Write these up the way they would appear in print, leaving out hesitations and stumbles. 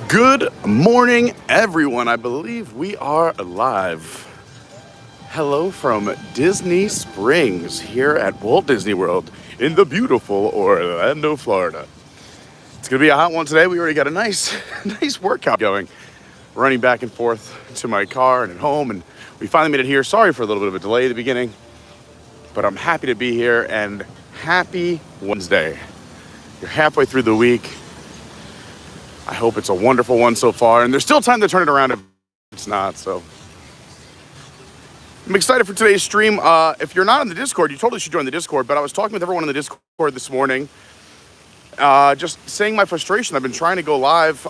Good morning, everyone. I believe we are live. Hello from Disney Springs here at Walt Disney World in the beautiful Orlando, Florida. It's going to be a hot one today. We already got a nice workout going. Running back and forth to my car and at home, and we finally made it here. Sorry for a little bit of a delay at the beginning, but I'm happy to be here, and happy Wednesday. You're halfway through the week. I hope it's a wonderful one so far, and there's still time to turn it around if it's not, so. I'm excited for today's stream. If you're not on the Discord, you totally should join the Discord, but I was talking with everyone in the Discord this morning, just saying my frustration. I've been trying to go live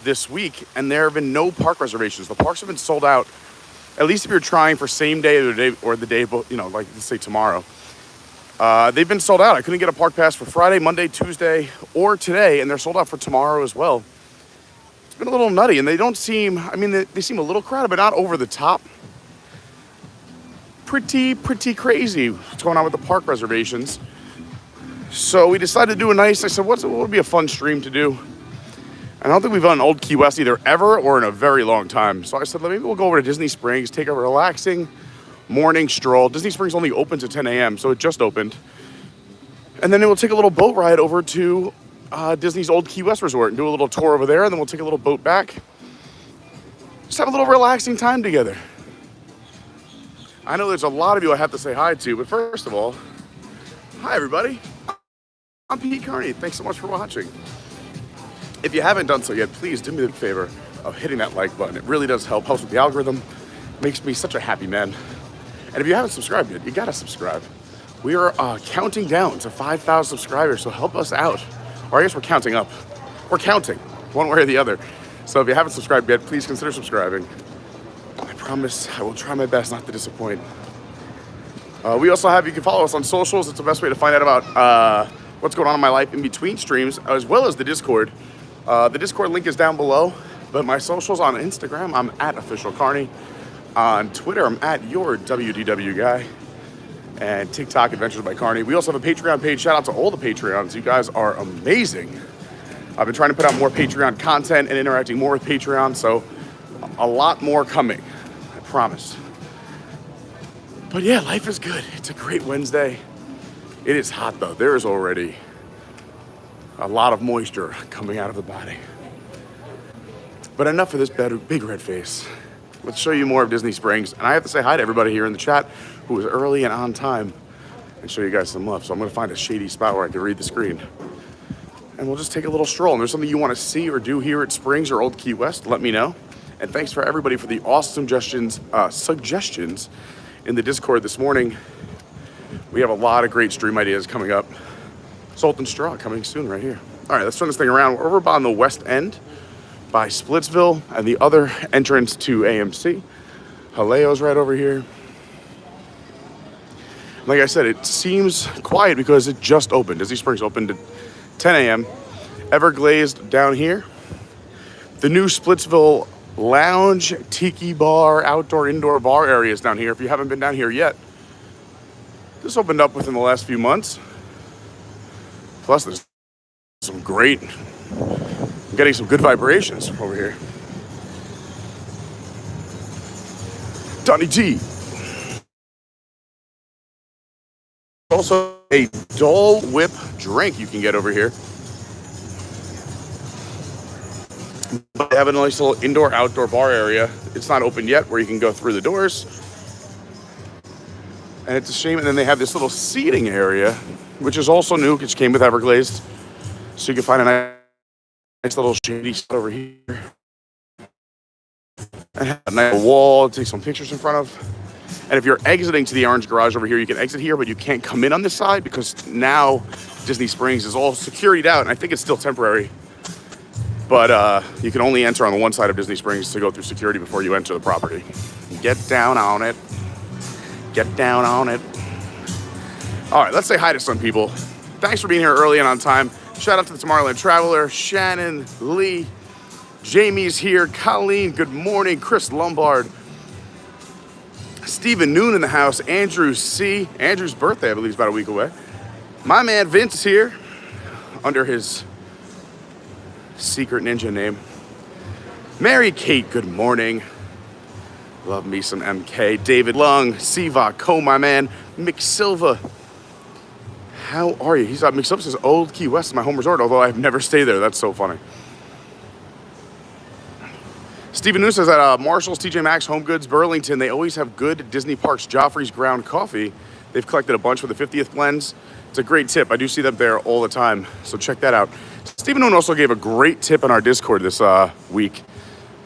this week, and there have been no park reservations. The parks have been sold out, at least if you're trying for same day or the day, like let's say tomorrow. They've been sold out. I couldn't get a park pass for Friday, Monday, Tuesday, or today, and they're sold out for tomorrow as well. It's been a little nutty, and they don't seem, they seem a little crowded, but not over the top. Pretty crazy what's going on with the park reservations. So we decided to do I said, what would be a fun stream to do? And I don't think we've done Old Key West either ever or in a very long time. So I said, maybe we'll go over to Disney Springs, take a relaxing morning stroll. Disney Springs only opens at 10 a.m., so it just opened. And then we'll take a little boat ride over to Disney's Old Key West Resort and do a little tour over there, and then we'll take a little boat back. Just have a little relaxing time together. I know there's a lot of you I have to say hi to, but first of all, hi everybody. I'm Carney. Thanks so much for watching. If you haven't done so yet, please do me the favor of hitting that like button. It really does help with the algorithm. Makes me such a happy man. And if you haven't subscribed yet, you gotta subscribe. We are counting down to 5,000 subscribers, so help us out. Or I guess we're counting up. We're counting, one way or the other. So if you haven't subscribed yet, please consider subscribing. I promise I will try my best not to disappoint. We also you can follow us on socials. It's the best way to find out about what's going on in my life in between streams, as well as the Discord. The Discord link is down below, but my socials on Instagram, I'm at @officialcarney. On Twitter, I'm at your WDW guy. And TikTok, Adventures by Carney. We also have a Patreon page. Shout out to all the Patreons. You guys are amazing. I've been trying to put out more Patreon content and interacting more with Patreon, so a lot more coming, I promise. But yeah, life is good. It's a great Wednesday. It is hot though. There is already a lot of moisture coming out of the body. But enough of this big red face. Let's show you more of Disney Springs. And I have to say hi to everybody here in the chat who was early and on time and show you guys some love. So I'm gonna find a shady spot where I can read the screen. And we'll just take a little stroll. And there's something you wanna see or do here at Springs or Old Key West, let me know. And thanks for everybody for the awesome suggestions in the Discord this morning. We have a lot of great stream ideas coming up. Salt and Straw coming soon right here. All right, let's turn this thing around. We're over on the west end by Splitsville and the other entrance to AMC. Jaleo's right over here. Like I said, it seems quiet because it just opened. Disney Springs opened at 10 a.m. Everglazed down here. The new Splitsville Lounge, Tiki Bar, outdoor, indoor bar areas down here. If you haven't been down here yet, this opened up within the last few months. Plus, there's some great, I'm getting some good vibrations over here. Donnie T. Also, a Dole Whip drink you can get over here. They have a nice little indoor-outdoor bar area. It's not open yet, where you can go through the doors. And it's a shame. And then they have this little seating area, which is also new, which came with Everglazed. So you can find a nice little shady spot over here. And have a nice wall to take some pictures in front of. And if you're exiting to the orange garage over here, you can exit here, but you can't come in on this side because now Disney Springs is all securityed out. And I think it's still temporary. But you can only enter on the one side of Disney Springs to go through security before you enter the property. Get down on it. Get down on it. All right, let's say hi to some people. Thanks for being here early and on time. Shout out to the Tomorrowland Traveler, Shannon, Lee, Jamie's here, Colleen, good morning, Chris Lombard, Stephen Noon in the house, Andrew C. Andrew's birthday, I believe, is about a week away. My man Vince is here under his secret ninja name. Mary Kate, good morning. Love me some MK. David Lung, Siva, Co, my man. Mick Silva. How are you? He's Mick Silva says Old Key West is my home resort, although I've never stayed there. That's so funny. Stephen New says at Marshall's, TJ Maxx, Home Goods, Burlington, they always have good Disney Parks Joffrey's ground coffee. They've collected a bunch for the 50th blends. It's a great tip. I do see them there all the time, so check that out. Stephen Noon also gave a great tip on our Discord this week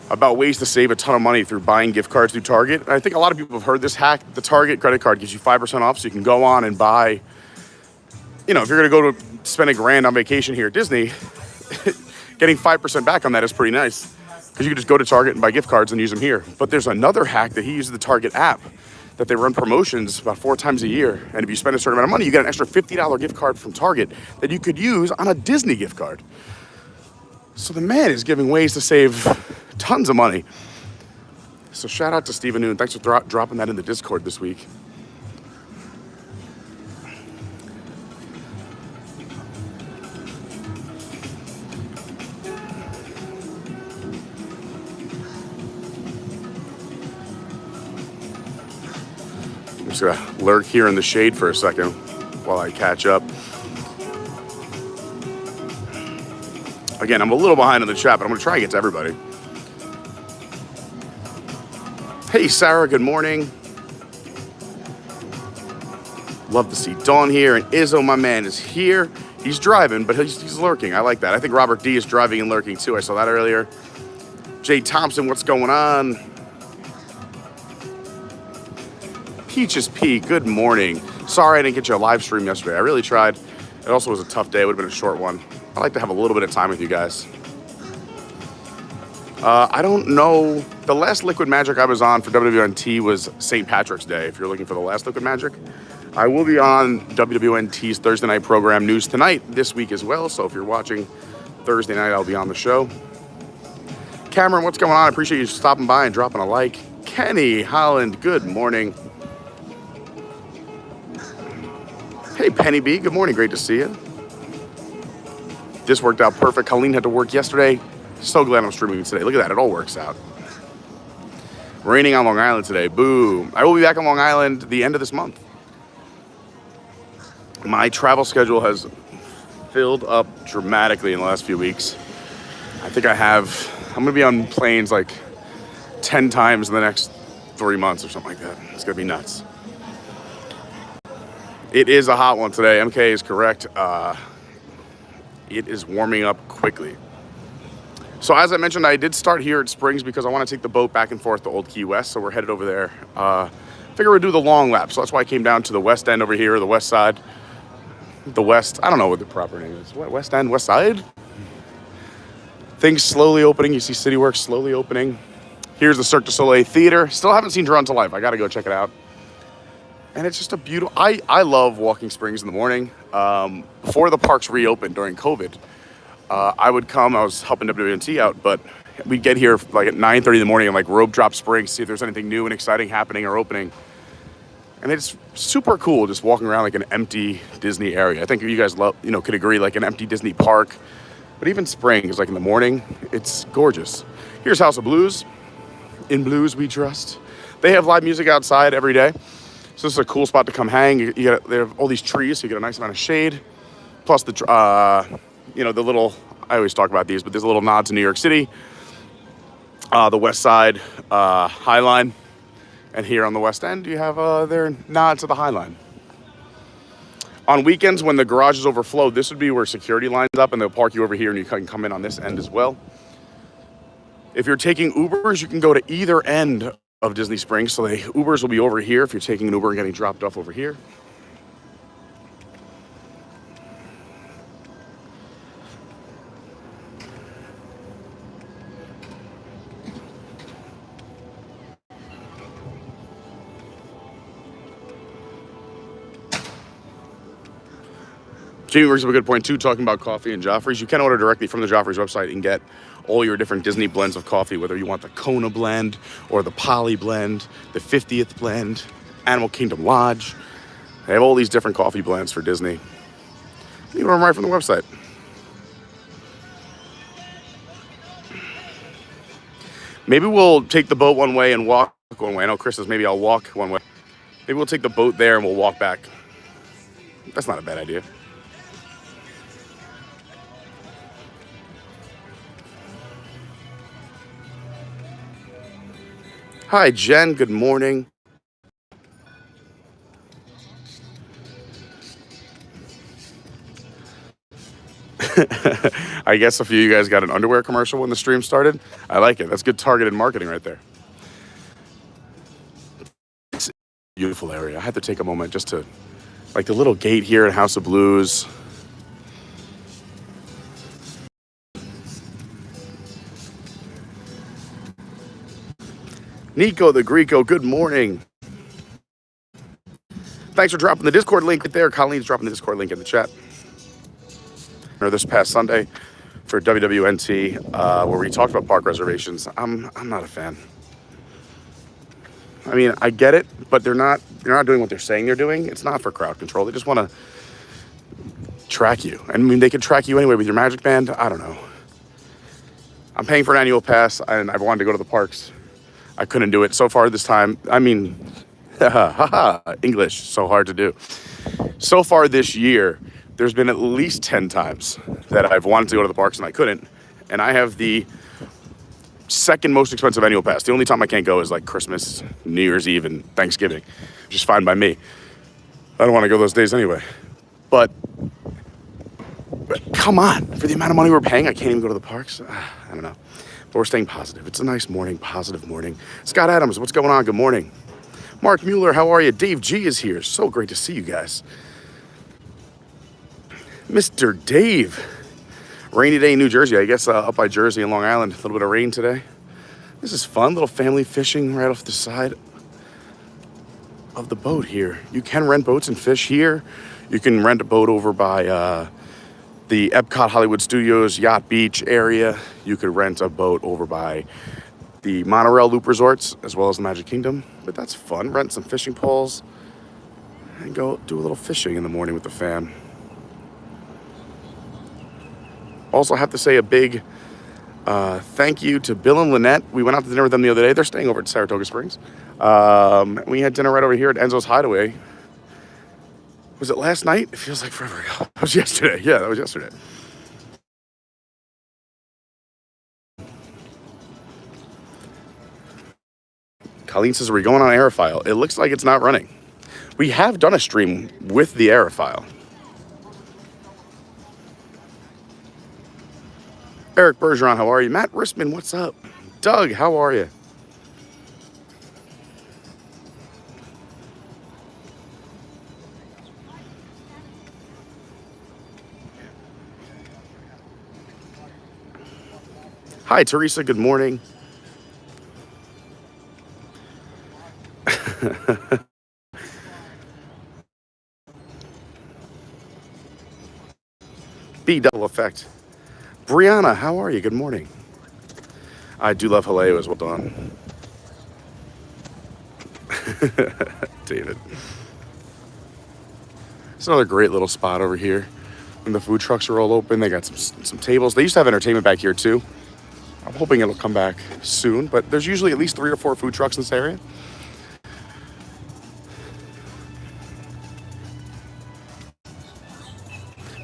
about ways to save a ton of money through buying gift cards through Target. And I think a lot of people have heard this hack. The Target credit card gives you 5% off, so you can go on and buy, you know, if you're going to go to spend $1,000 on vacation here at Disney, getting 5% back on that is pretty nice, because you can just go to Target and buy gift cards and use them here. But there's another hack that he uses the Target app that they run promotions about 4 times a year. And if you spend a certain amount of money, you get an extra $50 gift card from Target that you could use on a Disney gift card. So the man is giving ways to save tons of money. So shout out to Stephen Noon. Thanks for dropping that in the Discord this week. I'm just gonna lurk here in the shade for a second while I catch up. Again, I'm a little behind on the chat, but I'm gonna try and get to everybody. Hey, Sarah, good morning. Love to see Dawn here, and Izzo, my man, is here. He's driving, but he's lurking. I like that. I think Robert D is driving and lurking too. I saw that earlier. Jay Thompson, what's going on? Peaches P, good morning. Sorry I didn't get you a live stream yesterday. I really tried. It also was a tough day. It would have been a short one. I like to have a little bit of time with you guys. I don't know. The last Liquid Magic I was on for WWNT was St. Patrick's Day. If you're looking for the last Liquid Magic, I will be on WWNT's Thursday night program News Tonight this week as well. So if you're watching Thursday night, I'll be on the show. Cameron, what's going on? I appreciate you stopping by and dropping a like. Kenny Holland, good morning. Hey, Penny B, good morning. Great to see you. This worked out perfect. Colleen had to work yesterday. So glad I'm streaming today. Look at that. It all works out. Raining on Long Island today. Boo. I will be back on Long Island the end of this month. My travel schedule has filled up dramatically in the last few weeks. I think I'm going to be on planes like 10 times in the next 3 months or something like that. It's going to be nuts. It is a hot one today. MK is correct. It is warming up quickly. So as I mentioned, I did start here at Springs because I want to take the boat back and forth to Old Key West. So we're headed over there. Figure we'd do the long lap. So that's why I came down to the west end over here, the west side. The west, I don't know what the proper name is. What, west end, west side? Things slowly opening. You see City Works slowly opening. Here's the Cirque du Soleil Theater. Still haven't seen Drawn to Life. I got to go check it out. And it's just a beautiful, I love walking Springs in the morning. Before the parks reopened during COVID, I would come, I was helping WNT out, but we'd get here like at 9:30 in the morning and like rope drop Springs, see if there's anything new and exciting happening or opening. And it's super cool just walking around like an empty Disney area. I think you guys love, could agree, like an empty Disney park. But even Springs, like in the morning, it's gorgeous. Here's House of Blues. In Blues We Trust. They have live music outside every day. So this is a cool spot to come hang. They have all these trees, so you get a nice amount of shade. Plus the, the little, I always talk about these, but there's a little nod to New York City. The West Side High Line. And here on the West End, you have their nod to the High Line. On weekends, when the garages overflow, this would be where security lines up, and they'll park you over here, and you can come in on this end as well. If you're taking Ubers, you can go to either end of Disney Springs. So the Ubers will be over here if you're taking an Uber and getting dropped off over here. Jamie brings up a good point too, talking about coffee and Joffrey's. You can order directly from the Joffrey's website and get all your different Disney blends of coffee, whether you want the Kona blend or the Poly blend, the 50th blend, Animal Kingdom Lodge. They have all these different coffee blends for Disney. You can order them right from the website. Maybe we'll take the boat one way and walk one way. I know Chris says maybe I'll walk one way. Maybe we'll take the boat there and we'll walk back. That's not a bad idea. Hi, Jen. Good morning. I guess a few of you guys got an underwear commercial when the stream started. I like it. That's good targeted marketing right there. It's a beautiful area. I had to take a moment just to, like the little gate here in House of Blues. Nico the Greco, good morning. Thanks for dropping the Discord link right there. Colleen's dropping the Discord link in the chat. This past Sunday for WWNT, where we talked about park reservations. I'm not a fan. I mean, I get it, but they're not doing what they're saying they're doing. It's not for crowd control. They just want to track you. I mean, they could track you anyway with your Magic Band. I don't know. I'm paying for an annual pass, and I've wanted to go to the parks. I couldn't do it so far this time. I mean, English, so hard to do. So far this year, there's been at least 10 times that I've wanted to go to the parks and I couldn't. And I have the second most expensive annual pass. The only time I can't go is like Christmas, New Year's Eve, and Thanksgiving, which is fine by me. I don't want to go those days anyway. But come on, for the amount of money we're paying, I can't even go to the parks. I don't know. But we're staying positive. It's a nice morning, positive morning. Scott Adams, what's going on? Good morning. Mark Mueller, how are you? Dave G is here. So great to see you guys. Mr. Dave. Rainy day in New Jersey. I guess up by Jersey and Long Island. A little bit of rain today. This is fun. Little family fishing right off the side of the boat here. You can rent boats and fish here. You can rent a boat over by the Epcot Hollywood Studios Yacht Beach area. You could rent a boat over by the Monorail Loop Resorts as well as the Magic Kingdom. But that's fun. Rent some fishing poles and go do a little fishing in the morning with the fam. Also have to say a big thank you to Bill and Lynette. We went out to dinner with them the other day. They're staying over at Saratoga Springs. We had dinner right over here at Enzo's Hideaway. Was it last night? It feels like forever ago. That was yesterday. Yeah, that was yesterday. Colleen says, are we going on Aerophile? It looks like it's not running. We have done a stream with the Aerophile. Eric Bergeron, how are you? Matt Rissman, what's up? Doug, how are you? Hi, Teresa, good morning. B double effect. Brianna, how are you? Good morning. I do love Jaleo as well, Dawn. David. It's another great little spot over here. When the food trucks are all open, they got some tables. They used to have entertainment back here too. I'm hoping it'll come back soon, but there's usually at least 3 or 4 food trucks in this area.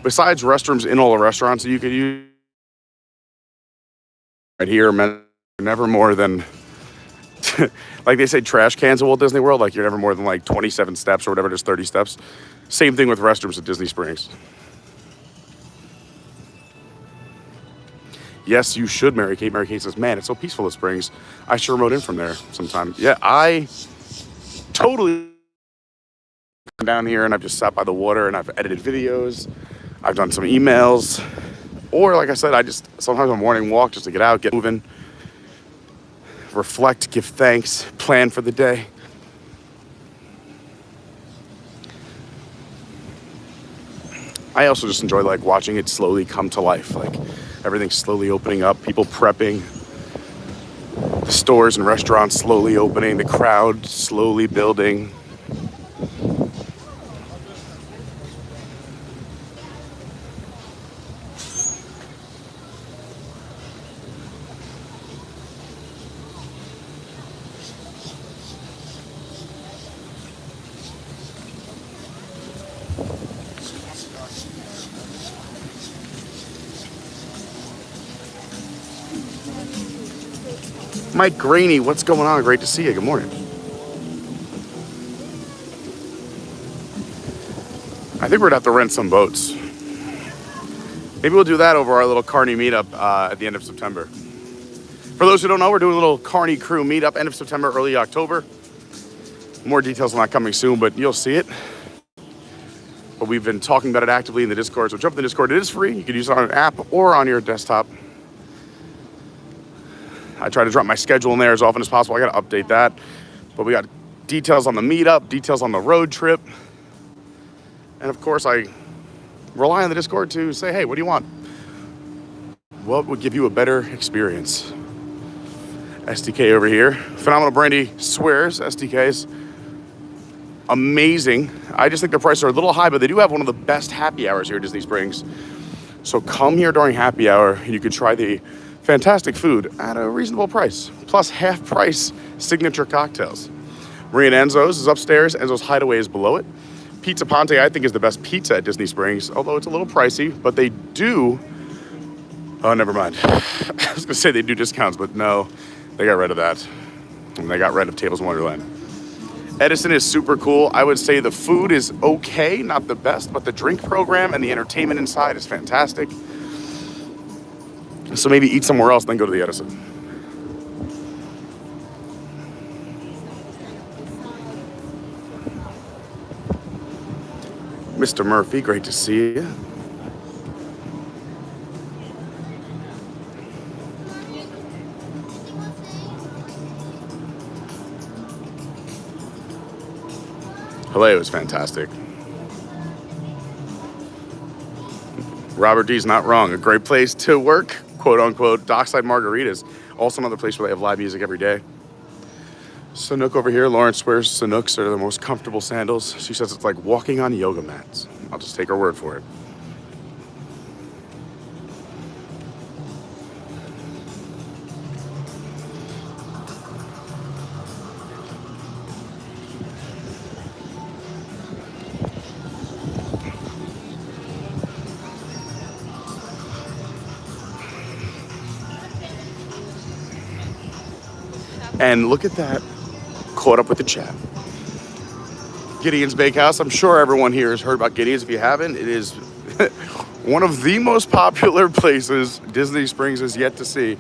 Besides restrooms in all the restaurants that you could use, right here, never more than, like they say, trash cans at Walt Disney World, like you're never more than like 27 steps or whatever, just 30 steps. Same thing with restrooms at Disney Springs. Yes, you should, Mary Kate. Mary Kate says, man, it's so peaceful at Springs. I sure rode in from there sometime. Yeah, I totally down here and I've just sat by the water and I've edited videos. I've done some emails. Or like I said, I just sometimes a morning walk just to get out, get moving, reflect, give thanks, plan for the day. I also just enjoy like watching it slowly come to life. Like everything's slowly opening up, people prepping, the stores and restaurants slowly opening, the crowd slowly building. Mike Graney, what's going on? Great to see you. Good morning. I think we're gonna have to rent some boats. Maybe we'll do that over our little Carney meetup at the end of September. For those who don't know, we're doing a little Carney crew meetup end of September, early October. More details on that coming soon, but you'll see it. But we've been talking about it actively in the Discord, so jump in the Discord. It is free. You can use it on an app or on your desktop. I try to drop my schedule in there as often as possible. I got to update that. But we got details on the meetup, details on the road trip. And of course, I rely on the Discord to say, hey, what do you want? What would give you a better experience? SDK over here. Phenomenal brandy Swirls, SDKs. Amazing. I just think the prices are a little high, but they do have one of the best happy hours here at Disney Springs. So come here during happy hour and you can try the fantastic food at a reasonable price, plus half price signature cocktails. Maria and Enzo's is upstairs. Enzo's Hideaway is below it. Pizza Ponte, I think, is the best pizza at Disney Springs, although it's a little pricey, but they do, oh, never mind. I was gonna say they do discounts, but no, they got rid of that. And they got rid of Tables in Wonderland. Edison is super cool. I would say the food is okay, not the best, but the drink program and the entertainment inside is fantastic. So maybe eat somewhere else, then go to the Edison. Mr. Murphy, great to see you. Jaleo is fantastic. Robert D's not wrong. A great place to work, quote unquote. Dockside Margaritas. Also another place where they have live music every day. Sanook over here. Lauren swears Sanooks are the most comfortable sandals. She says it's like walking on yoga mats. I'll just take her word for it. And look at that, caught up with the chat. Gideon's Bakehouse. I'm sure everyone here has heard about Gideon's. If you haven't, it is one of the most popular places Disney Springs has yet to see.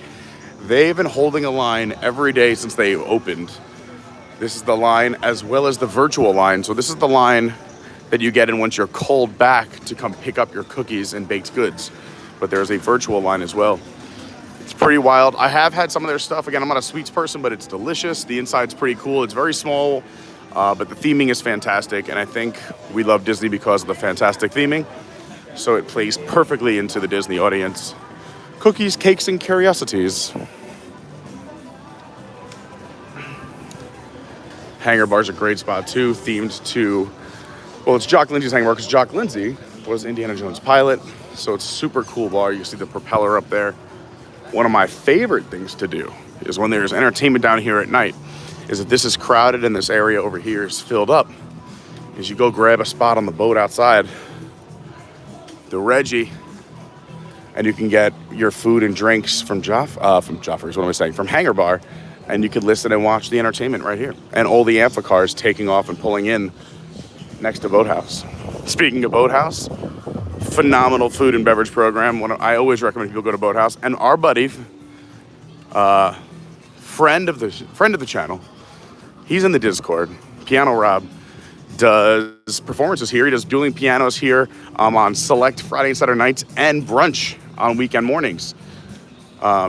They've been holding a line every day since they opened. This is the line as well as the virtual line. So this is the line that you get in once you're called back to come pick up your cookies and baked goods. But there's a virtual line as well. It's pretty wild. I have had some of their stuff. Again, I'm not a sweets person, but it's delicious. The inside's pretty cool. It's very small, but the theming is fantastic. And I think we love Disney because of the fantastic theming. So it plays perfectly into the Disney audience. Cookies, cakes, and curiosities. Hangar Bar's a great spot too, themed to, well, it's Jock Lindsay's Hangar Bar because Jock Lindsay was Indiana Jones' pilot. So it's a super cool bar. You see the propeller up there. One of my favorite things to do is when there's entertainment down here at night, is if this is crowded and this area over here is filled up, is you go grab a spot on the boat outside, the Reggie, and you can get your food and drinks from Joffrey's, what am I saying, from Hangar Bar, and you could listen and watch the entertainment right here. And all the amphicars taking off and pulling in next to Boathouse. Speaking of Boathouse, phenomenal food and beverage program. I always recommend people go to Boathouse. And our buddy, friend of the channel, he's in the Discord. Piano Rob does performances here. He does dueling pianos here on select Friday and Saturday nights and brunch on weekend mornings.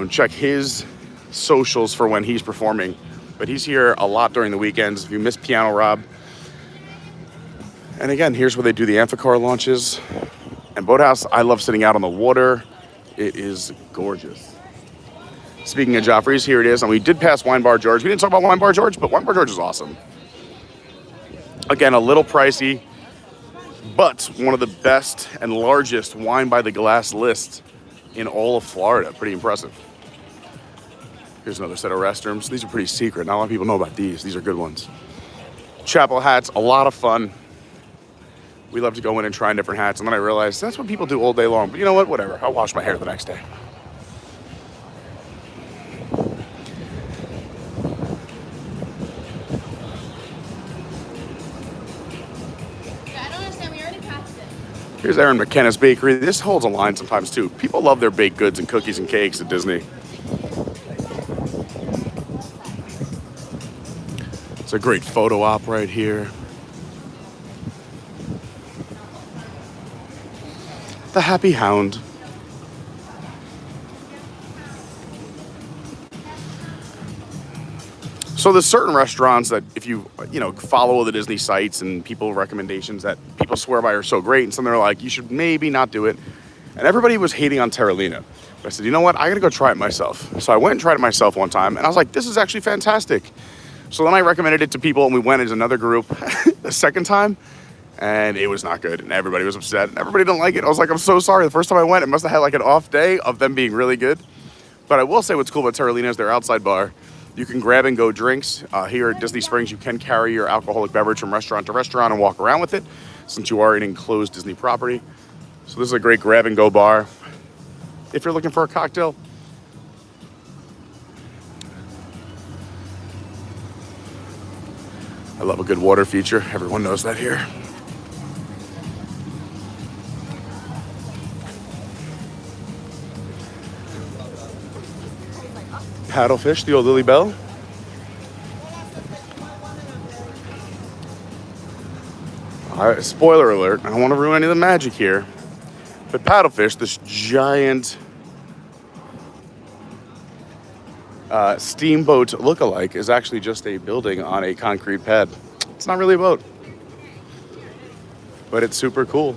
Check his socials for when he's performing. But he's here a lot during the weekends. If you miss Piano Rob. And again, here's where they do the amphicar launches. And Boathouse, I love sitting out on the water. It is gorgeous. Speaking of Joffrey's, here it is. And we did pass Wine Bar George. We didn't talk about Wine Bar George, but Wine Bar George is awesome. Again, a little pricey, but one of the best and largest wine by the glass list in all of Florida. Pretty impressive. Here's another set of restrooms. These are pretty secret. Not a lot of people know about these. These are good ones. Chapel hats, a lot of fun. We love to go in and try different hats. And then I realized that's what people do all day long. But you know what? Whatever. I'll wash my hair the next day. Here's Aaron McKenna's Bakery. This holds a line sometimes too. People love their baked goods and cookies and cakes at Disney. It's a great photo op right here. The Happy Hound. So there's certain restaurants that if you follow the Disney sites and people recommendations that people swear by are so great, and some they're like, you should maybe not do it. And everybody was hating on Terralina. But I said, you know what? I gotta go try it myself. So I went and tried it myself one time, and I was like, this is actually fantastic. So then I recommended it to people, and we went as another group the second time, and it was not good, and everybody was upset, and everybody didn't like it. I was like, I'm so sorry. The first time I went, it must have had like an off day of them being really good. But I will say what's cool about Terralina is their outside bar. You can grab and go drinks. Here at Disney Springs, you can carry your alcoholic beverage from restaurant to restaurant and walk around with it, since you are an enclosed Disney property. So this is a great grab and go bar. If you're looking for a cocktail, I love a good water feature. Everyone knows that here. Paddlefish, the old Lily Bell. Spoiler alert, I don't want to ruin any of the magic here. But Paddlefish, this giant steamboat look-alike, is actually just a building on a concrete pad. It's not really a boat, but it's super cool.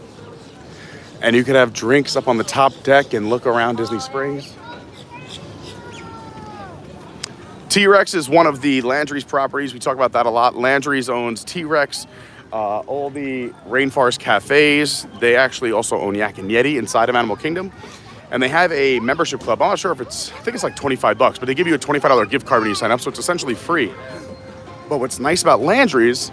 And you can have drinks up on the top deck and look around Disney Springs. T-Rex is one of the Landry's properties. We talk about that a lot. Landry's owns T-Rex, all the Rainforest Cafes. They actually also own Yak and Yeti inside of Animal Kingdom. And they have a membership club. I'm not sure if I think it's like $25, but they give you a $25 gift card when you sign up, so it's essentially free. But what's nice about Landry's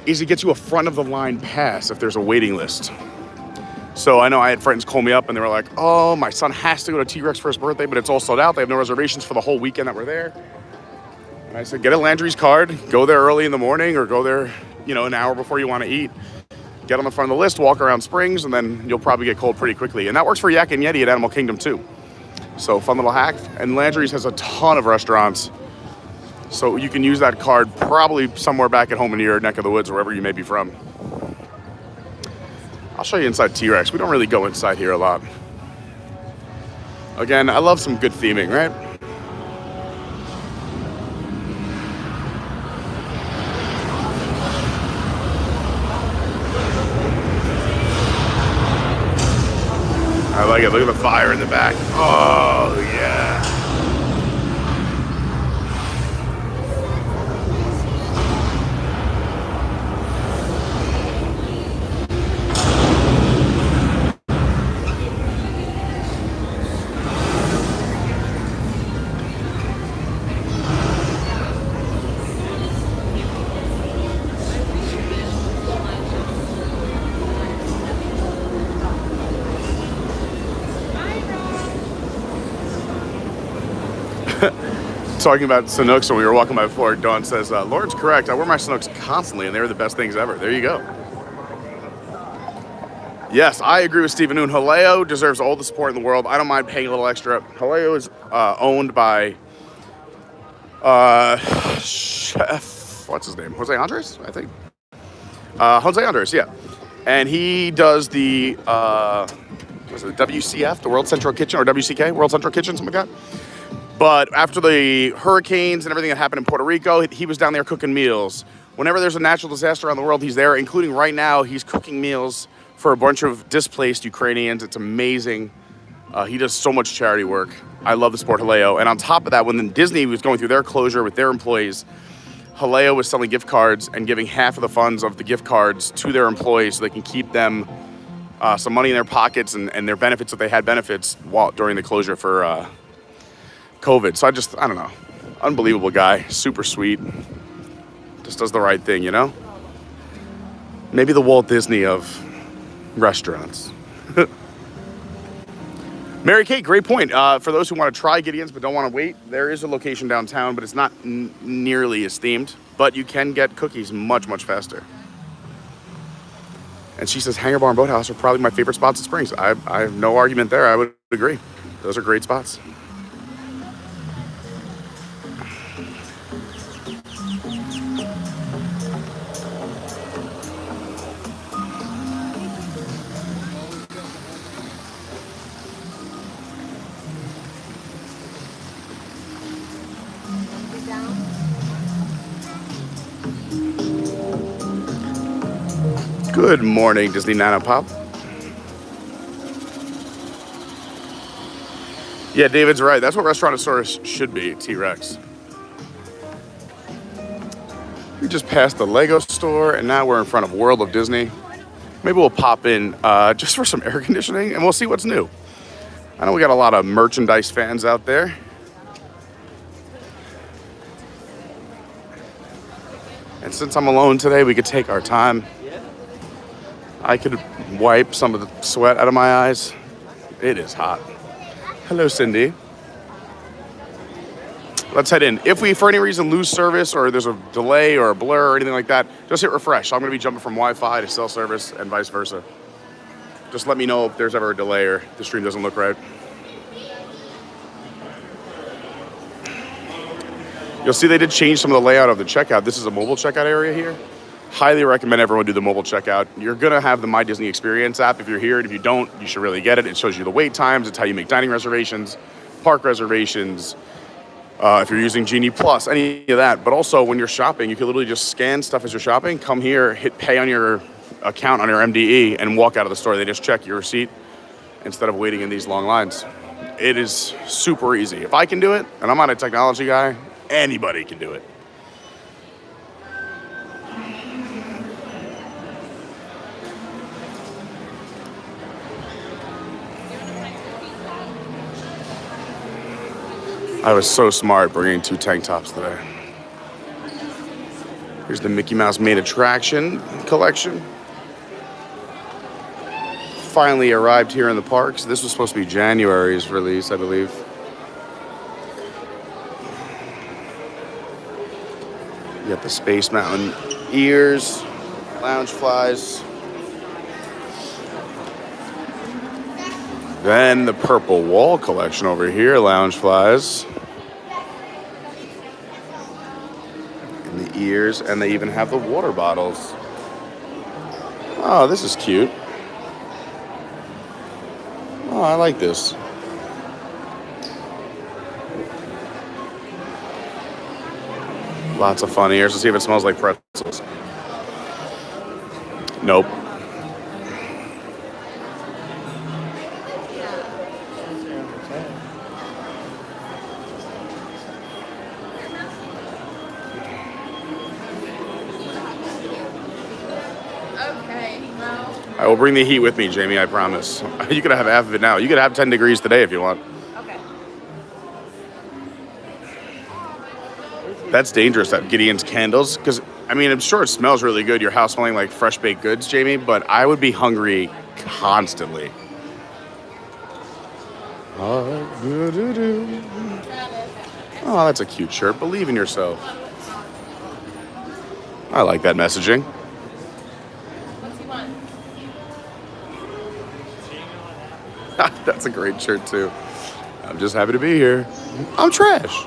is it gets you a front of the line pass if there's a waiting list. So I know I had friends call me up and they were like, oh, my son has to go to T-Rex for his birthday, but it's all sold out. They have no reservations for the whole weekend that we're there. And I said, get a Landry's card, go there early in the morning or go there, an hour before you want to eat. Get on the front of the list, walk around Springs, and then you'll probably get cold pretty quickly. And that works for Yak and Yeti at Animal Kingdom too. So fun little hack. And Landry's has a ton of restaurants. So you can use that card probably somewhere back at home in your neck of the woods, wherever you may be from. I'll show you inside T-Rex. We don't really go inside here a lot. Again, I love some good theming, right? I like it. Look at the fire in the back. Oh, yeah. Talking about Sanooks when we were walking by before, Dawn says, Lauren's correct. I wear my Sanooks constantly, and they're the best things ever. There you go. Yes, I agree with Stephen Noon. Jaleo deserves all the support in the world. I don't mind paying a little extra. Jaleo is owned by Chef, what's his name? Jose Andres, I think. Jose Andres, yeah. And he does the, WCF, the World Central Kitchen, or WCK, World Central Kitchen, something like that. But after the hurricanes and everything that happened in Puerto Rico, he was down there cooking meals. Whenever there's a natural disaster around the world, he's there, including right now, he's cooking meals for a bunch of displaced Ukrainians. It's amazing. He does so much charity work. I love the sport Jaleo. And on top of that, when Disney was going through their closure with their employees, Jaleo was selling gift cards and giving half of the funds of the gift cards to their employees so they can keep them some money in their pockets and their benefits if they had benefits during the closure for COVID. So I don't know. Unbelievable guy. Super sweet. Just does the right thing, Maybe the Walt Disney of restaurants. Mary Kate, great point. For those who want to try Gideon's but don't want to wait, there is a location downtown, but it's not nearly as themed. But you can get cookies much, much faster. And she says Hangar Bar and Boathouse are probably my favorite spots in Springs. I have no argument there. I would agree. Those are great spots. Good morning, Disney Nana Pop. Yeah, David's right. That's what Restaurantosaurus should be, T-Rex. We just passed the Lego store, and now we're in front of World of Disney. Maybe we'll pop in just for some air conditioning, and we'll see what's new. I know we got a lot of merchandise fans out there. And since I'm alone today, we could take our time. I could wipe some of the sweat out of my eyes. It is hot. Hello, Cindy. Let's head in. If we, for any reason, lose service or there's a delay or a blur or anything like that, just hit refresh. I'm going to be jumping from Wi-Fi to cell service and vice versa. Just let me know if there's ever a delay or the stream doesn't look right. You'll see they did change some of the layout of the checkout. This is a mobile checkout area here. Highly recommend everyone do the mobile checkout. You're gonna have the My Disney Experience app if you're here, and if you don't, you should really get it. It shows you the wait times, it's how you make dining reservations, park reservations, if you're using Genie Plus, any of that. But also when you're shopping, you can literally just scan stuff as you're shopping, come here, hit pay on your account on your MDE, and walk out of the store. They just check your receipt instead of waiting in these long lines. It is super easy. If I can do it, and I'm not a technology guy, anybody can do it. I was so smart bringing 2 tank tops today. Here's the Mickey Mouse Main Attraction collection. Finally arrived here in the parks. This was supposed to be January's release, I believe. You got the Space Mountain ears, lounge flies. Then the Purple Wall collection over here, lounge flies. And the ears, and they even have the water bottles. Oh, this is cute. Oh, I like this. Lots of fun ears. Let's see if it smells like pretzels. Nope. I will bring the heat with me, Jamie, I promise. You could have half of it now. You could have 10 degrees today if you want. Okay. That's dangerous, that Gideon's candles, because, I mean, I'm sure it smells really good, your house smelling like fresh baked goods, Jamie, but I would be hungry constantly. Oh, that's a cute shirt. Believe in yourself. I like that messaging. That's a great shirt, too. I'm just happy to be here. I'm trash.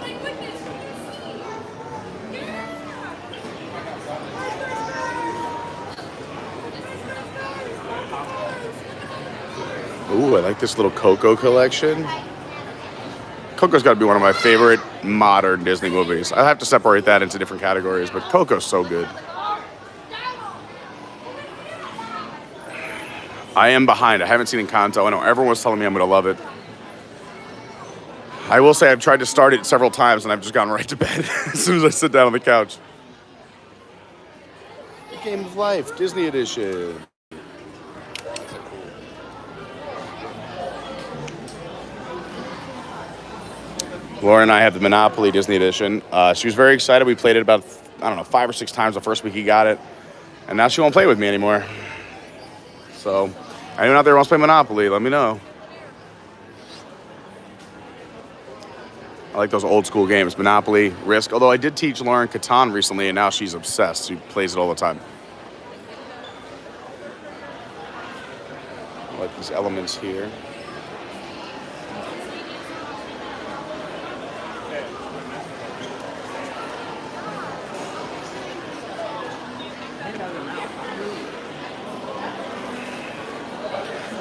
Ooh, I like this little Coco collection. Coco's got to be one of my favorite modern Disney movies. I have to separate that into different categories, but Coco's so good. I am behind. I haven't seen Encanto. I know everyone was telling me I'm going to love it. I will say I've tried to start it several times and I've just gone right to bed as soon as I sit down on the couch. Game of Life, Disney Edition. Laura and I have the Monopoly Disney Edition. She was very excited. We played it about, 5 or 6 times the first week he got it. And now she won't play with me anymore. So, anyone out there who wants to play Monopoly, let me know. I like those old school games, Monopoly, Risk. Although I did teach Lauren Catan recently, and now she's obsessed. She plays it all the time. like these elements here.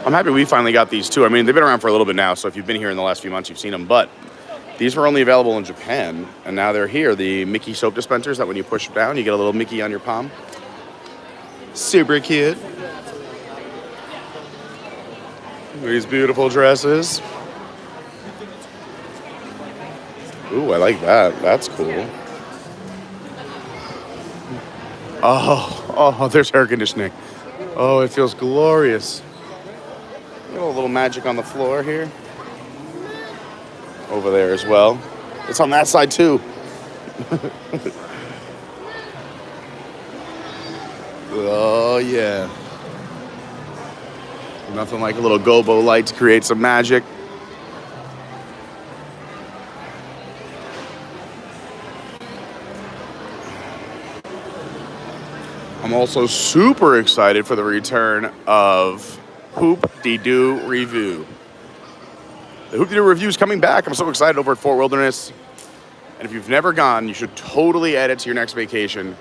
I'm happy we finally got these too. I mean, they've been around for a little bit now, so if you've been here in the last few months, you've seen them. But these were only available in Japan, and now they're here. The Mickey soap dispensers that when you push down, you get a little Mickey on your palm. Super cute. These beautiful dresses. Ooh, I like that. That's cool. Oh, there's air conditioning. Oh, it feels glorious. A little magic on the floor here. Over there as well. It's on that side too. Oh yeah. Nothing like a little gobo light to create some magic. I'm also super excited for the return of Hoop-de-Doo Review. The Hoop-de-Doo Review is coming back. I'm so excited over at Fort Wilderness. And if you've never gone, you should totally add it to your next vacation.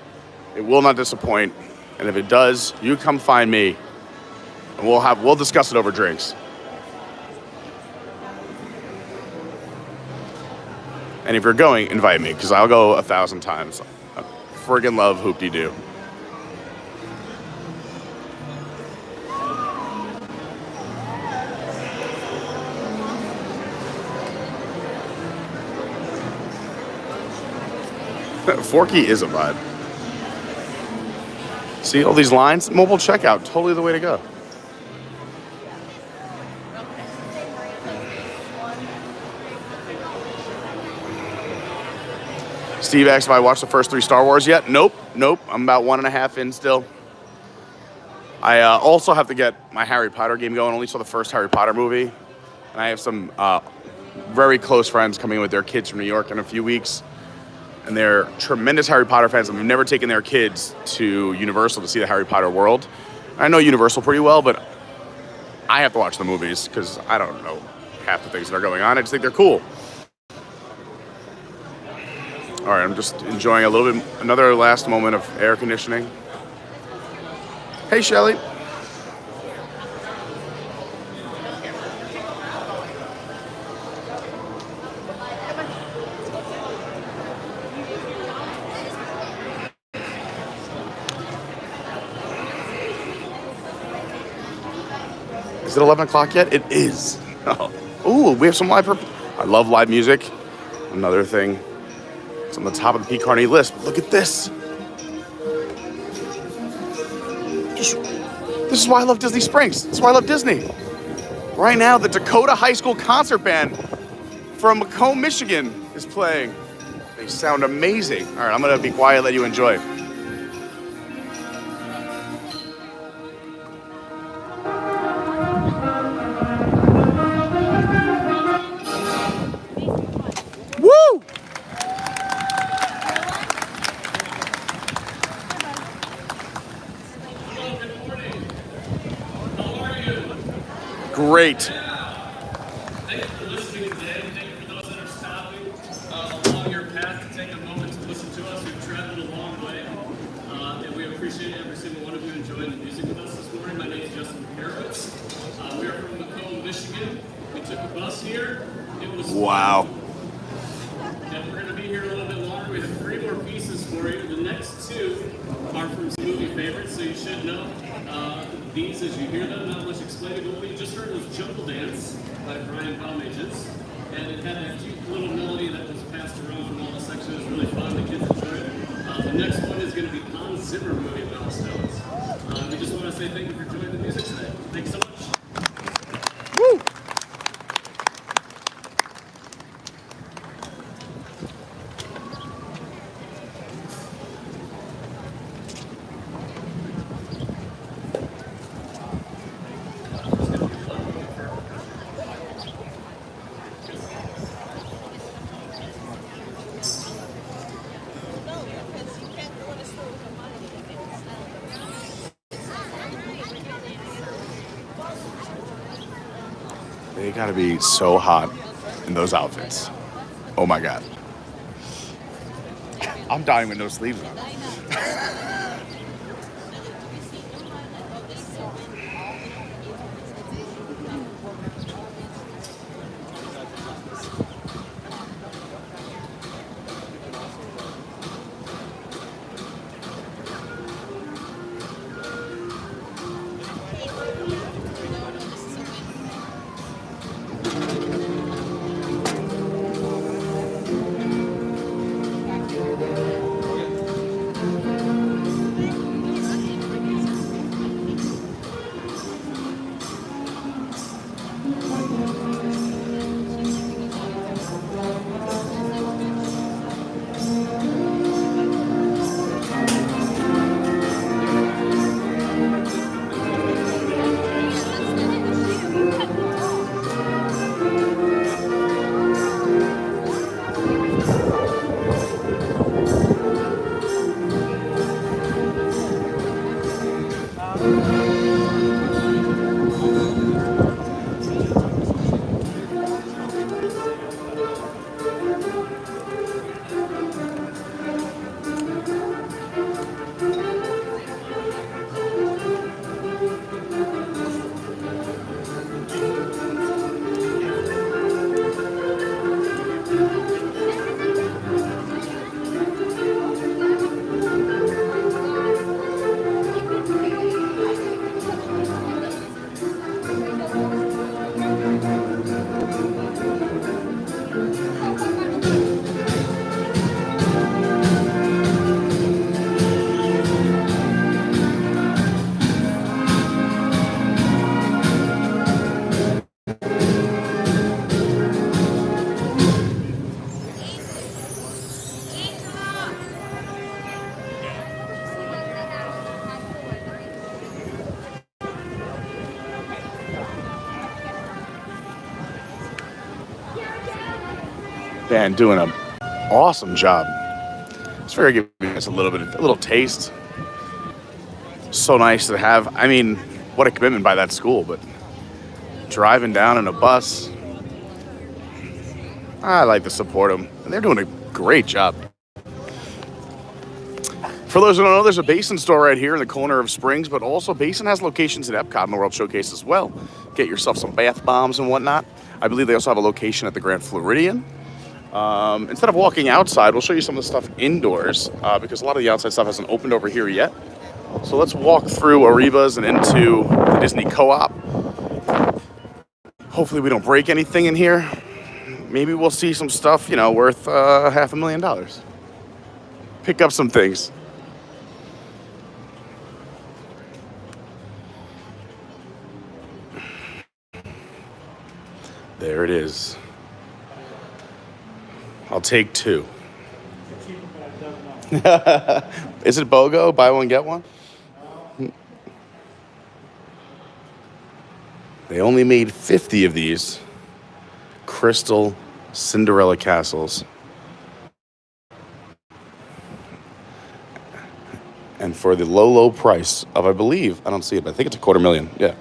It will not disappoint. And if it does, you come find me. And we'll discuss it over drinks. And if you're going, invite me, because I'll go 1,000 times. I friggin' love Hoop-de-Doo. Forky is a vibe. See all these lines? Mobile checkout, totally the way to go. Steve asked if I watched the first 3 Star Wars yet. Nope. I'm about 1.5 in still. I also have to get my Harry Potter game going. I only saw the first Harry Potter movie. And I have some very close friends coming in with their kids from New York in a few weeks. And they're tremendous Harry Potter fans, and they've never taken their kids to Universal to see the Harry Potter world. I know Universal pretty well, but I have to watch the movies because I don't know half the things that are going on. I just think they're cool. All right, I'm just enjoying another last moment of air conditioning. Hey, Shelly. Is it 11 o'clock yet? It is. Oh. Ooh, we have some live. I love live music. Another thing. It's on the top of the P. Carney list. Look at this. This is why I love Disney Springs. This is why I love Disney. Right now, the Dakota High School Concert Band from Macomb, Michigan is playing. They sound amazing. All right, I'm going to be quiet, let you enjoy. Woo! Great. Thank you for listening today. Thank you for those that are stopping along your path to take a moment to listen to us. We've traveled a long way, and we appreciate every single one of you enjoying the music with us this morning. My name is Justin Karowitz. We are from Macomb, Michigan. We took a bus here. It was Wow. and we're going to be here a little bit longer. We have 3 more pieces for you. The next 2 are from some movie favorites, so you should know these as you hear them. Not much explaining. What we just heard was Jungle Dance by Brian Palmages, and it had a cute little melody that was passed around from all the sections. It was really fun. The kids enjoyed it. The next one is going to be Hans Zimmer movie milestones. We just want to say thank you for joining the music today. Thanks so much. Woo! They gotta be so hot in those outfits. Oh my God. I'm dying with no sleeves on. Man, doing an awesome job. Just figured I'd give you guys a little taste. So nice to have. I mean, what a commitment by that school, but driving down in a bus, I like to support them. And they're doing a great job. For those who don't know, there's a Basin store right here in the corner of Springs, but also Basin has locations at Epcot and the World Showcase as well. Get yourself some bath bombs and whatnot. I believe they also have a location at the Grand Floridian. Instead of walking outside, we'll show you some of the stuff indoors because a lot of the outside stuff hasn't opened over here yet. So let's walk through Arribas and into the Disney Co-op. Hopefully we don't break anything in here. Maybe we'll see some stuff, worth $500,000. Pick up some things. There it is. I'll take 2. Is it BOGO? Buy one, get one? They only made 50 of these crystal Cinderella castles. And for the low, low price of, I believe, I don't see it, but I think it's $250,000. Yeah.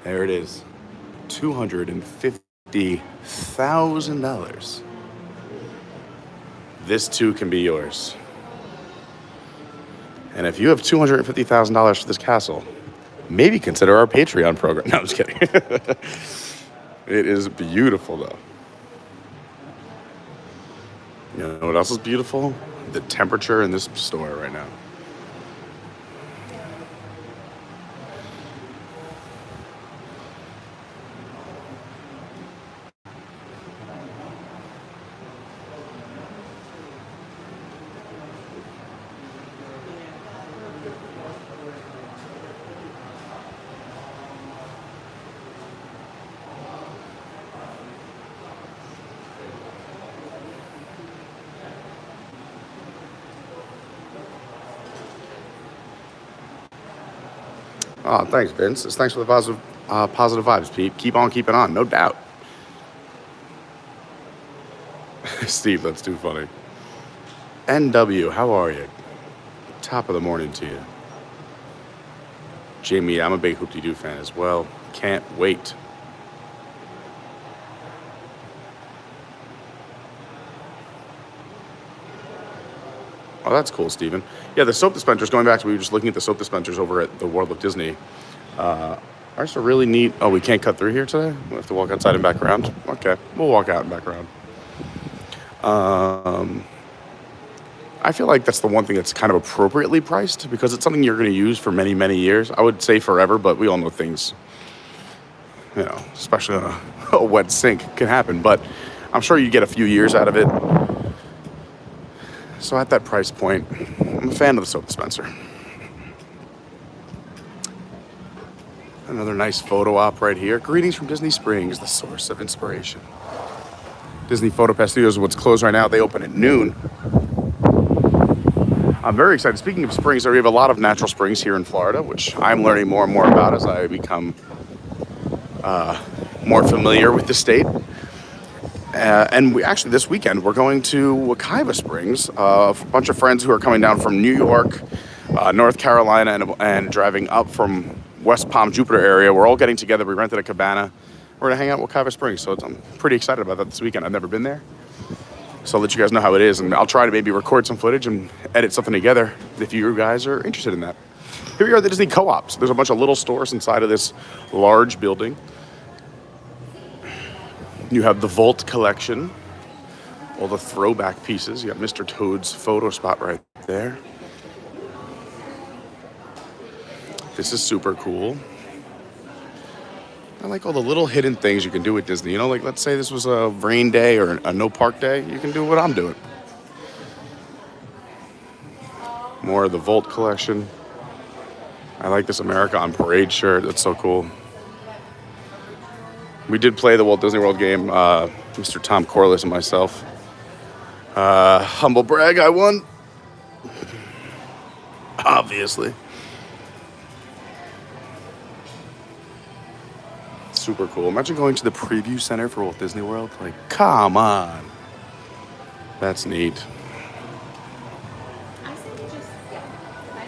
There it is. $250,000. This too can be yours. And if you have $250,000 for this castle, maybe consider our Patreon program. No, I'm just kidding. It is beautiful, though. You know what else is beautiful? The temperature in this store right now. Oh, thanks, Vince. Thanks for the positive vibes, Pete. Keep on keeping on, no doubt. Steve, that's too funny. NW, how are you? Top of the morning to you. Jamie, I'm a big Hoop-Dee-Doo fan as well. Can't wait. Oh, that's cool, Steven. Yeah, the soap dispensers, going back to, we were just looking at the soap dispensers over at the World of Disney. Are so really neat. Oh, we can't cut through here today? We have to walk outside and back around? Okay, we'll walk out and back around. I feel like that's the one thing that's kind of appropriately priced because it's something you're going to use for many, many years. I would say forever, but we all know things, you know, especially on a wet sink, can happen. But I'm sure you get a few years out of it. So at that price point, I'm a fan of the soap dispenser. Another nice photo op right here. Greetings from Disney Springs, the source of inspiration. Disney Photo Pass Studios is what's closed right now. They open at noon. I'm very excited. Speaking of springs, we have a lot of natural springs here in Florida, which I'm learning more and more about as I become more familiar with the state. And we actually, this weekend, we're going to Wekiva Springs. A bunch of friends who are coming down from New York, North Carolina, and driving up from West Palm, Jupiter area. We're all getting together. We rented a cabana. We're going to hang out at Wekiva Springs. So I'm pretty excited about that this weekend. I've never been there. So I'll let you guys know how it is. And I'll try to maybe record some footage and edit something together if you guys are interested in that. Here we are at the Disney Co-op. So there's a bunch of little stores inside of this large building. You have the Vault collection, all the throwback pieces. You got Mr. Toad's photo spot right there. This is super cool. I like all the little hidden things you can do with Disney. You know, like let's say this was a rain day or a no park day. You can do what I'm doing. More of the Vault collection. I like this America on Parade shirt. That's so cool. We did play the Walt Disney World game, Mr. Tom Corliss and myself. Humble brag, I won. Obviously. Super cool. Imagine going to the preview center for Walt Disney World. Like, come on. That's neat. I say we just go somewhere.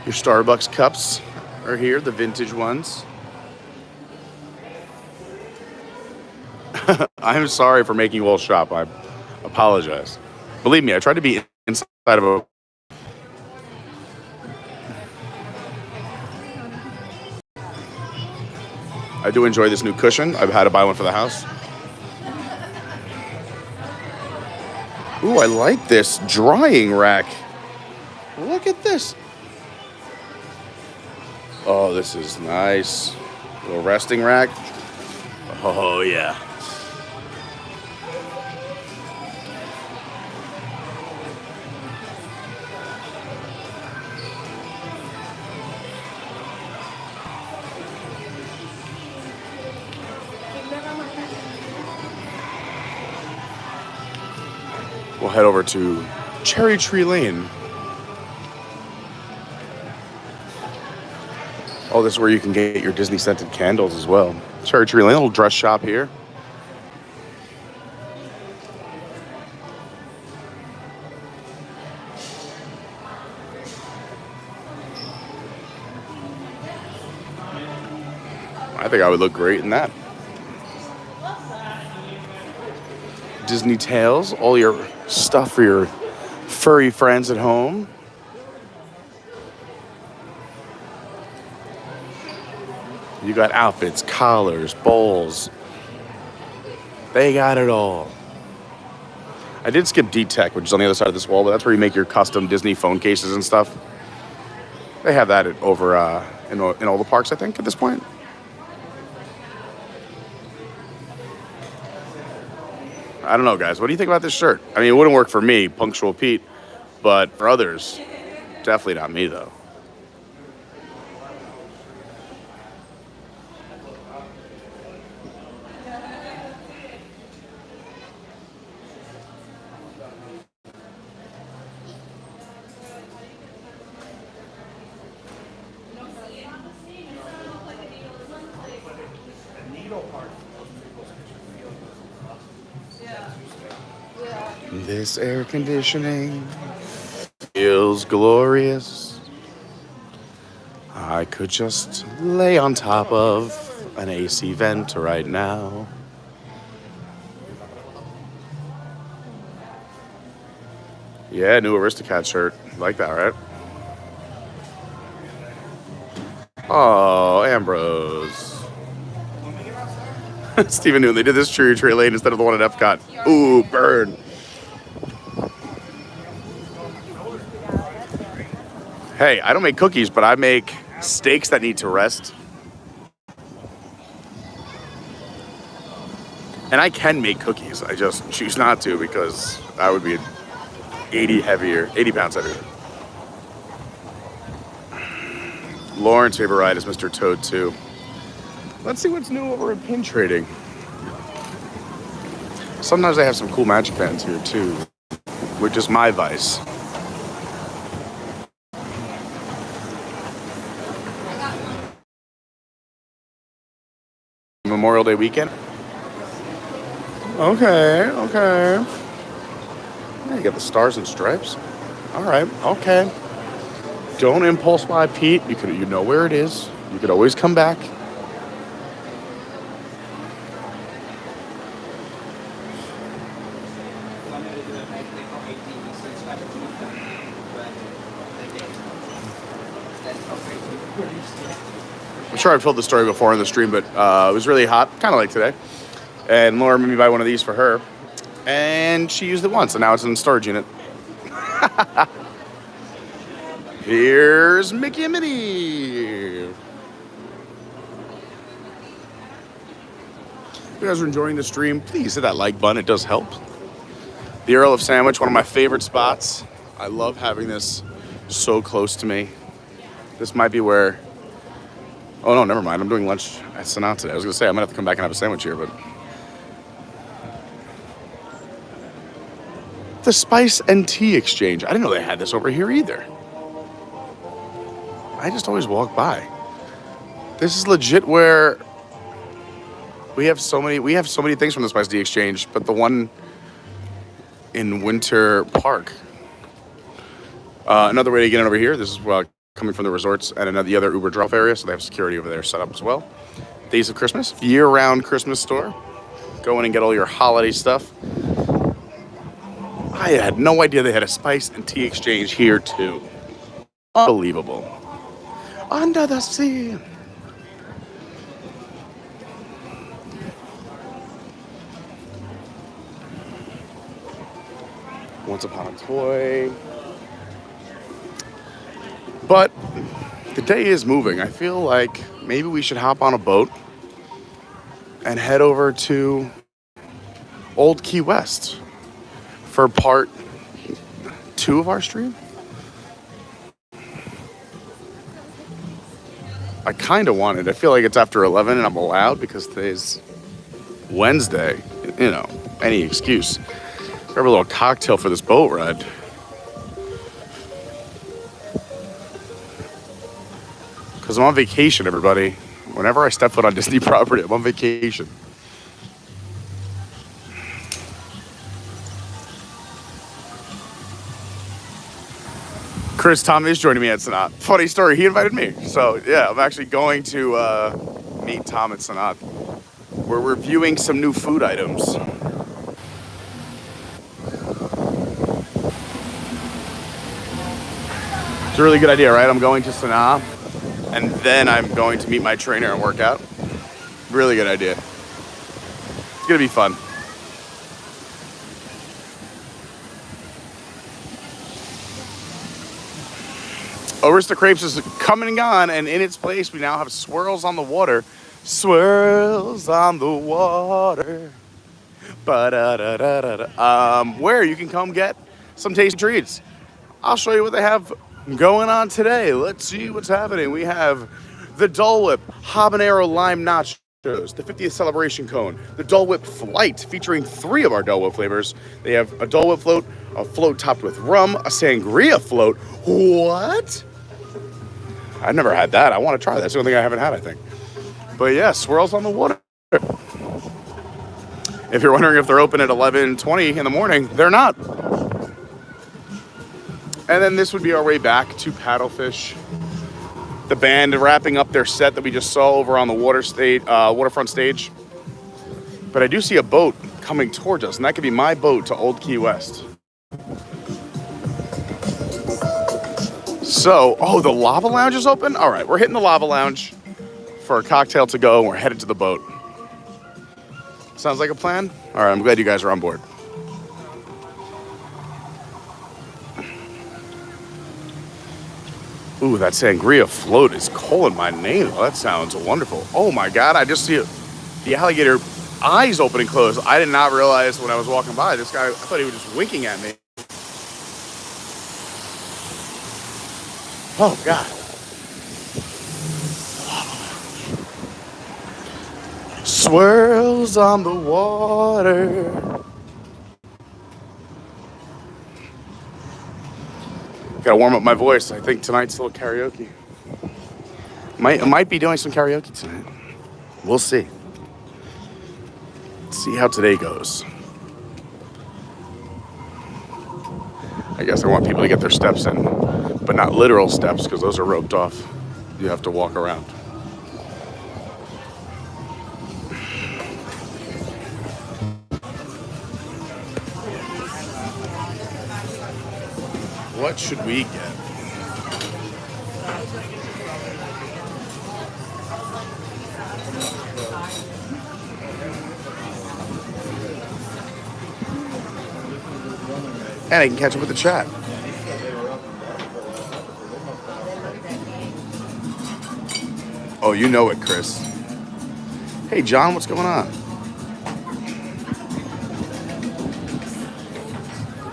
Your Starbucks cups are here, the vintage ones. I'm sorry for making you all shop. I apologize. Believe me, I tried to be inside of a... I do enjoy this new cushion. I've had to buy one for the house. Ooh, I like this drying rack. Look at this. Oh, this is nice. Little resting rack. Oh, yeah. We'll head over to Cherry Tree Lane. Oh, this is where you can get your Disney scented candles as well. Cherry Tree Lane, little dress shop here. I think I would look great in that. Disney Tales, all your stuff for your furry friends at home. You got outfits, collars, bowls. They got it all. I did skip D-Tech, which is on the other side of this wall, but that's where you make your custom Disney phone cases and stuff. They have that over in all the parks, I think, at this point. I don't know, guys. What do you think about this shirt? I mean, it wouldn't work for me, Punctual Pete, but for others, definitely not me, though. This air conditioning feels glorious. I could just lay on top of an AC vent right now. Yeah, new Aristocat shirt. Like that, right? Oh, Ambrose. Stephen Newton, they did this tree lane instead of the one at Epcot. Ooh, burn. Hey, I don't make cookies, but I make steaks that need to rest. And I can make cookies. I just choose not to because I would be 80 pounds heavier. Lauren's favorite ride is Mr. Toad 2. Let's see what's new over at Pin Trading. Sometimes they have some cool magic bands here too, which is my vice. Memorial Day weekend. Okay. Yeah, you got the stars and stripes. All right, okay. Don't impulse buy, Pete. You know where it is. You could always come back. I'm sure I've told the story before in the stream, but it was really hot, kind of like today. And Laura made me buy one of these for her. And she used it once, and now it's in the storage unit. Here's Mickey and Minnie. If you guys are enjoying the stream, please hit that like button. It does help. The Earl of Sandwich, one of my favorite spots. I love having this so close to me. This might be where... Oh, no, never mind. I'm doing lunch at Sanaa today. I was going to say, I might have to come back and have a sandwich here, but... The Spice and Tea Exchange. I didn't know they had this over here either. I just always walk by. This is legit where we have so many things from the Spice Tea Exchange, but the one in Winter Park. Another way to get in over here, this is coming from the resorts and the other Uber drop area, so they have security over there set up as well. Days of Christmas, year-round Christmas store. Go in and get all your holiday stuff. I had no idea they had a Spice and Tea Exchange here too. Unbelievable. Under the sea. Once Upon a Toy. But the day is moving. I feel like maybe we should hop on a boat and head over to Old Key West for part 2 of our stream. I kind of want it. I feel like it's after 11 and I'm allowed because today's Wednesday. You know, any excuse. Grab a little cocktail for this boat ride. Because I'm on vacation, everybody. Whenever I step foot on Disney property, I'm on vacation. Chris Tom is joining me at Sanaa. Funny story, he invited me. So yeah, I'm actually going to meet Tom at Sanaa. We're reviewing some new food items. It's a really good idea, right? I'm going to Sanaa, and then I'm going to meet my trainer and work out. Really good idea. It's gonna be fun. Arista Crepes is coming and gone, and in its place, we now have Swirls on the water. Swirls on the water. Where you can come get some tasty treats. I'll show you what they have going on today. Let's see what's happening. We have the Dole Whip Habanero Lime Nachos, the 50th Celebration Cone, the Dole Whip Flight, featuring 3 of our Dole Whip flavors. They have a Dole Whip float, a float topped with rum, a sangria float. What? I've never had that. I want to try that. That's the only thing I haven't had, I think. But yeah, Swirls on the water. If you're wondering if they're open at 11:20 in the morning, they're not. And then this would be our way back to Paddlefish The band wrapping up their set that we just saw over on the waterfront stage. But I do see a boat coming towards us, and that could be my boat to Old Key West. So, oh, the Lava Lounge is open? All right, we're hitting the Lava Lounge for a cocktail to go, and we're headed to the boat. Sounds like a plan? All right, I'm glad you guys are on board. Ooh, that sangria float is calling my name. Oh, that sounds wonderful. Oh my God, I just see the alligator eyes open and close. I did not realize when I was walking by, this guy, I thought he was just winking at me. Oh God. Swirls on the water. Gotta warm up my voice. I think tonight's a little karaoke. Might be doing some karaoke tonight. We'll see. See how today goes. I guess I want people to get their steps in, but not literal steps because those are roped off. You have to walk around. What should we get? And I can catch up with the chat. Oh, you know it, Chris. Hey, John, what's going on?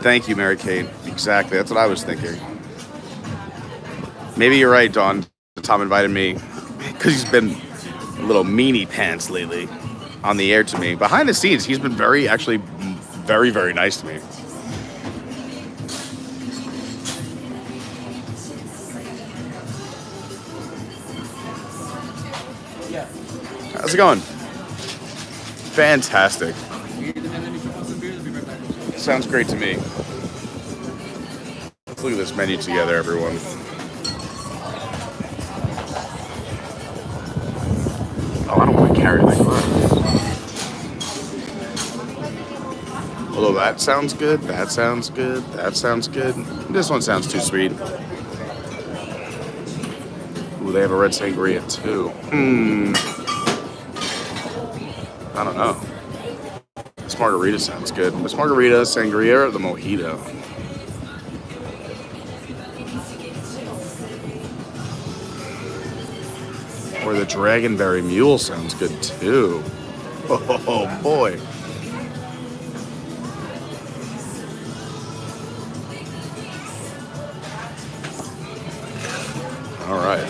Thank you, Mary Kate. Exactly, that's what I was thinking. Maybe you're right, Dawn. Tom invited me because he's been a little meanie pants lately on the air to me. Behind the scenes, he's been very nice to me. How's it going? Fantastic. Sounds great to me. Let's look at this menu together, everyone. Oh, I don't want to carry like that. Although that sounds good, that sounds good, that sounds good. This one sounds too sweet. Ooh, they have a red sangria too. I don't know. This margarita sounds good. This margarita, sangria, or the mojito? Or the dragonberry mule sounds good too. Oh boy. All right.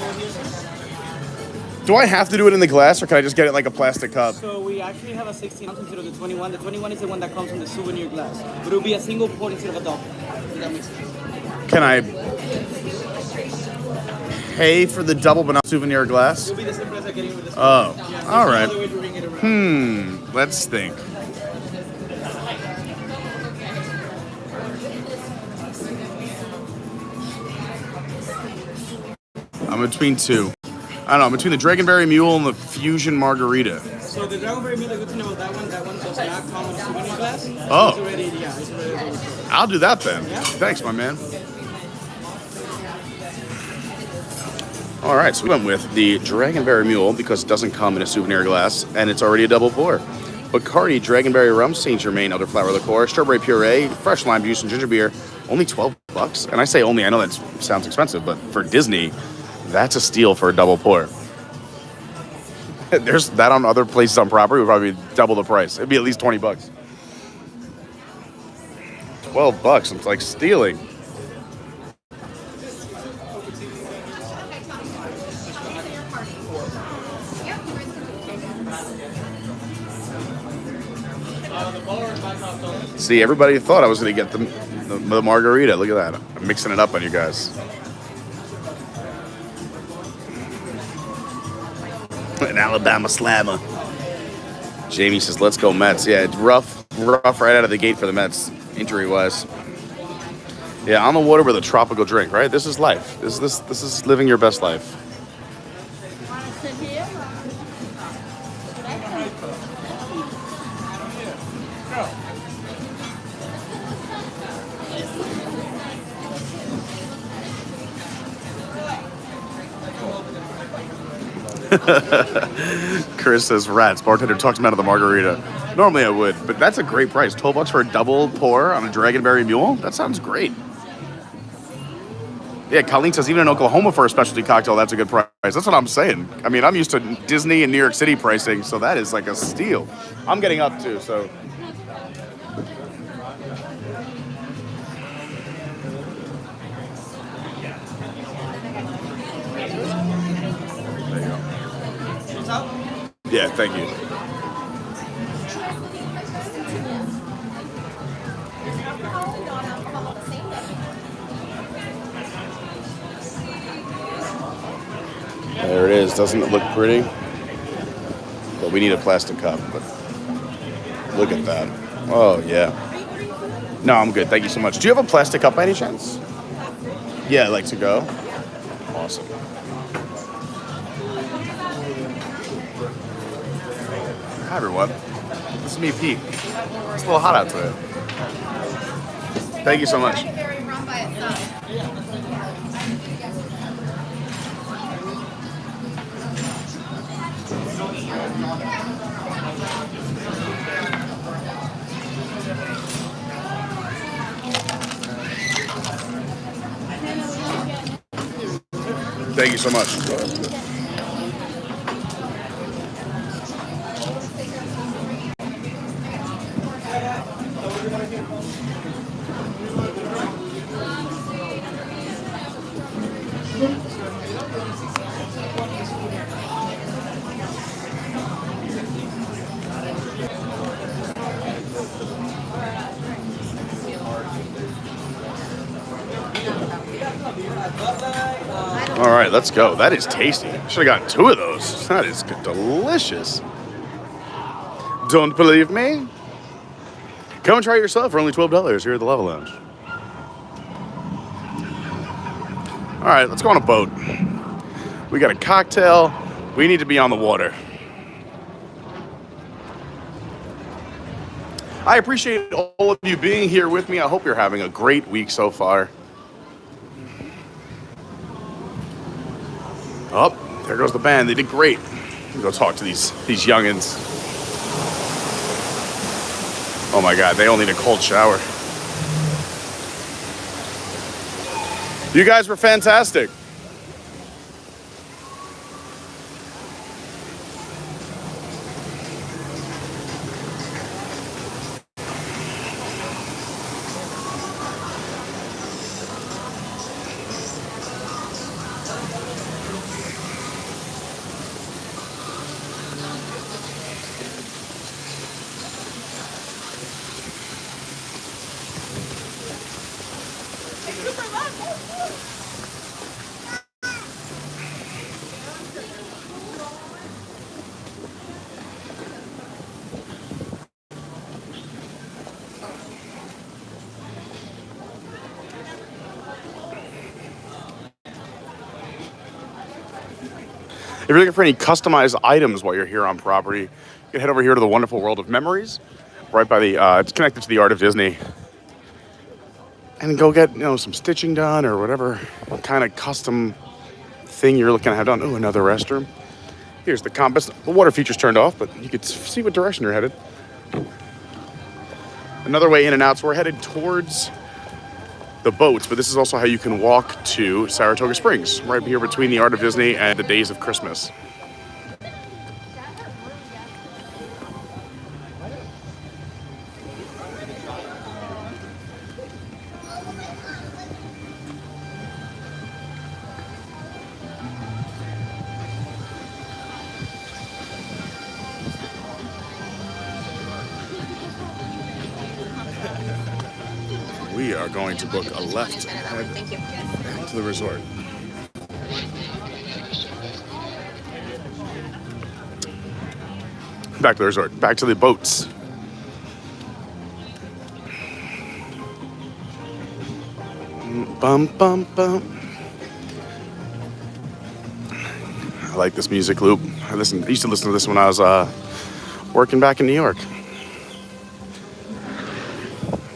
Do I have to do it in the glass, or can I just get it like a plastic cup? So we actually have a 16 ounce instead of the 21. The 21 is the one that comes from the souvenir glass. But it'll be a single pour instead of a double. If that makes sense. Can I pay for the double but not souvenir glass? It'll be the same price like getting with this. Oh, Yeah, all right. Way to ring it around. Let's think. I'm between two. I don't know, between the Dragonberry Mule and the Fusion Margarita. So the Dragonberry Mule, the good thing about that one does not come in a souvenir glass. Oh. It's already. I'll do that then. Yeah. Thanks, my man. All right, so we went with the Dragonberry Mule because it doesn't come in a souvenir glass and it's already a double pour. Bacardi, Dragonberry Rum, Saint Germain, Elderflower Liqueur, Strawberry Puree, fresh lime juice, and ginger beer, only $12. And I say only, I know that sounds expensive, but for Disney, that's a steal for a double pour. There's that on other places on property would probably be double the price. It'd be at least $20. $12, it's like stealing. See, everybody thought I was going to get the margarita. Look at that. I'm mixing it up on you guys. An Alabama slammer. Jamie says, let's go Mets. Yeah, it's rough right out of the gate for the Mets, injury-wise. Yeah, on the water with a tropical drink, right? This is life. This is living your best life. Chris says, rats. Bartender talks him out of the margarita. Normally I would, but that's a great price. 12 bucks for a double pour on a Dragonberry Mule? That sounds great. Yeah, Colleen says even in Oklahoma for a specialty cocktail, that's a good price. That's what I'm saying. I mean, I'm used to Disney and New York City pricing, so that is like a steal. I'm getting up too, so. There you go. Yeah, thank you. There it is. Doesn't it look pretty? But we need a plastic cup. But look at that. Oh, yeah. No, I'm good. Thank you so much. Do you have a plastic cup by any chance? Yeah, like to go. Awesome. Hi, everyone. This is me, Pete. It's a little hot out today. Thank you so much. Thank you so much. All right, let's go. That is tasty. Should have gotten 2 of those. That is delicious. Don't believe me? Come and try it yourself for only $12 here at the Lava Lounge. All right, let's go on a boat. We got a cocktail. We need to be on the water. I appreciate all of you being here with me. I hope you're having a great week so far. Oh, there goes the band. They did great. Go talk to these youngins. Oh my God, they all need a cold shower. You guys were fantastic. If you're looking for any customized items while you're here on property, you can head over here to the wonderful world of memories, right by the, it's connected to the Art of Disney. And go get, some stitching done or whatever kind of custom thing you're looking to have done. Oh, another restroom. Here's the compass. The water feature's turned off, but you can see what direction you're headed. Another way in and out, so we're headed towards the boats, but this is also how you can walk to Saratoga Springs, right here between the Art of Disney and the Days of Christmas. We are going to book a left head to the resort. Back to the resort, back to the boats. Bum, bum, bum. I like this music loop. I used to listen to this when I was working back in New York.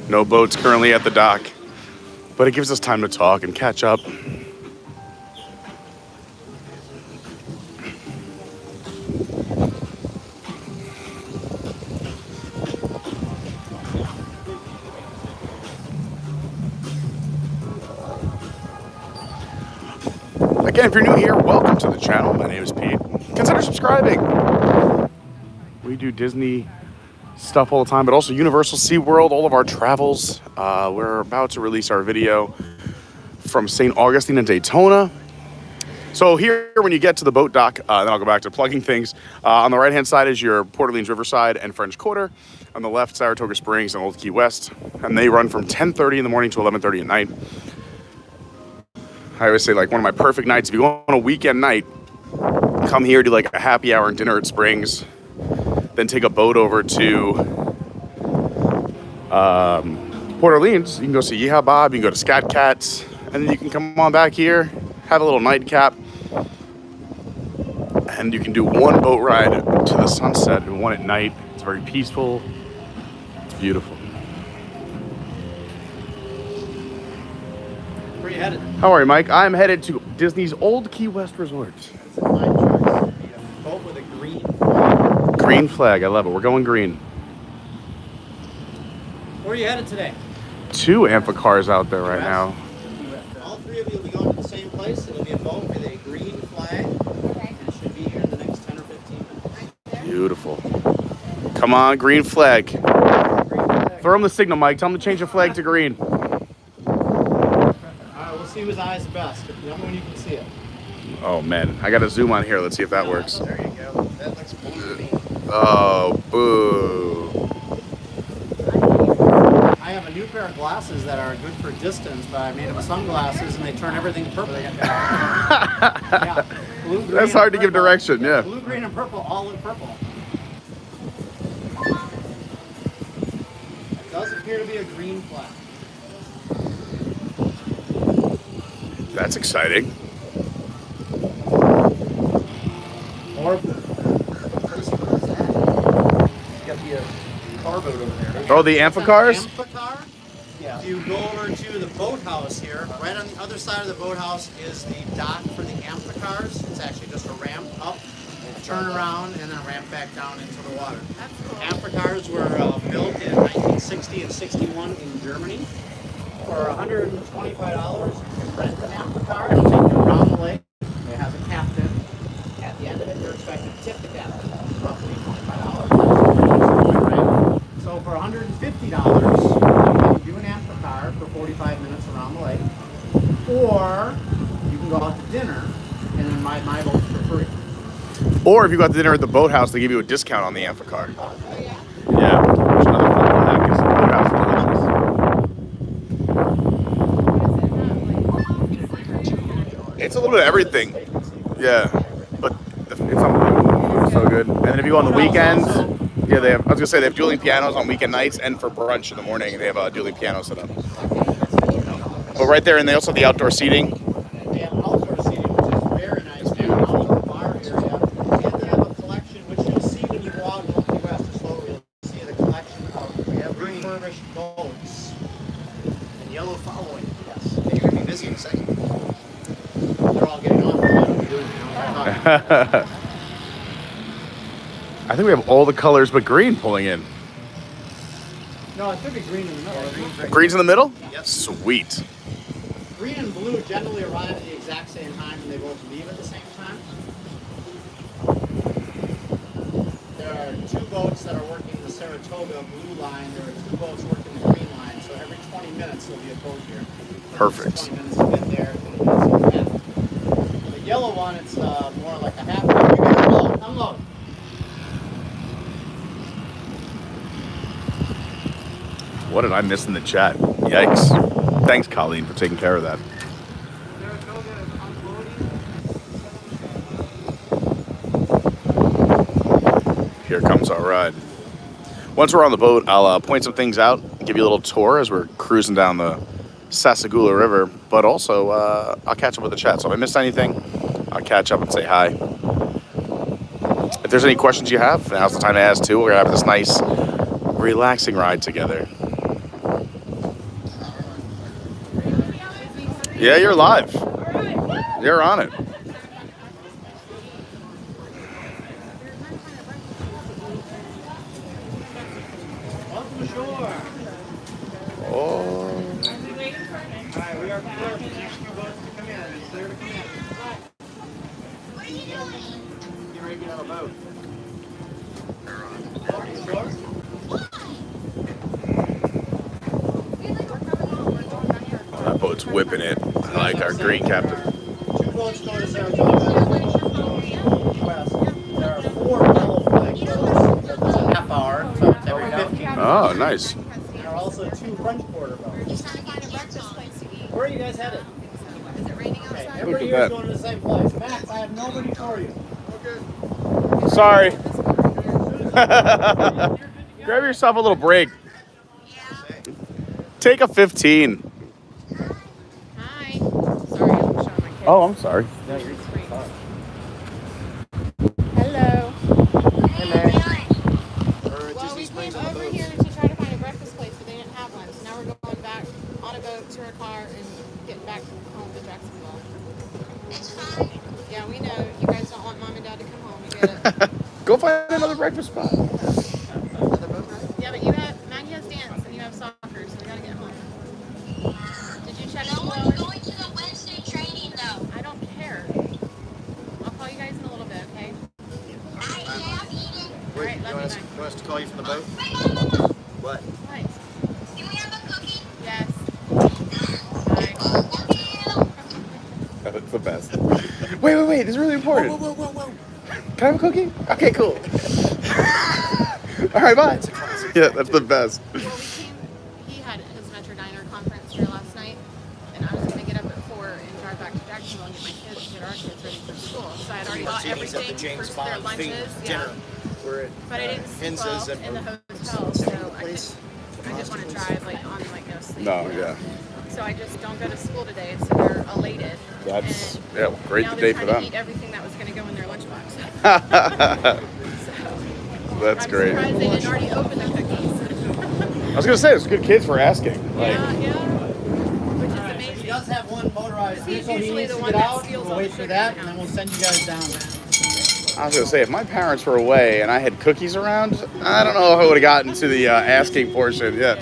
No boats currently at the dock, but it gives us time to talk and catch up. Again, if you're new here, welcome to the channel. My name is Pete. Consider subscribing. We do Disney stuff all the time, but also Universal, SeaWorld, all of our travels. We're about to release our video from St. Augustine and Daytona. So here, when you get to the boat dock, then I'll go back to plugging things. On the right-hand side is your Port Orleans Riverside and French Quarter. On the left, Saratoga Springs and Old Key West. And they run from 10:30 in the morning to 11:30 at night. I always say, like, one of my perfect nights, if you go on a weekend night, come here, do like a happy hour and dinner at Springs, then take a boat over to Port Orleans. You can go see Yeehaw Bob, you can go to Scat Cats, and then you can come on back here, have a little nightcap, and you can do one boat ride to the sunset and one at night. It's very peaceful. It's beautiful. Where are you headed? How are you, Mike? I'm headed to Disney's Old Key West Resort. It's a fine choice. A boat with a green flag. Green flag, I love it. We're going green. Where are you headed today? 2 amphicars out there right now. All 3 of you will be going to the same place. It'll be a boat with a green flag. Okay. And it should be here in the next 10 or 15 minutes. Beautiful. Come on, green flag. Green flag. Throw him the signal, Mike. Tell him to change the flag to green. Alright, we'll see whose eye is best. The only one you can see it. Oh, man. I got to zoom on here. Let's see if that works. There you go. That looks blue to me. Oh, boo. I have a new pair of glasses that are good for distance, but I made them sunglasses and they turn everything purple. Yeah. Blue, green, That's hard to and give purple. direction, yeah. Blue, green, and purple all look purple. It does appear to be a green flag. That's exciting. Or what is that? You got the car boat over there. Oh, the amphicars? Amphicar? Yeah. If you go over to the boathouse here, right on the other side of the boathouse is the dock for the amphicars. It's actually just a ramp up, turn around, and then a ramp back down into the water. That's cool. Amphicars were built in 1960 and 61 in Germany. For $125, you can rent an amplifier and take it around the lake. It has a captain. At the end of it, you're expected to tip the captain, roughly $25. So for $150, you can do an amplifier for 45 minutes around the lake. Or you can go out to dinner and then ride my boat for free. Or if you go out to dinner at the boathouse, they give you a discount on the amphicar. Oh, yeah. Yeah. There's another fun fact, 'cause the boathouse is delicious. It's a little bit of everything. Yeah. But it's unbelievable. It's so good. And then if you go on the weekends, yeah, they have, I was gonna say they have dueling pianos on weekend nights, and for brunch in the morning, they have a dueling piano set up. But right there, and they also have the outdoor seating. They have outdoor seating, which is very nice. They have an outdoor bar area. And they have a collection, which you'll see when you go out in Old Key West or slowly, you'll see the collection of refurbished boats. And yellow following. Yes. And you're going to be busy in a second. They're all getting off. I think we have all the colors but green pulling in. No, it should be green in the middle. Green's in the middle? Yep. Sweet. Green and blue generally arrive at the exact same time and they both leave at the same time. There are 2 boats that are working the Saratoga blue line. There are 2 boats working the green line. So every 20 minutes there'll be a boat here. Perfect. 20 minutes of it there, 20 minutes of it there. The yellow one, it's more like a half hour. You can unload, unload. What did I miss in the chat? Yikes. Thanks, Colleen, for taking care of that. Saratoga is unloading. Here comes our ride. Once we're on the boat, I'll point some things out, give you a little tour as we're cruising down the Sassagoula River, but also I'll catch up with the chat. So if I missed anything, I'll catch up and say hi. If there's any questions you have, now's the time to ask too. We're gonna have this nice, relaxing ride together. Yeah, you're live. You're on it. Welcome ashore. Oh. Alright, we are clear for the next 2 boats to come in. It's clear to come in. have a boat. That boat's whipping it. I like our green captain. 2 boats going to Saratoga, 2 boats going to West. There are 4 yellow flag boats. It's a half hour, so it's every 15. Oh, nice. There are also 2 French quarter boats. Where are you guys headed? Is it raining Okay, outside? everybody Look here at is going to the same place. Max, I have nobody for you. Sorry. Grab yourself a little break. Take a 15. Hi. Sorry, I'm showing my kids. Oh, I'm sorry. Hello. Or Well, Disney we Springs came on the over boat. here to try to find a breakfast place, but they didn't have one. So now we're going back on a boat to our car and getting back home to Jacksonville. It's fine. Yeah, we know. You guys don't want mom and dad to come home. We get it. Go find another breakfast spot. Yeah, but you have Maggie has dance and you have soccer, so we gotta get home. Did you check No school one's hours? going to the Wednesday training though. I don't care. I'll call you guys in a little bit, okay? I am eating. All right, love you, bye. You want us to call you from the boat? Wait. What? What? Do we have a cookie? Yes. Bye. Love you. That's the best. Wait. This is really important. Whoa. Can I have a cookie? Okay, cool. All right, bye. Yeah, that's the best. Well, he had his Metro Diner conference here last night, and I was going to get up at 4 and drive back to Jacksonville and get our kids ready for school. So I had already bought everything for their lunches. Yeah. We're at But I didn't sleep Hinz's well and in the hotel, so I didn't want to drive on no sleep. No, yeah. So I just don't go to school today, so they're elated. That's And yeah, great now day they're for trying them. to eat everything that was going to go in their lunchbox. That's I'm great. surprised they didn't already open the cookies. I was gonna say it's good kids for asking. Like, Yeah, which is amazing. He does have one motorized He's vehicle he usually needs the to one get that out. steals We'll all wait the for sugar that, in and the then we'll send you guys down there. I was gonna say, if my parents were away and I had cookies around, I don't know if I would have gotten to the asking portion. Yeah.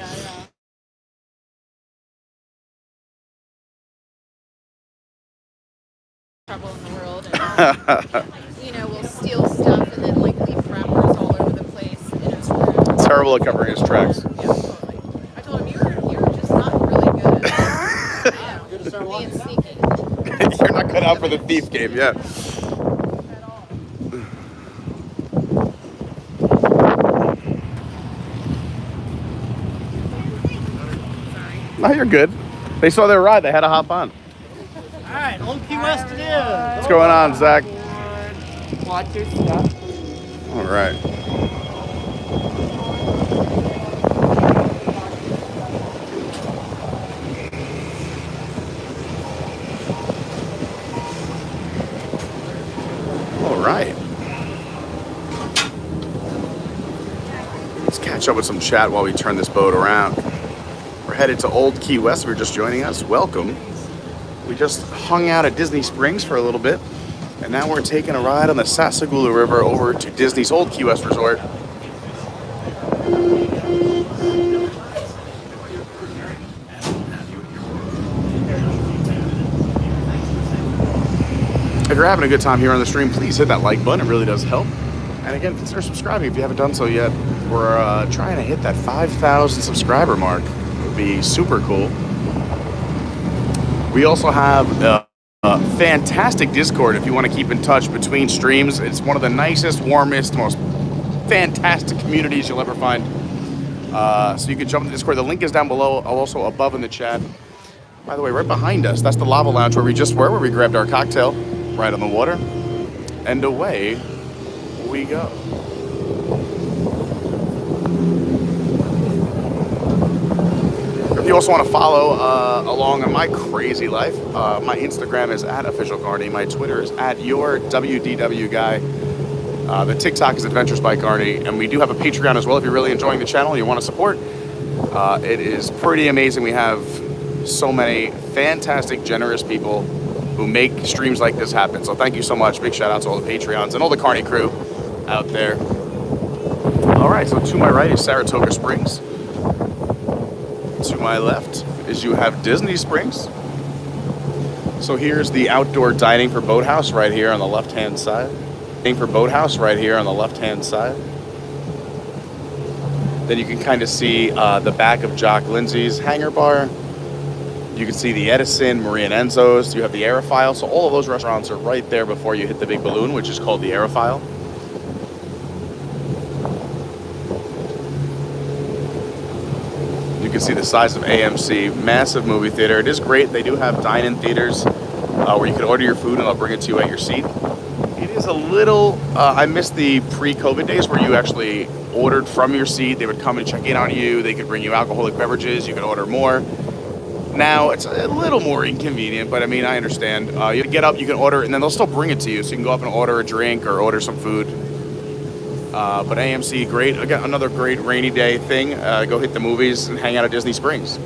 Trouble in the world, and we'll steal stuff and then like leave wrappers all over the place in his room. Terrible at covering his tracks. Yeah, totally. I told him you were just not really good at being sneaky. You're not cut out for the thief game. Yeah. No, you're good. They saw their ride. They had to hop on. All right, Old Key West it is. What's going on, Zach? Watch your stuff. All right. All right. Let's catch up with some chat while we turn this boat around. We're headed to Old Key West. If you're just joining us, welcome. We just hung out at Disney Springs for a little bit, and now we're taking a ride on the Sassagoula River over to Disney's Old Key West Resort. If you're having a good time here on the stream, please hit that like button. It really does help. And again, consider subscribing if you haven't done so yet. We're trying to hit that 5,000 subscriber mark. It would be super cool. We also have a fantastic Discord if you want to keep in touch between streams. It's one of the nicest, warmest, most fantastic communities you'll ever find. So you can jump into Discord. The link is down below, also above in the chat. By the way, right behind us, that's the Lava Lounge where we just were, where we grabbed our cocktail right on the water. And away we go. If you also want to follow along on my crazy life, my Instagram is @officialcarney. My Twitter is @yourwdwguy. The TikTok is Adventures by Carney. And we do have a Patreon as well if you're really enjoying the channel and you want to support. It is pretty amazing. We have so many fantastic, generous people who make streams like this happen. So thank you so much. Big shout out to all the Patreons and all the Carney crew out there. All right, so to my right is Saratoga Springs. To my left is you have Disney Springs. So here's the outdoor dining for Boathouse right here on the left-hand side. for Boathouse right here on the left-hand side. Then you can kind of see the back of Jock Lindsay's hangar bar. You can see the Edison, Marie and Enzo's. You have the Aerophile. So all of those restaurants are right there before you hit the big balloon, which is called the Aerophile. You can see the size of AMC, massive movie theater. It is great. They do have dine-in theaters where you can order your food and they'll bring it to you at your seat. It is a little, I miss the pre-COVID days where you actually ordered from your seat. They would come and check in on you. They could bring you alcoholic beverages. You could order more. Now it's a little more inconvenient, but I mean, I understand. You get up, you can order, and then they'll still bring it to you. So you can go up and order a drink or order some food. But AMC, great. Again, another great rainy day thing. Go hit the movies and hang out at Disney Springs.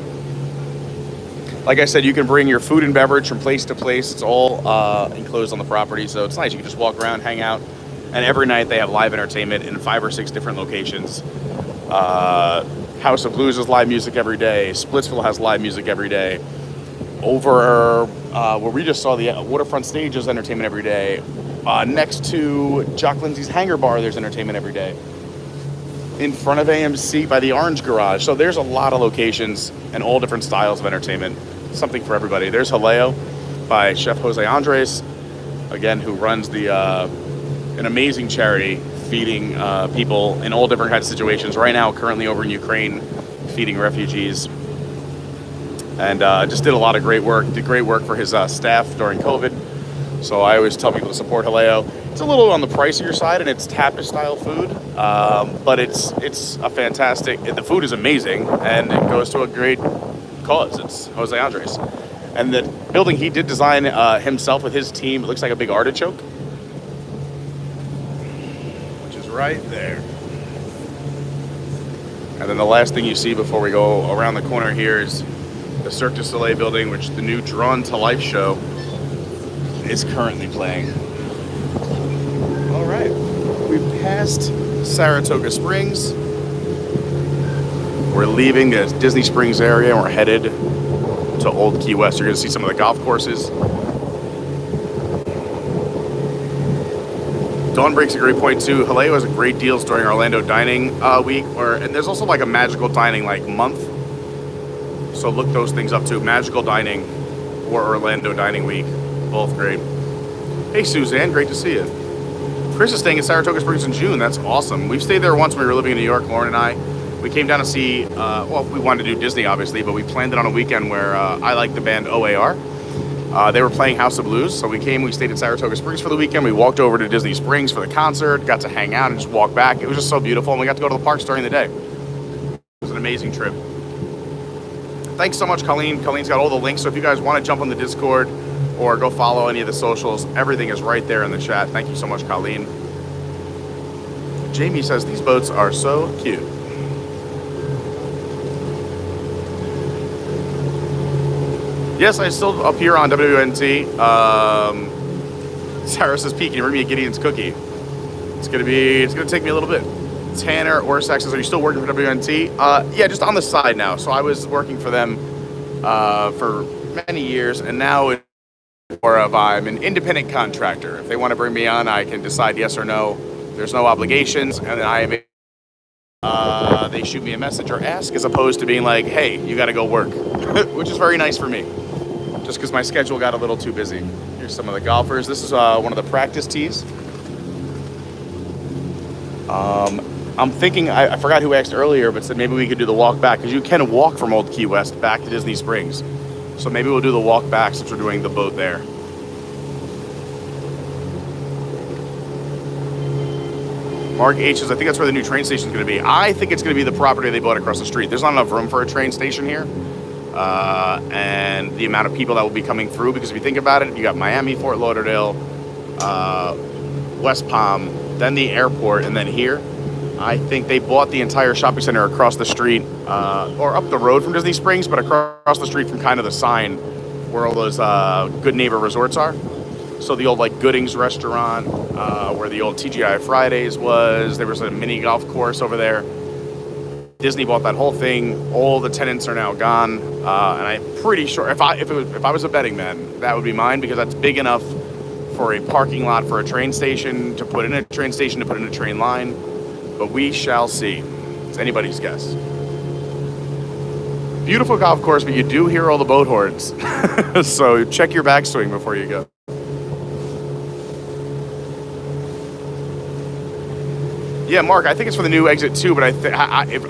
Like I said, you can bring your food and beverage from place to place. It's all enclosed on the property, so it's nice. You can just walk around, hang out. And every night they have live entertainment in 5 or 6 different locations. House of Blues has live music every day. Splitsville has live music every day. Over where we just saw the Waterfront Stage is entertainment every day. Next to Jock Lindsay's Hangar Bar, there's entertainment every day. In front of AMC by the Orange Garage. So there's a lot of locations and all different styles of entertainment. Something for everybody. There's Jaleo by Chef Jose Andres, again, who runs an amazing charity feeding people in all different kinds of situations. Right now, currently over in Ukraine, feeding refugees. And just did a lot of great work. Did great work for his staff during COVID. So I always tell people to support Jaleo. It's a little on the pricier side, and it's tapas style food, but it's a fantastic. The food is amazing, and it goes to a great cause. It's Jose Andres, and the building he did design himself with his team. It looks like a big artichoke, which is right there. And then the last thing you see before we go around the corner here is the Cirque du Soleil building, which the new Drawn to Life show is currently playing. All right, we've passed Saratoga Springs. We're leaving the Disney Springs area and we're headed to Old Key West. You're gonna see some of the golf courses. Dawn breaks a great point too. Jaleo has great deals during Orlando Dining Week, and there's also like a Magical Dining month. So look those things up too. Magical Dining or Orlando Dining Week. Both great. Hey, Suzanne, great to see you. Chris is staying in Saratoga Springs in June. That's awesome. We've stayed there once when we were living in New York, Lauren and I. We came down to see, we wanted to do Disney, obviously, but we planned it on a weekend where I like the band OAR. They were playing House of Blues, so we stayed in Saratoga Springs for the weekend. We walked over to Disney Springs for the concert, got to hang out and just walk back. It was just so beautiful, and we got to go to the parks during the day. It was an amazing trip. Thanks so much, Colleen. Colleen's got all the links, so if you guys want to jump on the Discord or go follow any of the socials, everything is right there in the chat. Thank you so much, Colleen. Jamie says, these boats are so cute. Yes, I still up here on WNT. Sarah says, Pete, can you bring me a Gideon's cookie? It's gonna take me a little bit. Tanner or says, are you still working for WNT? Yeah, just on the side now. So I was working for them for many years, and now it's more of I'm an independent contractor. If they want to bring me on, I can decide yes or no. There's no obligations, and then they shoot me a message or ask, as opposed to being like, hey, you got to go work, which is very nice for me, just because my schedule got a little too busy. Here's some of the golfers. This is one of the practice tees. I'm thinking, I forgot who asked earlier, but said maybe we could do the walk back, because you can walk from Old Key West back to Disney Springs. So maybe we'll do the walk back since we're doing the boat there. Mark H says, I think that's where the new train station is going to be. I think it's going to be the property they bought across the street. There's not enough room for a train station here. And the amount of people that will be coming through, because if you think about it, you got Miami, Fort Lauderdale, West Palm, then the airport, and then here. I think they bought the entire shopping center across the street, or up the road from Disney Springs, but across the street from kind of the sign where all those Good Neighbor resorts are. So the old Goodings restaurant, where the old TGI Fridays was. There was a mini golf course over there. Disney bought that whole thing. All the tenants are now gone, and I'm pretty sure if I was a betting man, that would be mine, because that's big enough for a parking lot for a train station, to put in a train station, to put in a train line. But we shall see. It's anybody's guess. Beautiful golf course, but you do hear all the boat horns. So check your backswing before you go. Yeah, Mark, I think it's for the new exit too, but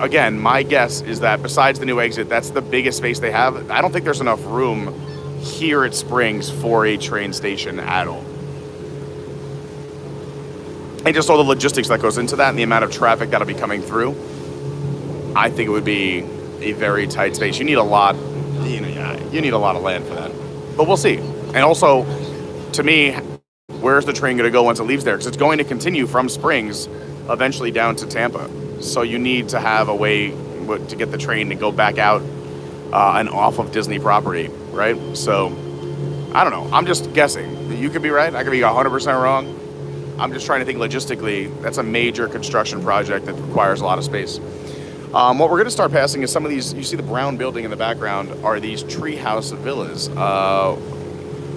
again, my guess is that besides the new exit, that's the biggest space they have. I don't think there's enough room here at Springs for a train station at all. And just all the logistics that goes into that and the amount of traffic that'll be coming through, I think it would be a very tight space. You need a lot, you need a lot of land for that. But we'll see. And also, to me, where's the train going to go once it leaves there? Because it's going to continue from Springs eventually down to Tampa. So you need to have a way to get the train to go back out and off of Disney property, right? So, I don't know. I'm just guessing. You could be right. I could be 100% wrong. I'm just trying to think logistically. That's a major construction project that requires a lot of space. What we're going to start passing is some of these. You see the brown building in the background are these treehouse villas.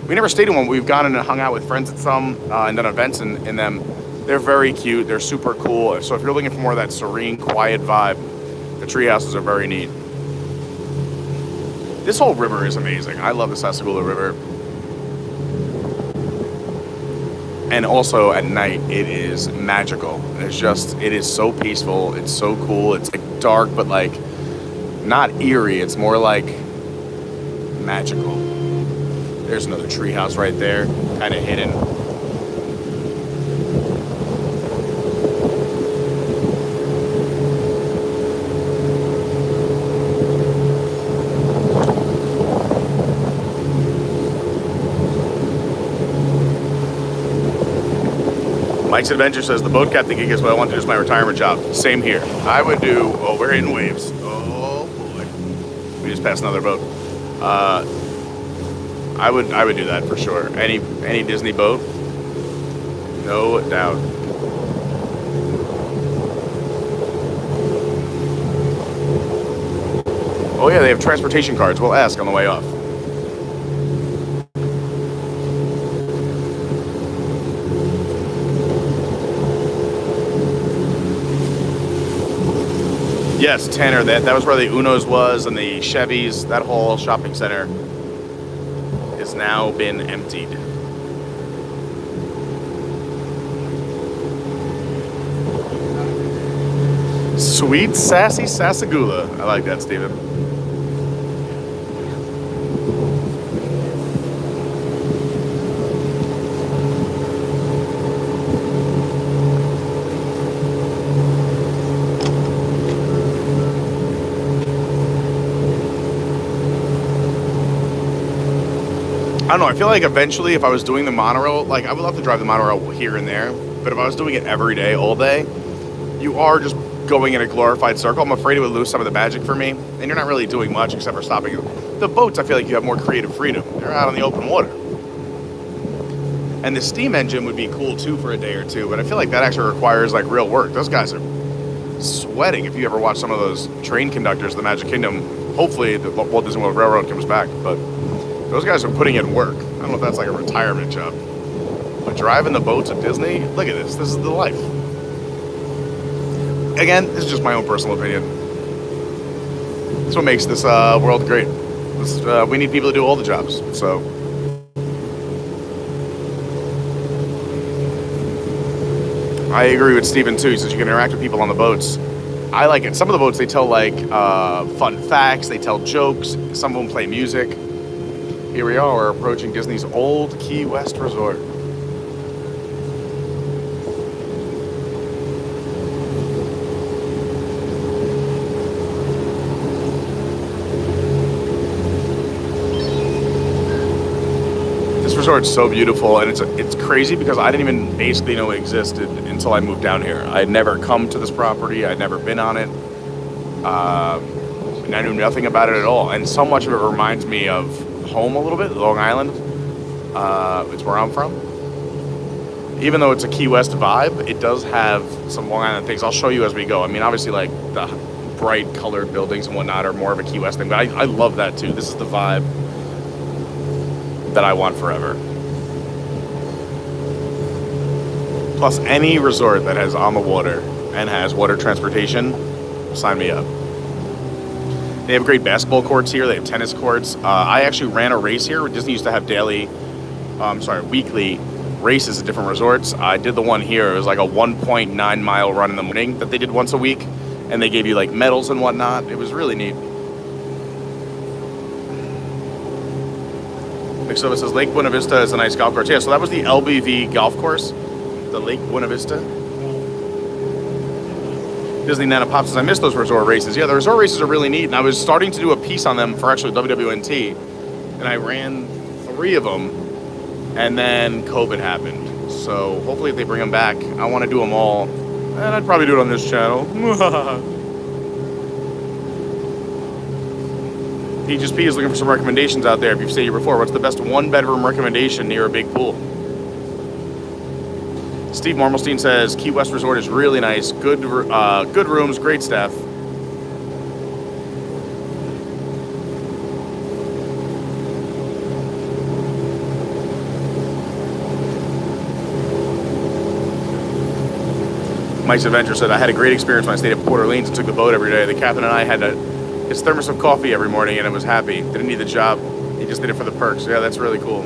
We never stayed in one. We've gone and hung out with friends at some and done events in them. They're very cute. They're super cool. So if you're looking for more of that serene, quiet vibe, the tree houses are very neat. This whole river is amazing. I love the Sassagoula River. And also at night, it is magical. It is so peaceful. It's so cool. It's like dark, but like not eerie. It's more like magical. There's another treehouse right there, kind of hidden. Mike's Adventure says, the boat captain gig is what I want to do as my retirement job. Same here. I would do, oh, we're hitting waves. Oh, boy. We just passed another boat. I would do that for sure. Any Disney boat, no doubt. Oh yeah, they have transportation cards. We'll ask on the way off. Yes, Tanner, that was where the Uno's was and the Chevys. That whole shopping center has now been emptied. Sweet, sassy Sassagoula. I like that, Steven. I don't know, I feel like eventually if I was doing the monorail, like I would love to drive the monorail here and there, but if I was doing it every day, all day, you are just going in a glorified circle. I'm afraid it would lose some of the magic for me, and you're not really doing much except for stopping. The boats, I feel like you have more creative freedom. They're out on the open water. And the steam engine would be cool too for a day or two, but I feel like that actually requires like real work. Those guys are sweating. If you ever watch some of those train conductors of the Magic Kingdom, hopefully the Walt Disney World Railroad comes back, but those guys are putting in work. I don't know if that's like a retirement job. But driving the boats at Disney, look at this. This is the life. Again, this is just my own personal opinion. That's what makes this world great. We need people to do all the jobs. So, I agree with Steven too. He says you can interact with people on the boats. I like it. Some of the boats, they tell like fun facts. They tell jokes. Some of them play music. Here we are, we're approaching Disney's old Key West Resort. This resort's so beautiful, and it's crazy because I didn't even basically know it existed until I moved down here. I had never come to this property, I'd never been on it, and I knew nothing about it at all. And so much of it reminds me of home a little bit, Long Island. It's where I'm from. Even though it's a Key West vibe, it does have some Long Island things. I'll show you as we go. I mean, obviously, like the bright colored buildings and whatnot are more of a Key West thing, but I love that too. This is the vibe that I want forever. plus any resort that has on the water and has water transportation, sign me up. They have great basketball courts here. They have tennis courts. I actually ran a race here. Disney used to have weekly races at different resorts. I did the one here. It was like a 1.9 mile run in the morning that they did once a week. And they gave you like medals and whatnot. It was really neat. Mixed Up says Lake Buena Vista is a nice golf course. Yeah, so that was the LBV golf course. The Lake Buena Vista. Disney Nana Pop says, I miss those resort races. Yeah, the resort races are really neat. And I was starting to do a piece on them for actually WWNT. And I ran 3 of them. And then COVID happened. So hopefully if they bring them back, I want to do them all. And I'd probably do it on this channel. Peaches P is looking for some recommendations out there. If you've stayed here before, what's the best 1-bedroom recommendation near a big pool? Steve Marmelstein says Key West Resort is really nice. Good rooms, great staff. Mike's Adventure said, I had a great experience when I stayed at Port Orleans and took the boat every day. The captain and I had his thermos of coffee every morning and I was happy. Didn't need the job. He just did it for the perks. Yeah, that's really cool.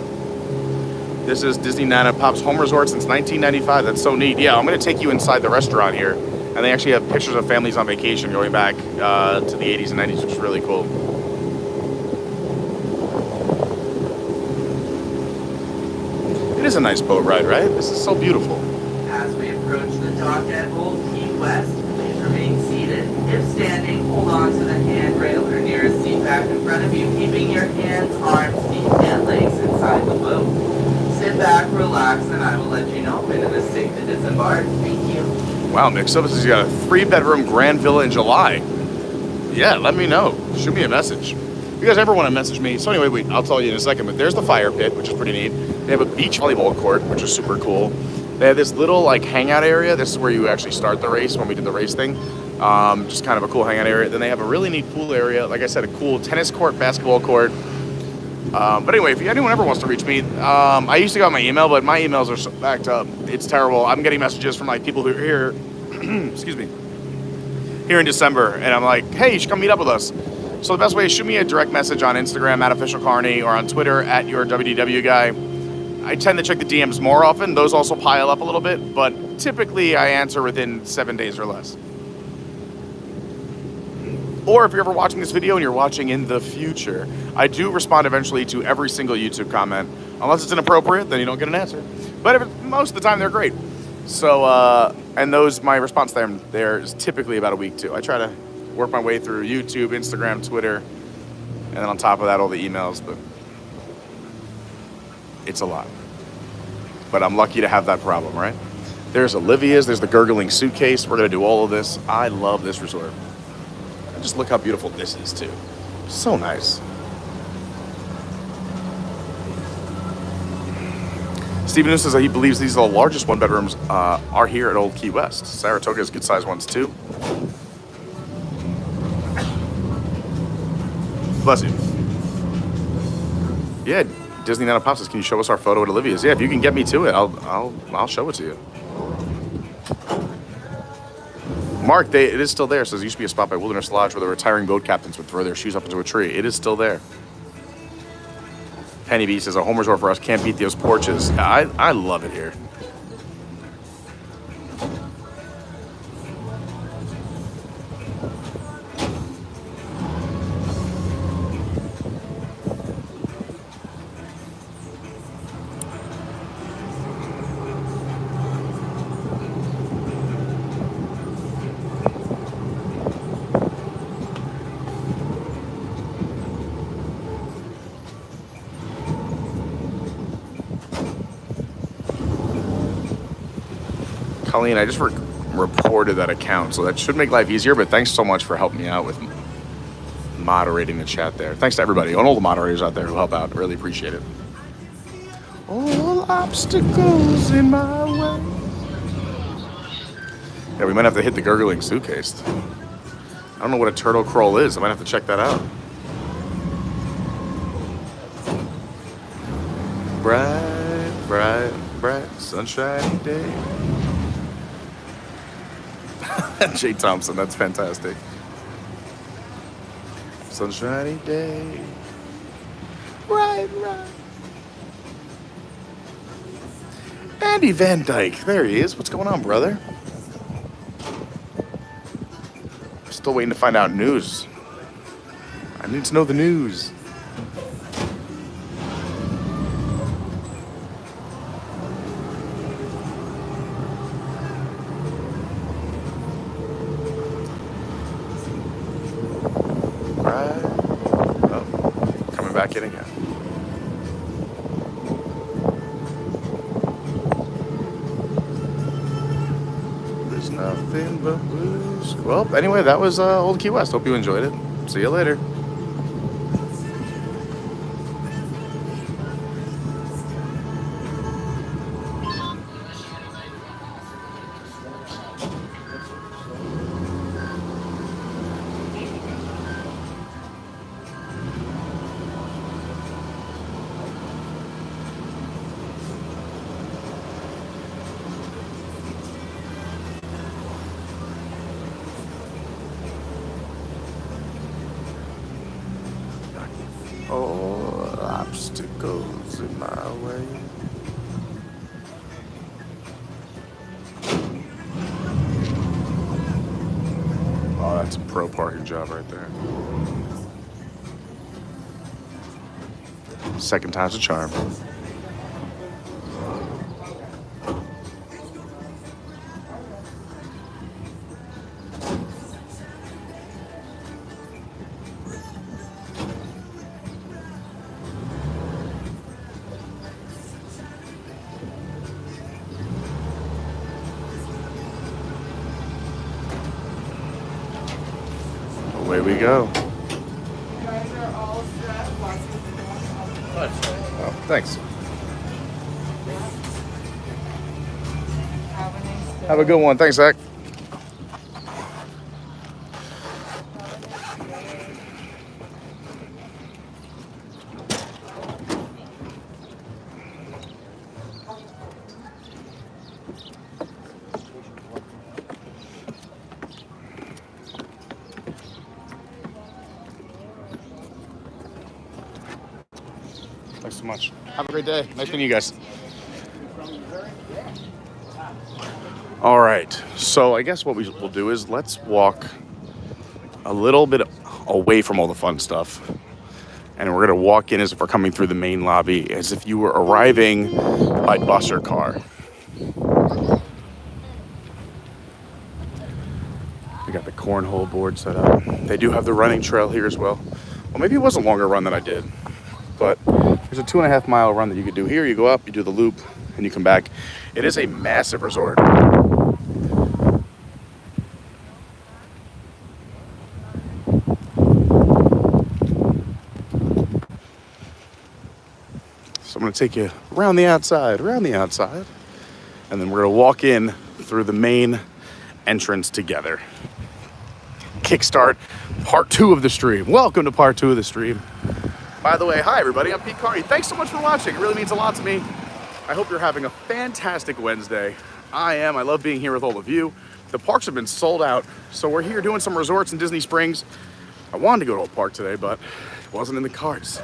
This is Disney Nana Pop's home resort since 1995. That's so neat. Yeah, I'm going to take you inside the restaurant here. And they actually have pictures of families on vacation going back to the 80s and 90s, which is really cool. It is a nice boat ride, right? This is so beautiful. As we approach the dock at Old Key West, please remain seated. If standing, hold on to the handrail or nearest seat back in front of you, keeping your hands, arms, feet, and legs inside the boat. Sit back, relax, and I will let you know when it is safe to disembark. Thank you. Wow, Mixed Up has got a 3-bedroom grand villa in July. Yeah, let me know. Shoot me a message. If you guys ever want to message me. So anyway, I'll tell you in a second, but there's the fire pit, which is pretty neat. They have a beach volleyball court, which is super cool. They have this little like hangout area. This is where you actually start the race when we did the race thing. Just kind of a cool hangout area. Then they have a really neat pool area. Like I said, a cool tennis court, basketball court. But anyway, if anyone ever wants to reach me, I used to go on my email, but my emails are so backed up. It's terrible. I'm getting messages from like people who are here, excuse me, here in December. And I'm like, hey, you should come meet up with us. So the best way is shoot me a direct message on Instagram @officialcarney or on Twitter @yourWDWguy. I tend to check the DMs more often. Those also pile up a little bit, but typically I answer within 7 days or less. Or if you're ever watching this video and you're watching in the future, I do respond eventually to every single YouTube comment. Unless it's inappropriate, then you don't get an answer. But most of the time, they're great. So, and my response there is typically about a week too. I try to work my way through YouTube, Instagram, Twitter, and then on top of that, all the emails, but it's a lot. But I'm lucky to have that problem, right? There's Olivia's, there's the gurgling suitcase. We're gonna do all of this. I love this resort. And just look how beautiful this is too. So nice. Steven says that he believes these are the largest 1-bedrooms are here at Old Key West. Saratoga has good sized ones too. Bless you. Yeah, Disney Nana Pop says, can you show us our photo at Olivia's? Yeah, if you can get me to it, I'll show it to you. Mark, it is still there. Says there used to be a spot by Wilderness Lodge where the retiring boat captains would throw their shoes up into a tree. It is still there. Penny B says a home resort for us, can't beat those porches. I love it here. Colleen, I just reported that account, so that should make life easier, but thanks so much for helping me out with moderating the chat there. Thanks to everybody, and all the moderators out there who help out. Really appreciate it. All obstacles in my way. Yeah, we might have to hit the gurgling suitcase. I don't know what a turtle crawl is. I might have to check that out. Bright, bright, bright, sunshiny day. Jay Thompson, that's fantastic. Sunshiny day. Right. Andy Van Dyke, there he is. What's going on, brother? Still waiting to find out news. I need to know the news. Right. Oh, coming back in again. There's nothing but blues. Well, anyway, that was Old Key West. Hope you enjoyed it. See you later. Oh, obstacles in my way. Oh, that's a pro parking job right there. Second time's a charm. Away we go. Oh, thanks. Have a good one. Thanks, Zach. Thanks so much. Have a great day. Nice meeting you guys. All right. So I guess what we'll do is let's walk a little bit away from all the fun stuff. And we're going to walk in as if we're coming through the main lobby, as if you were arriving by bus or car. We got the cornhole board set up. They do have the running trail here as well. Well, maybe it was a longer run than I did. But there's a 2.5 mile run that you could do here. You go up, you do the loop, and you come back. It is a massive resort. So I'm going to take you around the outside, and then we're going to walk in through the main entrance together. Kickstart part 2 of the stream. Welcome to part 2 of the stream. By the way, hi everybody, I'm Pete Carney. Thanks so much for watching. It really means a lot to me. I hope you're having a fantastic Wednesday. I am. I love being here with all of you. The parks have been sold out, so we're here doing some resorts in Disney Springs. I wanted to go to a park today, but it wasn't in the cards.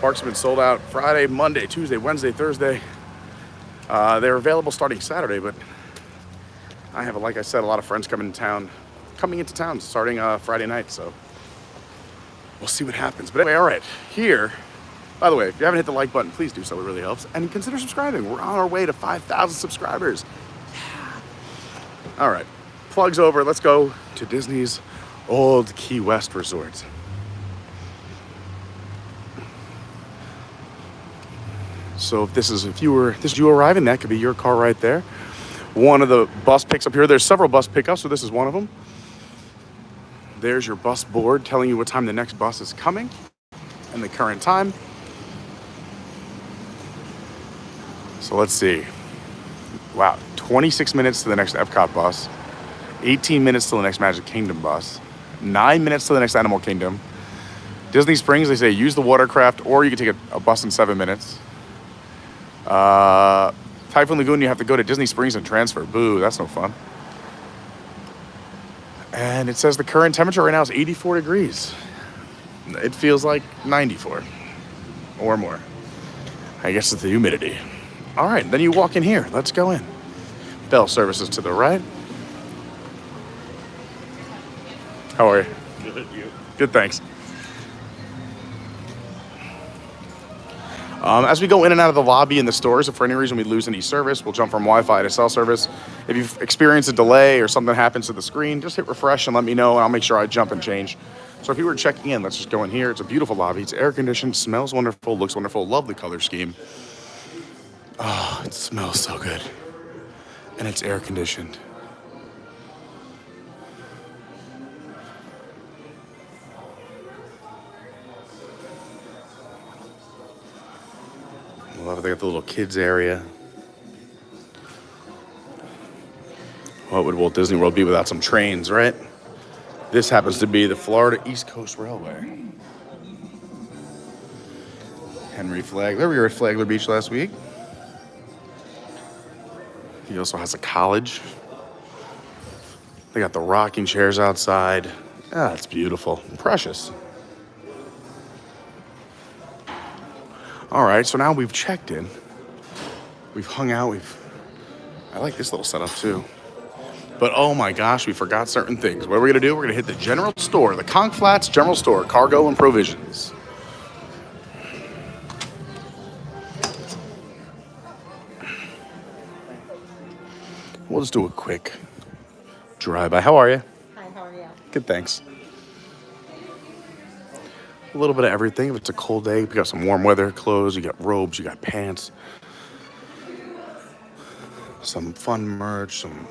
Parks have been sold out Friday, Monday, Tuesday, Wednesday, Thursday. They're available starting Saturday, but I have, like I said, a lot of friends coming into town starting Friday night, so we'll see what happens. But anyway, all right, here, by the way, if you haven't hit the like button, please do so, it really helps. And consider subscribing. We're on our way to 5,000 subscribers. Yeah. All right, plugs over. Let's go to Disney's Old Key West Resort. So if you were arriving, that could be your car right there. One of the bus picks up here. There's several bus pickups, so this is one of them. There's your bus board telling you what time the next bus is coming and the current time. So let's see. Wow, 26 minutes to the next Epcot bus, 18 minutes to the next Magic Kingdom bus, 9 minutes to the next Animal Kingdom. Disney Springs, they say use the watercraft or you can take a bus in 7 minutes. Typhoon Lagoon, you have to go to Disney Springs and transfer. Boo, that's no fun. And it says the current temperature right now is 84 degrees. It feels like 94 or more. I guess it's the humidity. All right, then you walk in here. Let's go in. Bell services to the right. How are you? Good, you. Good, thanks. As we go in and out of the lobby and the stores, if for any reason we lose any service, we'll jump from Wi-Fi to cell service. If you've experienced a delay or something happens to the screen, just hit refresh and let me know, and I'll make sure I jump and change. So if you were checking in, let's just go in here. It's a beautiful lobby. It's air conditioned, smells wonderful, looks wonderful, lovely color scheme. Oh, it smells so good. And it's air conditioned. Love it. They got the little kids area. What would Walt Disney World be without some trains, right? This happens to be the Florida East Coast Railway. Henry Flagler. We were at Flagler Beach last week. He also has a college. They got the rocking chairs outside. Ah, it's beautiful. Precious. All right, so now we've checked in. We've hung out. I like this little setup too. But oh my gosh, we forgot certain things. What are we gonna do? We're gonna hit the general store, the Conch Flats General Store, cargo and provisions. We'll just do a quick drive-by. How are you? Hi, how are you? Good, thanks. A little bit of everything. If it's a cold day, you got some warm weather clothes, you got robes, you got pants, some fun merch, some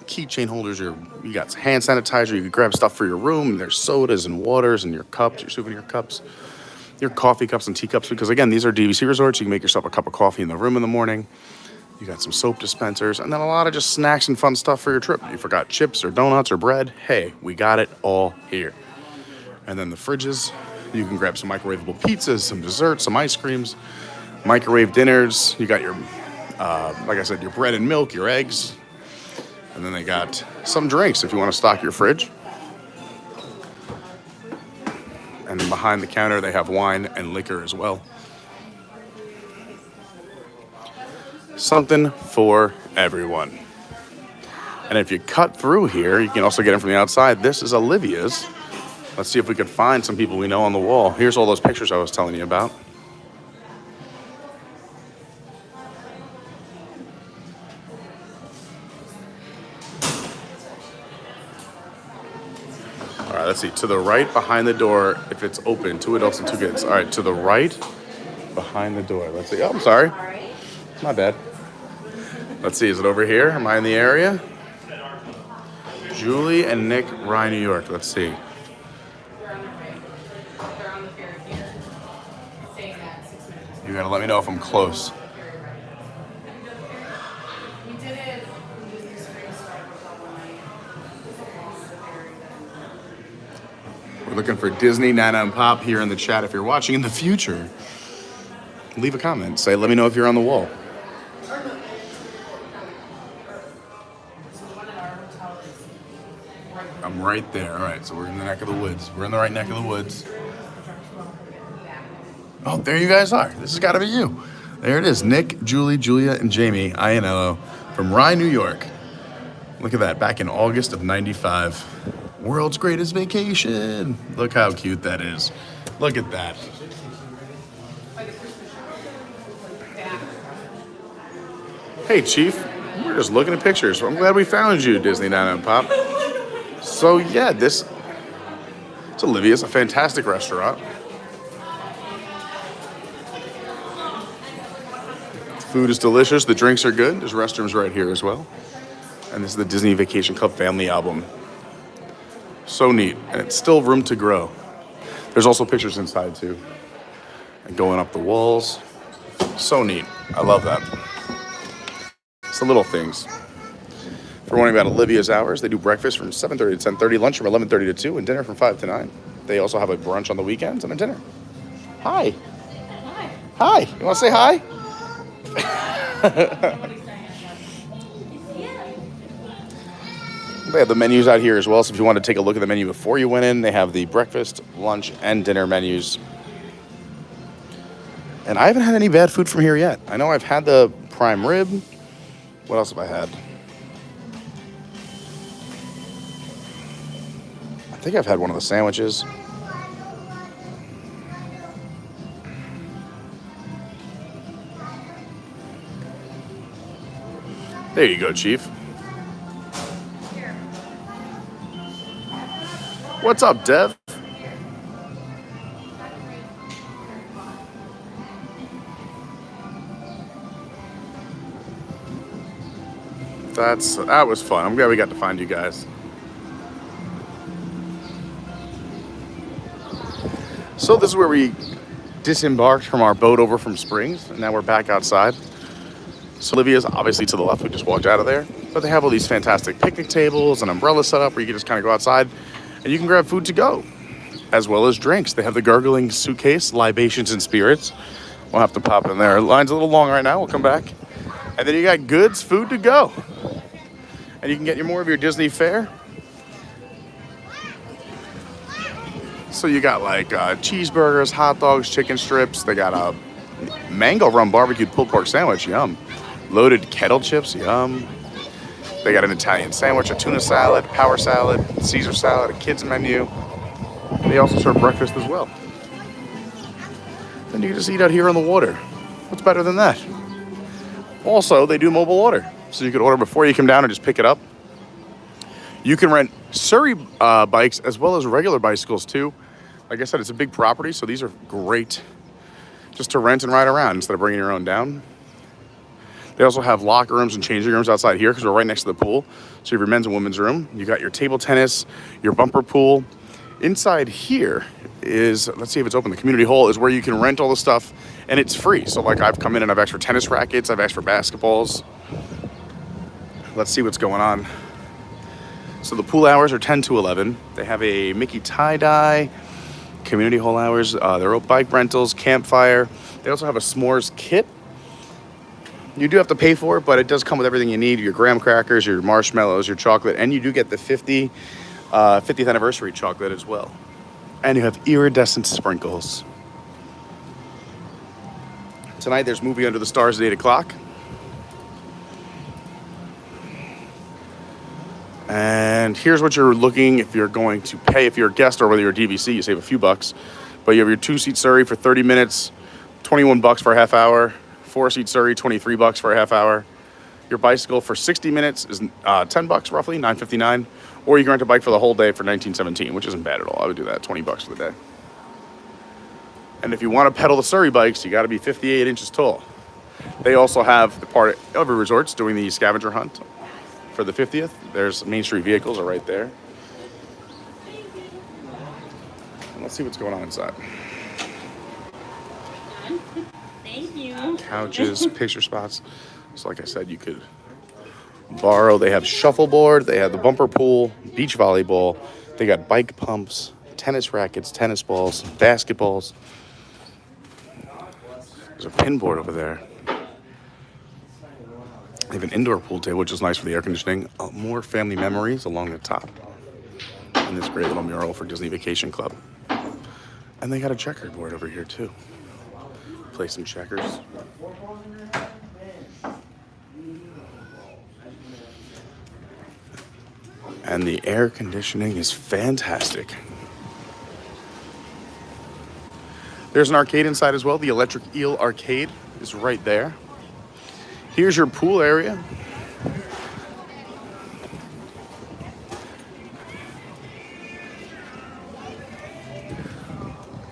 keychain holders, you got hand sanitizer, you can grab stuff for your room, there's sodas and waters and your cups, your souvenir cups, your coffee cups and teacups, because again, these are DVC resorts. You can make yourself a cup of coffee in the room in the morning. You got some soap dispensers, and then a lot of just snacks and fun stuff for your trip. You forgot chips or donuts or bread. Hey, we got it all here. And then the fridges, you can grab some microwavable pizzas, some desserts, some ice creams, microwave dinners. You got your, like I said, your bread and milk, your eggs. And then they got some drinks if you want to stock your fridge. And then behind the counter, they have wine and liquor as well. Something for everyone. And if you cut through here, you can also get in from the outside. This is Olivia's. Let's see if we could find some people we know on the wall. Here's all those pictures I was telling you about. All right, let's see. To the right behind the door, if it's open, 2 adults and 2 kids. All right, to the right behind the door. Let's see. Oh, I'm sorry. My bad. Let's see. Is it over here? Am I in the area? Julie and Nick, Rye, New York. Let's see. You gotta let me know if I'm close. We're looking for Disney, Nana, and Pop here in the chat. If you're watching in the future, leave a comment. Say, let me know if you're on the wall. I'm right there. All right, so we're in the neck of the woods. We're in the right neck of the woods. Oh, there you guys are. This has got to be you. There it is. Nick, Julie, Julia, and Jamie, INLO, from Rye, New York. Look at that. Back in August of '95. World's greatest vacation. Look how cute that is. Look at that. Hey, Chief. We're just looking at pictures. I'm glad we found you, Disney, Nana, and Pop. So, yeah, it's Olivia's, a fantastic restaurant. Food is delicious. The drinks are good. There's restrooms right here as well. And this is the Disney Vacation Club family album. So neat. And it's still room to grow. There's also pictures inside too. And going up the walls. So neat. I love that. It's the little things. If you're wondering about Olivia's hours, they do breakfast from 7:30 to 10:30, lunch from 11:30 to 2, and dinner from 5 to 9. They also have a brunch on the weekends and a dinner. Hi. Hi. Hi. You want to say hi? They have the menus out here as well, so if you want to take a look at the menu before you went in, they have the breakfast, lunch, and dinner menus. And I haven't had any bad food from here yet. I know I've had the prime rib. What else have I had? I think I've had one of the sandwiches. There you go, Chief. What's up, Dev? That was fun. I'm glad we got to find you guys. So this is where we disembarked from our boat over from Springs, and now we're back outside. So Olivia's obviously to the left. We just walked out of there, but they have all these fantastic picnic tables and umbrellas set up where you can just kind of go outside and you can grab food to go, as well as drinks. They have the gargling suitcase, libations and spirits. We'll have to pop in there. Line's a little long right now. We'll come back. And then you got goods, food to go. And you can get more of your Disney fare. So you got like cheeseburgers, hot dogs, chicken strips. They got a mango rum barbecued pulled pork sandwich, yum. Loaded kettle chips, yum. They got an Italian sandwich, a tuna salad, power salad, Caesar salad, a kids menu. They also serve breakfast as well. Then you can just eat out here on the water. What's better than that? Also, they do mobile order. So you can order before you come down and just pick it up. You can rent Surrey bikes as well as regular bicycles too. Like I said, it's a big property, so these are great just to rent and ride around instead of bringing your own down. They also have locker rooms and changing rooms outside here because we're right next to the pool. So you have your men's and women's room. You got your table tennis, your bumper pool. Inside here is, let's see if it's open, the community hall is where you can rent all the stuff and it's free. So like I've come in and I've asked for tennis rackets, I've asked for basketballs. Let's see what's going on. So the pool hours are 10 to 11. They have a Mickey tie-dye, community hall hours. They're bike rentals, campfire. They also have a s'mores kit. You do have to pay for it, but it does come with everything you need. Your graham crackers, your marshmallows, your chocolate, and you do get the 50th anniversary chocolate as well. And you have iridescent sprinkles. Tonight there's Movie Under the Stars at 8 o'clock. And here's what you're looking if you're going to pay. If you're a guest or whether you're a DVC, you save a few bucks. But you have your 2-seat Surrey for 30 minutes, 21 bucks for a half hour. 4-seat Surrey, 23 bucks for a half hour. Your bicycle for 60 minutes is 10 bucks roughly, $9.59. Or you can rent a bike for the whole day for $19.17, which isn't bad at all. I would do that, 20 bucks for the day. And if you want to pedal the Surrey bikes, you got to be 58 inches tall. They also have the part of every resort's doing the scavenger hunt for the 50th. There's Main Street vehicles are right there. And let's see what's going on inside. Thank you. Couches, picture spots. So like I said, you could borrow. They have shuffleboard. They have the bumper pool, beach volleyball. They got bike pumps, tennis rackets, tennis balls, basketballs. There's a pin board over there. They have an indoor pool table, which is nice for the air conditioning. More family memories along the top. And this great little mural for Disney Vacation Club. And they got a checkerboard over here too. Play some checkers. And the air conditioning is fantastic. There's an arcade inside as well. The Electric Eel Arcade is right there. Here's your pool area.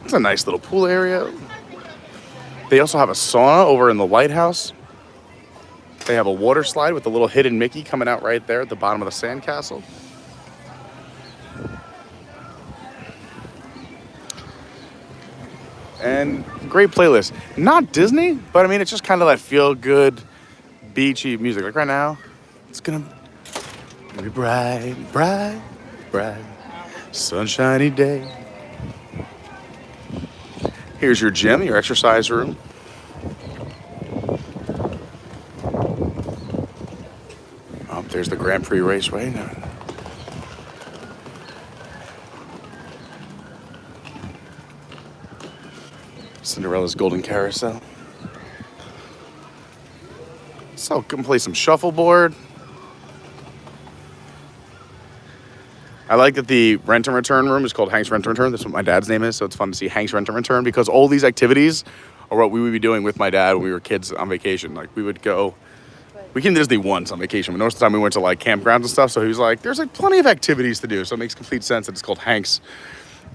It's a nice little pool area. They also have a sauna over in the lighthouse. They have a water slide with a little hidden Mickey coming out right there at the bottom of the sandcastle. And great playlist. Not Disney, but I mean, it's just kind of that feel-good, beachy music. Like right now, it's gonna be bright, bright, bright, sunshiny day. Here's your gym, your exercise room. There's the Grand Prix Raceway. Now, Cinderella's Golden Carousel. So, can play some shuffleboard. I like that the rent and return room is called Hank's Rent and Return. That's what my dad's name is, so it's fun to see Hank's Rent and Return because all these activities are what we would be doing with my dad when we were kids on vacation. Like, we would go, we came to Disney once on vacation, but most of the time we went to like campgrounds and stuff, so he was like, there's like plenty of activities to do, so it makes complete sense that it's called Hank's.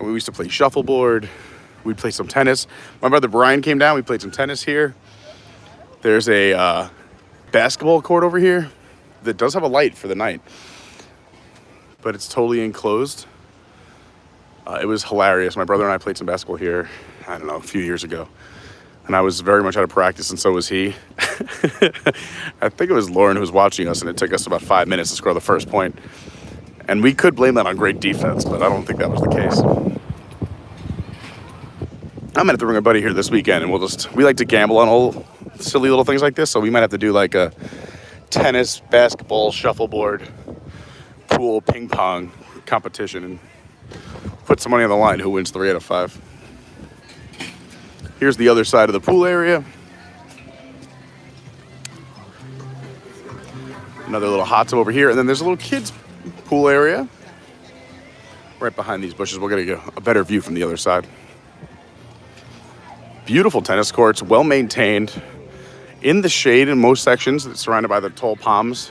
And we used to play shuffleboard, we'd play some tennis. My brother Brian came down, we played some tennis here. There's a basketball court over here that does have a light for the night, but it's totally enclosed. It was hilarious. My brother and I played some basketball here, I don't know, a few years ago. And I was very much out of practice, and so was he. I think it was Lauren who was watching us, and it took us about 5 minutes to score the first point. And we could blame that on great defense, but I don't think that was the case. I'm gonna have to bring a buddy here this weekend, and we like to gamble on all silly little things like this, so we might have to do like a tennis, basketball, shuffleboard, pool, ping pong competition and put some money on the line who wins 3 out of 5. Here's the other side of the pool area. Another little hot tub over here, and then there's a little kids pool area right behind these bushes. We're gonna get a better view from the other side. Beautiful tennis courts, well maintained, in the shade in most sections. It's surrounded by the tall palms.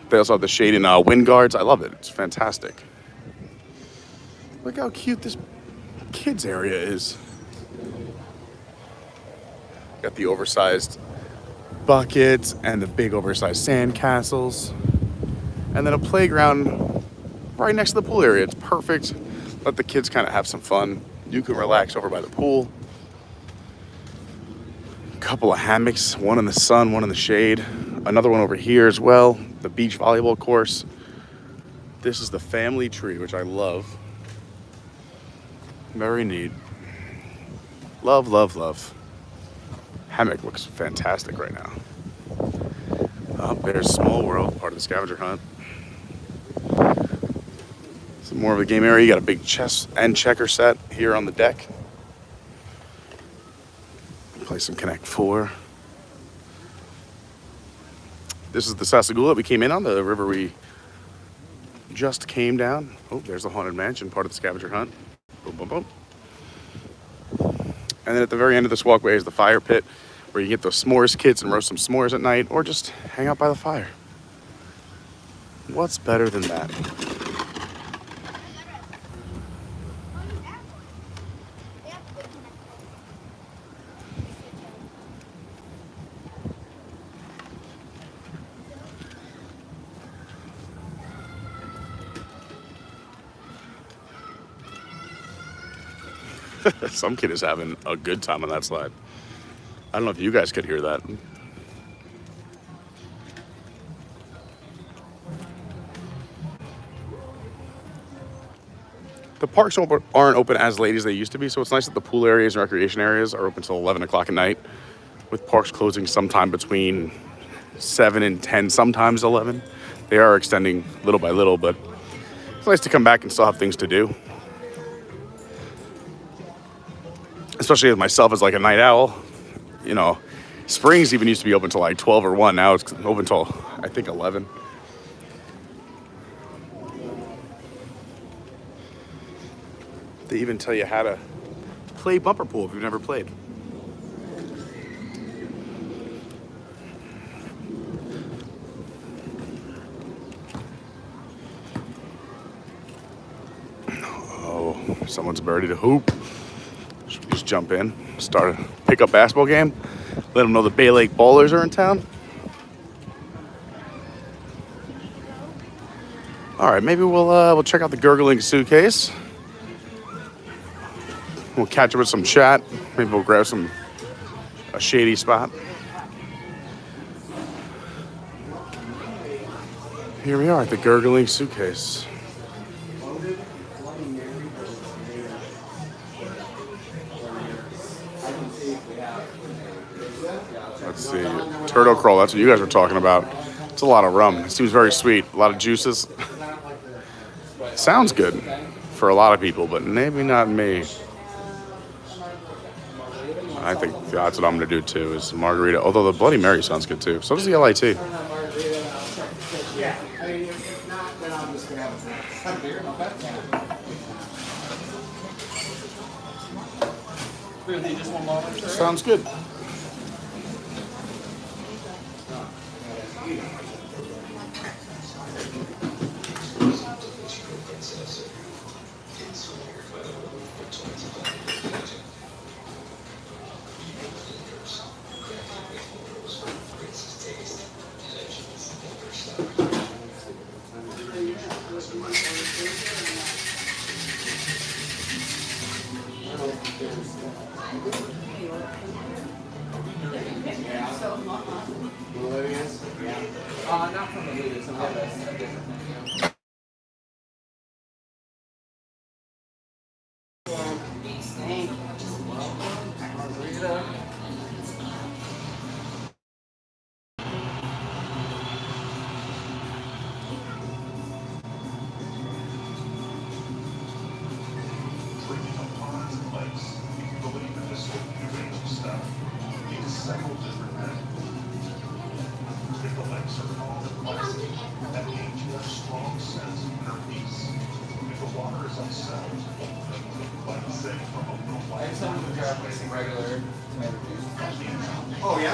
They also have the shade in wind guards. I love it. It's fantastic. Look how cute this kids area is. Got the oversized buckets and the big oversized sand castles. And then a playground right next to the pool area. It's perfect. Let the kids kind of have some fun. You can relax over by the pool. A couple of hammocks, one in the sun, one in the shade. Another one over here as well, the beach volleyball course. This is the family tree, which I love. Very neat. Love, love, love. Hammock looks fantastic right now. Oh, there's Small World, part of the scavenger hunt. Some more of the game area. You got a big chess and checker set here on the deck. Play some Connect 4. This is the Sasagula we came in on, the river we just came down. Oh, there's the Haunted Mansion, part of the scavenger hunt. Boom, boom, boom. And then at the very end of this walkway is the fire pit, where you get those s'mores kits and roast some s'mores at night, or just hang out by the fire. What's better than that? Some kid is having a good time on that slide. I don't know if you guys could hear that. The parks aren't open as late as they used to be, so it's nice that the pool areas and recreation areas are open till 11 o'clock at night, with parks closing sometime between 7 and 10, sometimes 11. They are extending little by little, but it's nice to come back and still have things to do. Especially as myself as like a night owl. You know, Springs even used to be open till like 12 or 1. Now it's open till, I think, 11. They even tell you how to play bumper pool if you've never played. Oh, someone's about ready to hoop. Should we just jump in, start a pickup basketball game, let them know the Bay Lake Ballers are in town? All right, maybe we'll check out the gurgling suitcase. We'll catch up with some chat. Maybe we'll grab a shady spot. Here we are at the gurgling suitcase. Let's see, turtle crawl, that's what you guys were talking about. It's a lot of rum. It seems very sweet, a lot of juices. Sounds good for a lot of people, but maybe not me. I think that's what I'm gonna do too. Is margarita. Although the Bloody Mary sounds good too. So does the LIT. Yeah, I mean, if not, then I'm just gonna have a beer. Okay. Just one moment, sir. Sounds good. Not from the leaders, some of us. Oh, yeah?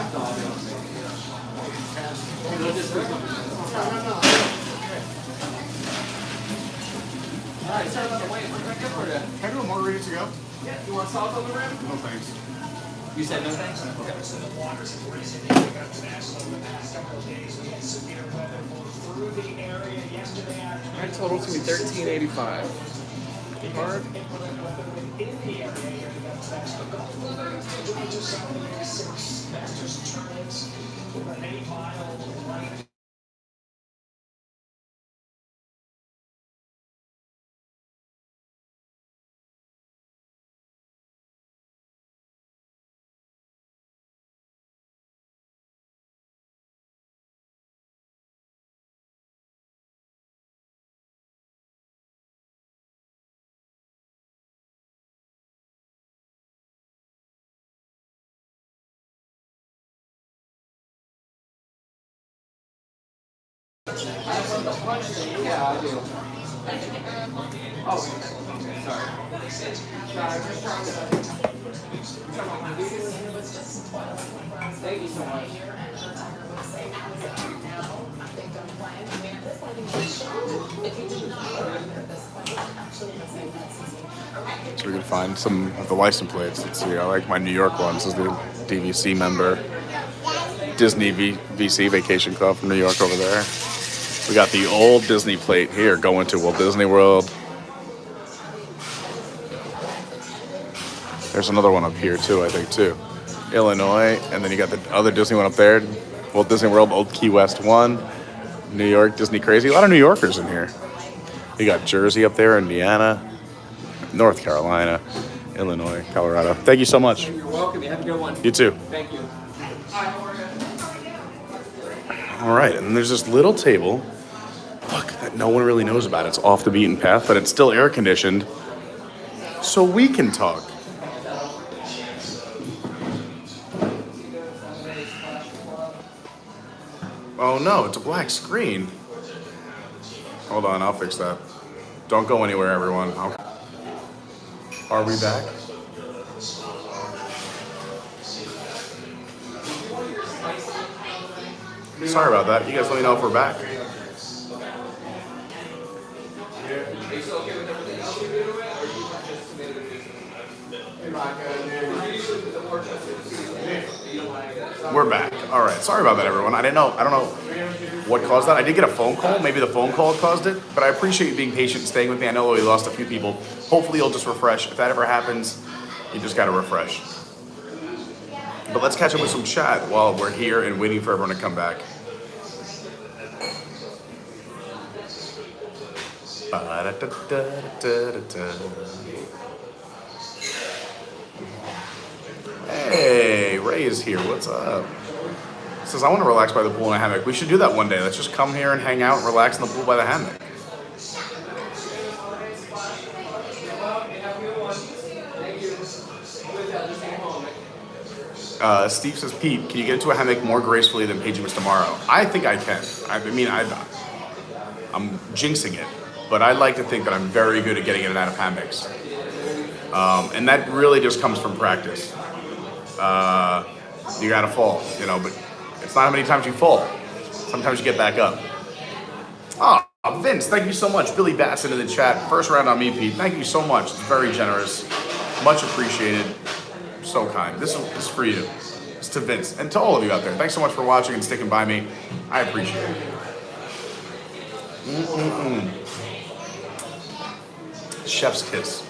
Alright, sorry about the wait. What can I get for you? Can I do a margarita to go? Yeah, you want salt on the rim? No thanks. You said no thanks? My total to be $13.85. Card. Yeah, I do. Oh, okay, sorry. Thank you so much. So we can find some of the license plates. Let's see. I like my New York ones. This is the DVC member. Disney VC Vacation Club from New York over there. We got the old Disney plate here going to Walt Disney World. There's another one up here too, I think too. Illinois, and then you got the other Disney one up there. Walt Disney World, Old Key West 1. New York, Disney Crazy. A lot of New Yorkers in here. You got Jersey up there, Indiana, North Carolina, Illinois, Colorado. Thank you so much. You're welcome. You have a good one. You too. Thank you. All right, and there's this little table. Look, that no one really knows about. It's off the beaten path, but it's still air conditioned, so we can talk. Oh no, it's a black screen. Hold on, I'll fix that. Don't go anywhere, everyone. Are we back? Sorry about that. You guys let me know if we're back. We're back. All right. Sorry about that, everyone. I don't know what caused that. I did get a phone call. Maybe the phone call caused it. But I appreciate you being patient and staying with me. I know we lost a few people. Hopefully, you'll just refresh. If that ever happens, you just got to refresh. But let's catch up with some chat while we're here and waiting for everyone to come back. Hey, Ray is here. What's up? Says, I want to relax by the pool in a hammock. We should do that one day. Let's just come here and hang out and relax in the pool by the hammock. Steve says, Pete, can you get into a hammock more gracefully than Paige and Mr. Morrow? I think I can. I'm jinxing it, but I like to think that I'm very good at getting in and out of hammocks. And that really just comes from practice. You gotta fall, but it's not how many times you fall. Sometimes you get back up. Oh, Vince, thank you so much. Billy Batson in the chat. First round on me, Pete. Thank you so much. It's very generous. Much appreciated. So kind. This is for you. It's to Vince and to all of you out there. Thanks so much for watching and sticking by me. I appreciate it. Chef's kiss.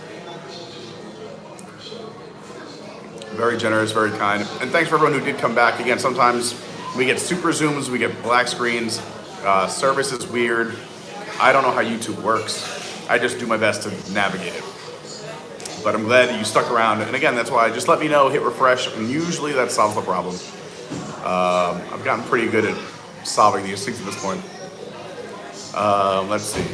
Very generous, very kind. And thanks for everyone who did come back. Again, sometimes we get super zooms, we get black screens. Service is weird. I don't know how YouTube works. I just do my best to navigate it. But I'm glad that you stuck around. And again, that's why just let me know, hit refresh, and usually that solves the problem. I've gotten pretty good at solving these things at this point. Let's see.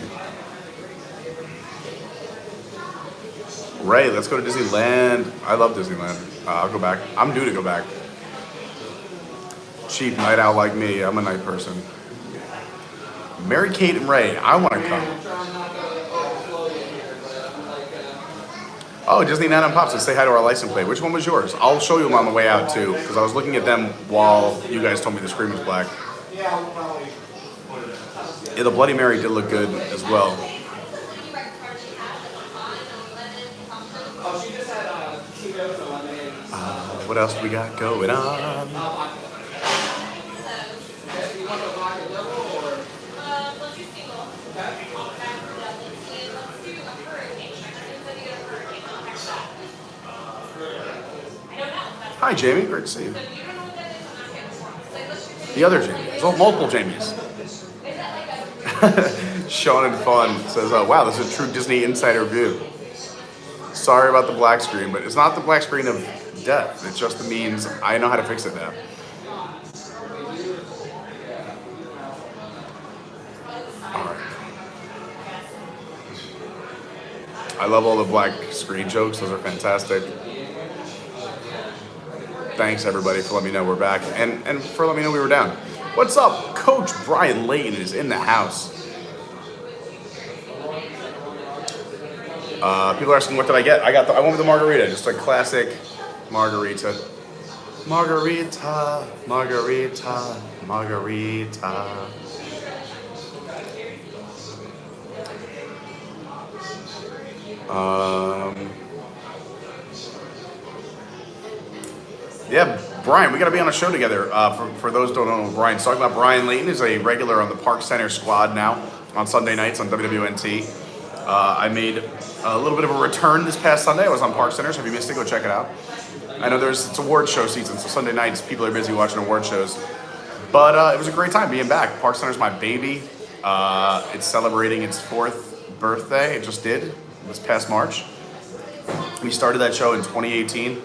Ray, let's go to Disneyland. I love Disneyland. I'll go back. I'm due to go back. Chief, night owl like me. I'm a night person. Mary Kate and Ray, I want to come. Oh, Disney Nana and Pops, let's say hi to our license plate. Which one was yours? I'll show you them on the way out too, because I was looking at them while you guys told me the screen was black. Yeah, the Bloody Mary did look good as well. What else do we got going on? Hi, Jamie. Great to see you. The other Jamie. There's multiple Jamies. Sean and Fun says, wow, this is a true Disney insider view. Sorry about the black screen, but it's not the black screen of death. It just means I know how to fix it now. All right. I love all the black screen jokes. Those are fantastic. Thanks, everybody, for letting me know we're back and for letting me know we were down. What's up? Coach Brian Layton is in the house. People are asking, what did I get? I went with the margarita, just a classic margarita. Margarita, margarita, margarita. Yeah, Brian, we got to be on a show together. For those who don't know what Brian's talking about, Brian Layton is a regular on the Park Center squad now on Sunday nights on WWNT. I made a little bit of a return this past Sunday. I was on Park Center, so if you missed it, go check it out. I know it's award show season, so Sunday nights people are busy watching award shows. But it was a great time being back. Park Center's my baby. It's celebrating its 4th birthday. It just did this past March. We started that show in 2018,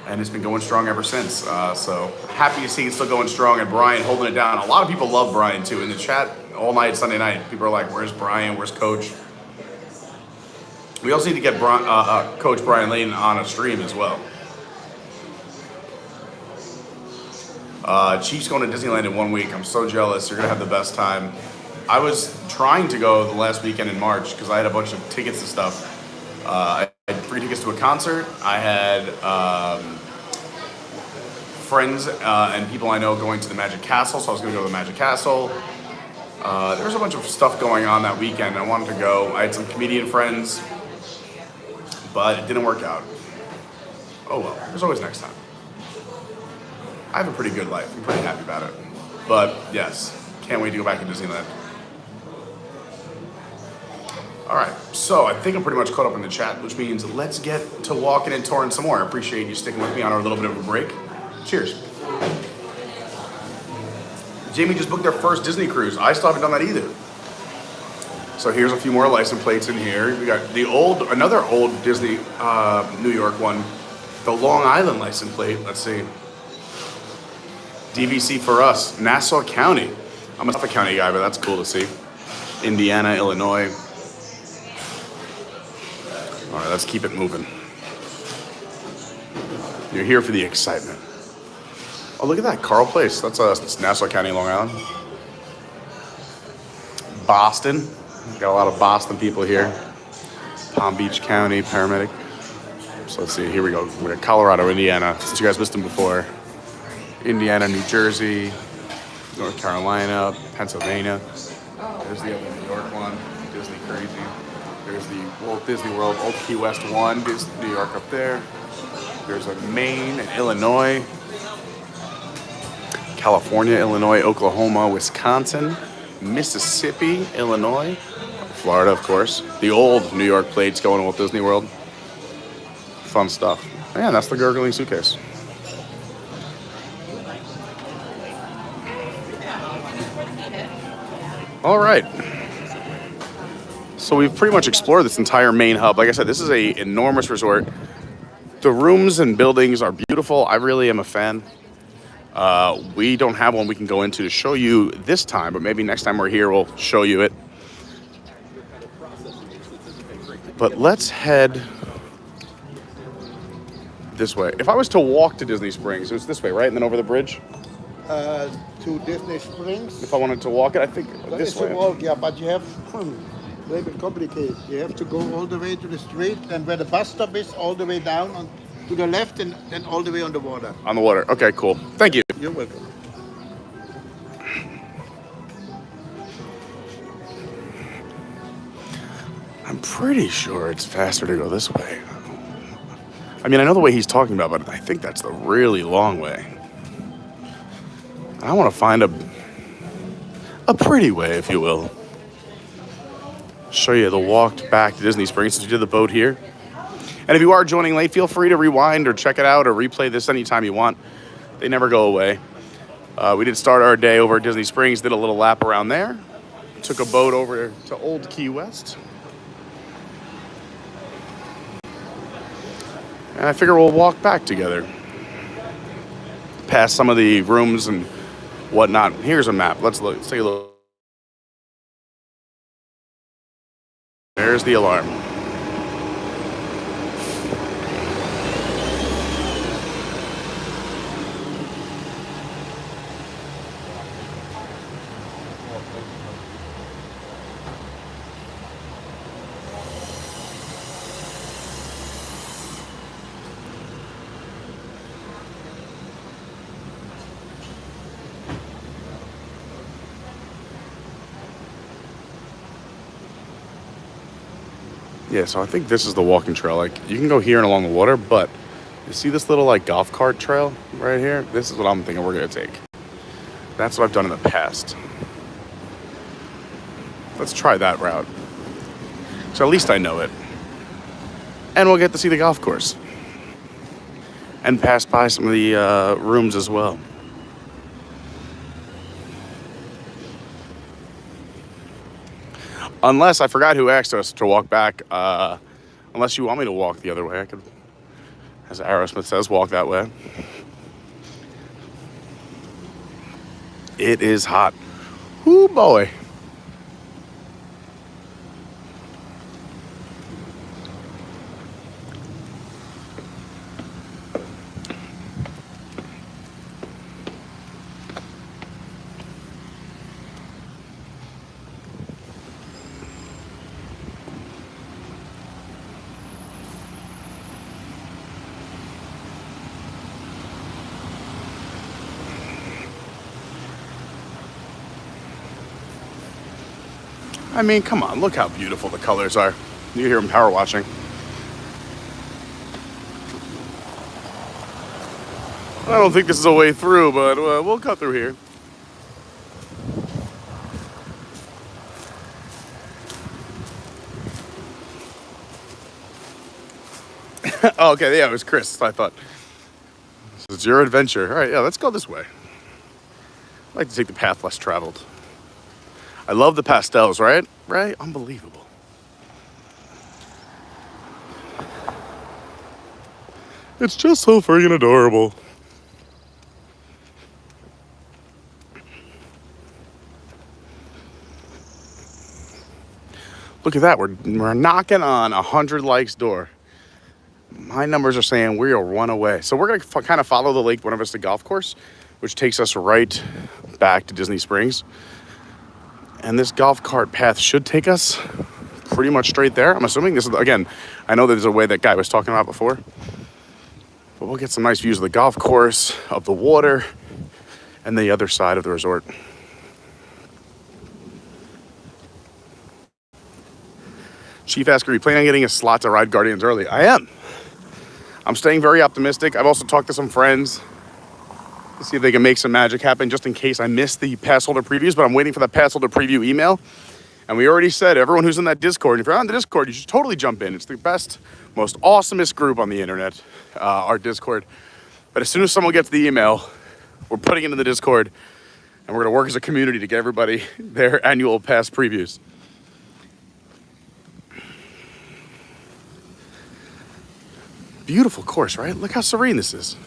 and it's been going strong ever since. So happy to see it still going strong, and Brian holding it down. A lot of people love Brian too. In the chat all night Sunday night, people are like, "Where's Brian? Where's Coach?" We also need to get Coach Brian Layton on a stream as well. Chiefs going to Disneyland in 1 week. I'm so jealous. You're going to have the best time. I was trying to go the last weekend in March because I had a bunch of tickets and stuff. I had free tickets to a concert. I had friends and people I know going to the Magic Castle, so I was going to go to the Magic Castle. There was a bunch of stuff going on that weekend. I wanted to go. I had some comedian friends, but it didn't work out. Oh well, there's always next time. I have a pretty good life. I'm pretty happy about it. But yes, can't wait to go back to Disneyland. All right, so I think I'm pretty much caught up in the chat, which means let's get to walking and touring some more. I appreciate you sticking with me on our little bit of a break. Cheers. Jamie just booked their first Disney cruise. I still haven't done that either. So here's a few more license plates in here. We got another old Disney New York one, the Long Island license plate. Let's see. DVC for us, Nassau County. I'm a Suffolk County guy, but that's cool to see. Indiana, Illinois. All right, let's keep it moving. You're here for the excitement. Oh, look at that, Carl Place. That's Nassau County, Long Island. Boston. Got a lot of Boston people here. Palm Beach County, paramedic. So let's see, here we go. We got Colorado, Indiana, since you guys missed them before. Indiana, New Jersey, North Carolina, Pennsylvania. There's the other New York one, Disney Crazy. There's the Walt Disney World, Old Key West 1, New York up there. There's a Maine and Illinois, California, Illinois, Oklahoma, Wisconsin, Mississippi, Illinois, Florida, of course. The old New York plates going to Walt Disney World. Fun stuff. And that's the gurgling suitcase. All right. So we've pretty much explored this entire main hub. Like I said, this is an enormous resort. The rooms and buildings are beautiful. I really am a fan. We don't have one we can go into to show you this time, but maybe next time we're here, we'll show you it. But let's head this way. If I was to walk to Disney Springs, it's this way, right? And then over the bridge? To Disney Springs. If I wanted to walk it, I think this way. Walk, yeah, but you have a little bit complicated. You have to go all the way to the street, and where the bus stop is, all the way down to the left, and then all the way on the water. On the water. Okay, cool. Thank you. You're welcome. I'm pretty sure it's faster to go this way. I mean, I know the way he's talking about, but I think that's the really long way. I want to find a pretty way, if you will. Show you the walk back to Disney Springs since we did the boat here. And if you are joining late, feel free to rewind or check it out or replay this anytime you want. They never go away. We did start our day over at Disney Springs, did a little lap around there. Took a boat over to Old Key West. And I figure we'll walk back together. Past some of the rooms and whatnot. Here's a map. Let's look. Let's take a look. There's the alarm. Yeah, so I think this is the walking trail. Like, you can go here and along the water, but you see this little, like, golf cart trail right here? This is what I'm thinking we're going to take. That's what I've done in the past. Let's try that route. So at least I know it. And we'll get to see the golf course. And pass by some of the rooms as well. Unless, I forgot who asked us to walk back. Unless you want me to walk the other way, I could, as Aerosmith says, walk that way. It is hot. Ooh, boy. I mean, come on, look how beautiful the colors are. You hear them power watching. I don't think this is a way through, but we'll cut through here. Oh, okay, yeah, it was Chris, I thought. This is your adventure. All right, yeah, let's go this way. I like to take the path less traveled. I love the pastels, right? Right? Unbelievable. It's just so friggin' adorable. Look at that. We're knocking on 100 likes door. My numbers are saying we'll run away. So we're going to kind of follow the lake one of us to golf course. which takes us right back to Disney Springs. And this golf cart path should take us pretty much straight there. I'm assuming this is, again, I know there's a way that guy was talking about before, but we'll get some nice views of the golf course, of the water, and the other side of the resort. Chief asked, are you planning on getting a slot to ride Guardians early? I am. I'm staying very optimistic. I've also talked to some friends to see if they can make some magic happen just in case I miss the pass holder previews, but I'm waiting for that pass holder preview email. And we already said, everyone who's in that Discord, if you're on the Discord, you should totally jump in. It's the best, most awesomest group on the internet, our Discord. But as soon as someone gets the email, we're putting it in the Discord, and we're gonna work as a community to get everybody their annual pass previews. Beautiful course, right? Look how serene this is.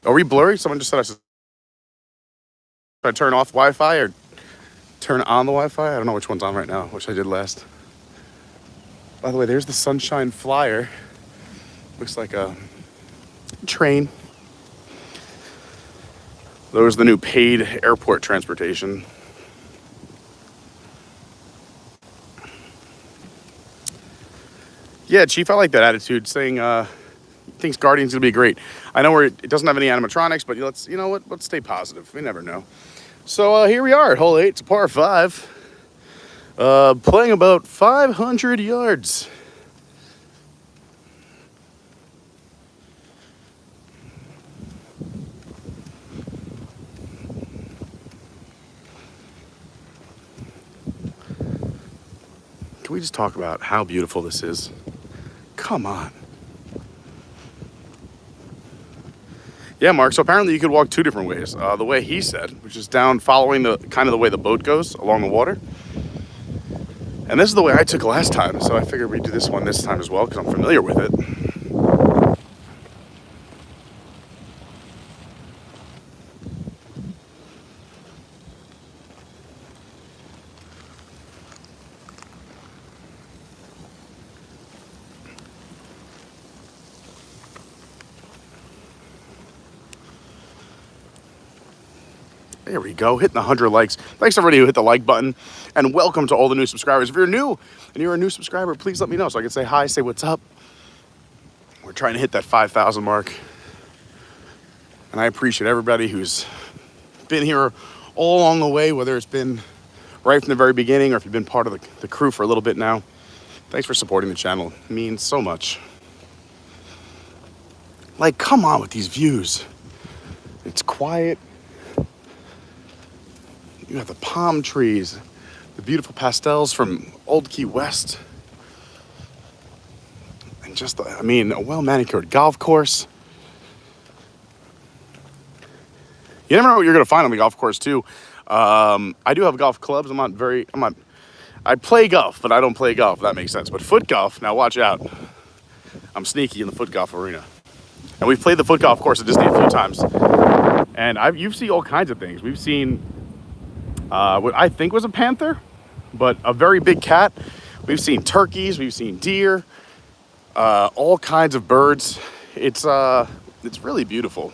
Are we blurry? Someone just said I should turn off Wi-Fi or turn on the Wi-Fi. I don't know which one's on right now, which I did last. By the way, there's the Sunshine Flyer. Looks like a train. There's the new paid airport transportation. Yeah, Chief, I like that attitude, saying thinks Guardians gonna be great. I know it doesn't have any animatronics, but let's stay positive. We never know. So here we are at hole 8. It's a par 5. Playing about 500 yards. Can we just talk about how beautiful this is? Come on. Yeah, Mark, so apparently you could walk 2 different ways. The way he said, which is down following the kind of the way the boat goes along the water. And this is the way I took last time, so I figured we'd do this one this time as well because I'm familiar with it. There we go, hitting 100 likes. Thanks everybody who hit the like button, and welcome to all the new subscribers. If you're new and you're a new subscriber, please let me know so I can say hi, say what's up. We're trying to hit that 5,000 mark. And I appreciate everybody who's been here all along the way, whether it's been right from the very beginning or if you've been part of the crew for a little bit now. Thanks for supporting the channel. It means so much. Like, come on with these views. It's quiet. You have the palm trees, the beautiful pastels from Old Key West. And just, a well-manicured golf course. You never know what you're gonna find on the golf course too. I do have golf clubs. I play golf, but I don't play golf, if that makes sense. But foot golf, now watch out. I'm sneaky in the foot golf arena. And we've played the foot golf course at Disney a few times. And you've seen all kinds of things. We've seen what I think was a panther, but a very big cat. We've seen turkeys, we've seen deer, all kinds of birds. It's really beautiful.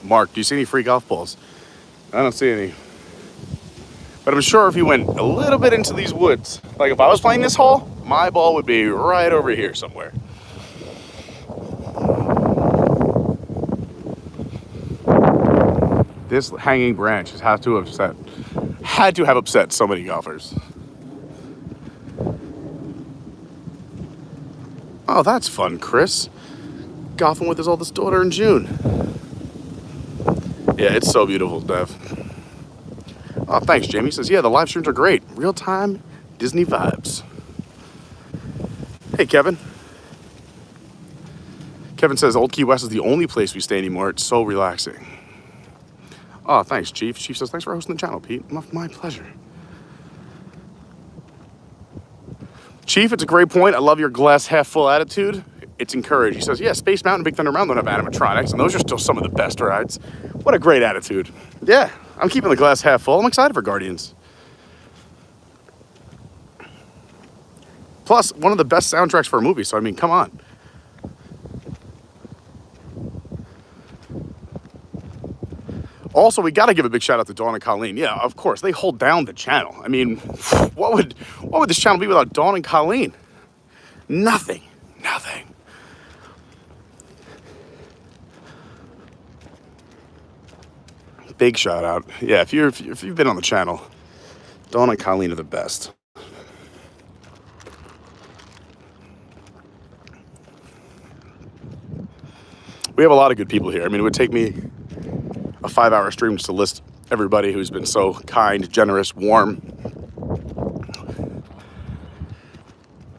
Mark, do you see any free golf balls? I don't see any. But I'm sure if you went a little bit into these woods, like if I was playing this hole, my ball would be right over here somewhere. This hanging branch had to have upset so many golfers. Oh, that's fun, Chris. Golfing with his oldest daughter in June. Yeah, it's so beautiful, Dev. Oh, thanks, Jamie. Says, yeah, the live streams are great. Real-time Disney vibes. Hey, Kevin. Kevin says, Old Key West is the only place we stay anymore. It's so relaxing. Oh, thanks, Chief. Chief says, thanks for hosting the channel, Pete. My pleasure. Chief, it's a great point. I love your glass half full attitude. it's encouraged. He says, yeah, Space Mountain and Big Thunder Mountain don't have animatronics, and those are still some of the best rides. What a great attitude. Yeah, I'm keeping the glass half full. I'm excited for Guardians. Plus, one of the best soundtracks for a movie, so I mean, come on. Also, we got to give a big shout out to Dawn and Colleen. Yeah, of course, they hold down the channel. I mean, what would this channel be without Dawn and Colleen? Nothing. Nothing. Big shout out. Yeah, if you've been on the channel, Dawn and Colleen are the best. We have a lot of good people here. I mean, it would take me a 5-hour stream just to list everybody who's been so kind, generous, warm.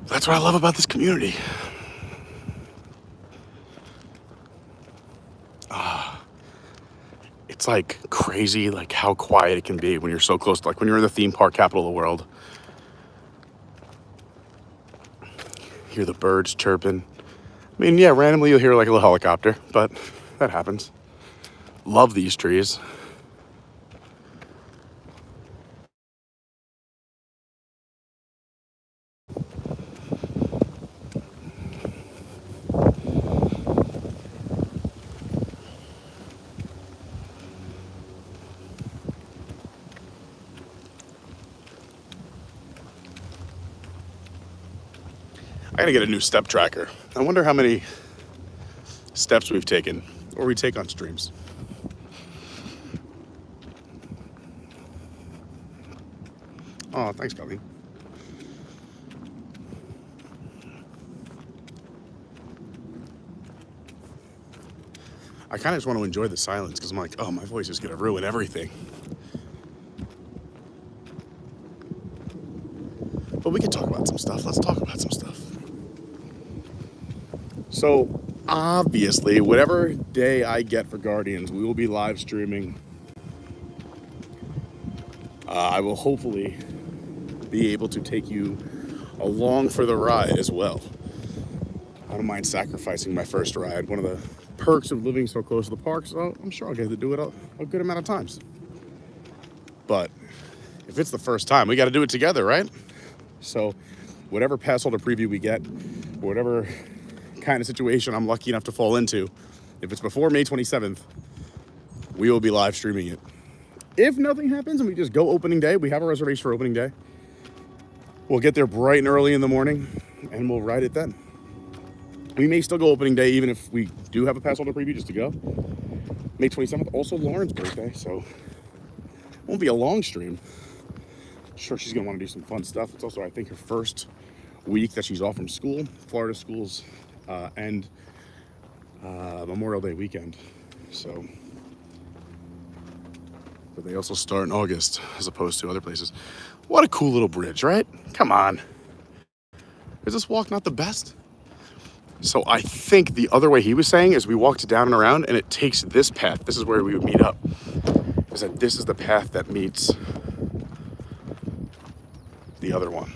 That's what I love about this community. It's like crazy, like how quiet it can be when you're so close to, like when you're in the theme park capital of the world. Hear the birds chirping. I mean, yeah, randomly you'll hear like a little helicopter, but that happens. Love these trees. I gotta get a new step tracker. I wonder how many steps we've taken or we take on streams. Oh, thanks, Colleen. I kind of just want to enjoy the silence because I'm like, oh, my voice is gonna ruin everything. But we can talk about some stuff. Let's talk about some stuff. So, obviously, whatever day I get for Guardians, we will be live streaming. I will hopefully be able to take you along for the ride as well. I don't mind sacrificing my first ride. One of the perks of living so close to the park, so I'm sure I'll get to do it a good amount of times. But if it's the first time, we got to do it together, right? So whatever pass holder preview we get, or whatever kind of situation I'm lucky enough to fall into, if it's before May 27th, we will be live streaming it. If nothing happens and we just go opening day, we have a reservation for opening day. We'll get there bright and early in the morning and we'll ride it then. We may still go opening day even if we do have a pass holder preview just to go. May 27th, also Lauren's birthday, so it won't be a long stream. Sure, she's gonna want to do some fun stuff. It's also, I think, her first week that she's off from school, Florida schools, and Memorial Day weekend. So, but they also start in August as opposed to other places. What a cool little bridge, right? Come on. Is this walk not the best? So I think the other way he was saying is we walked down and around and it takes this path. This is where we would meet up. Is that this is the path that meets the other one.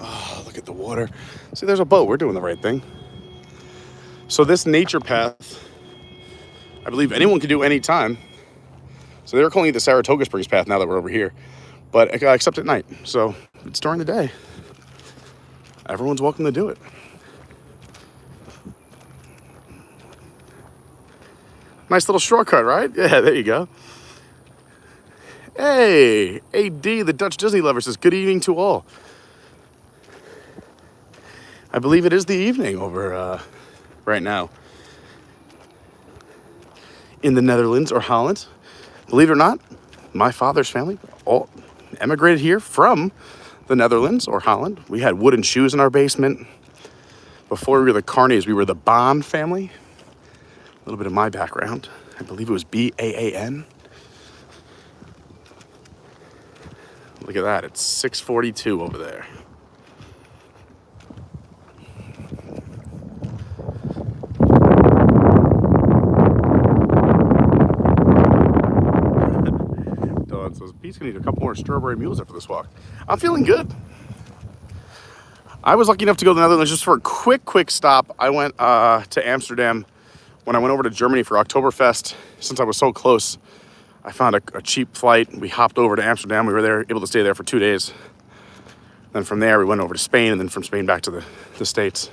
Oh, look at the water. See, there's a boat. We're doing the right thing. So this nature path, I believe anyone can do anytime. So they're calling it the Saratoga Springs path now that we're over here, but except at night. So it's during the day. Everyone's welcome to do it. Nice little shortcut, right? Yeah, there you go. Hey, AD, the Dutch Disney lover, says, good evening to all. I believe it is the evening over right now in the Netherlands or Holland. Believe it or not, my father's family all emigrated here from the Netherlands or Holland. We had wooden shoes in our basement. Before we were the Carneys, we were the Baan family. A little bit of my background. I believe it was B-A-A-N. Look at that, it's 6:42 over there. Dawn says, Pete's gonna need a couple more strawberry mules after this walk. I'm feeling good. I was lucky enough to go to the Netherlands just for a quick stop. I went to Amsterdam when I went over to Germany for Oktoberfest. Since I was so close, I found a cheap flight. We hopped over to Amsterdam. We were there, able to stay there for 2 days. Then from there, we went over to Spain, and then from Spain back to the States.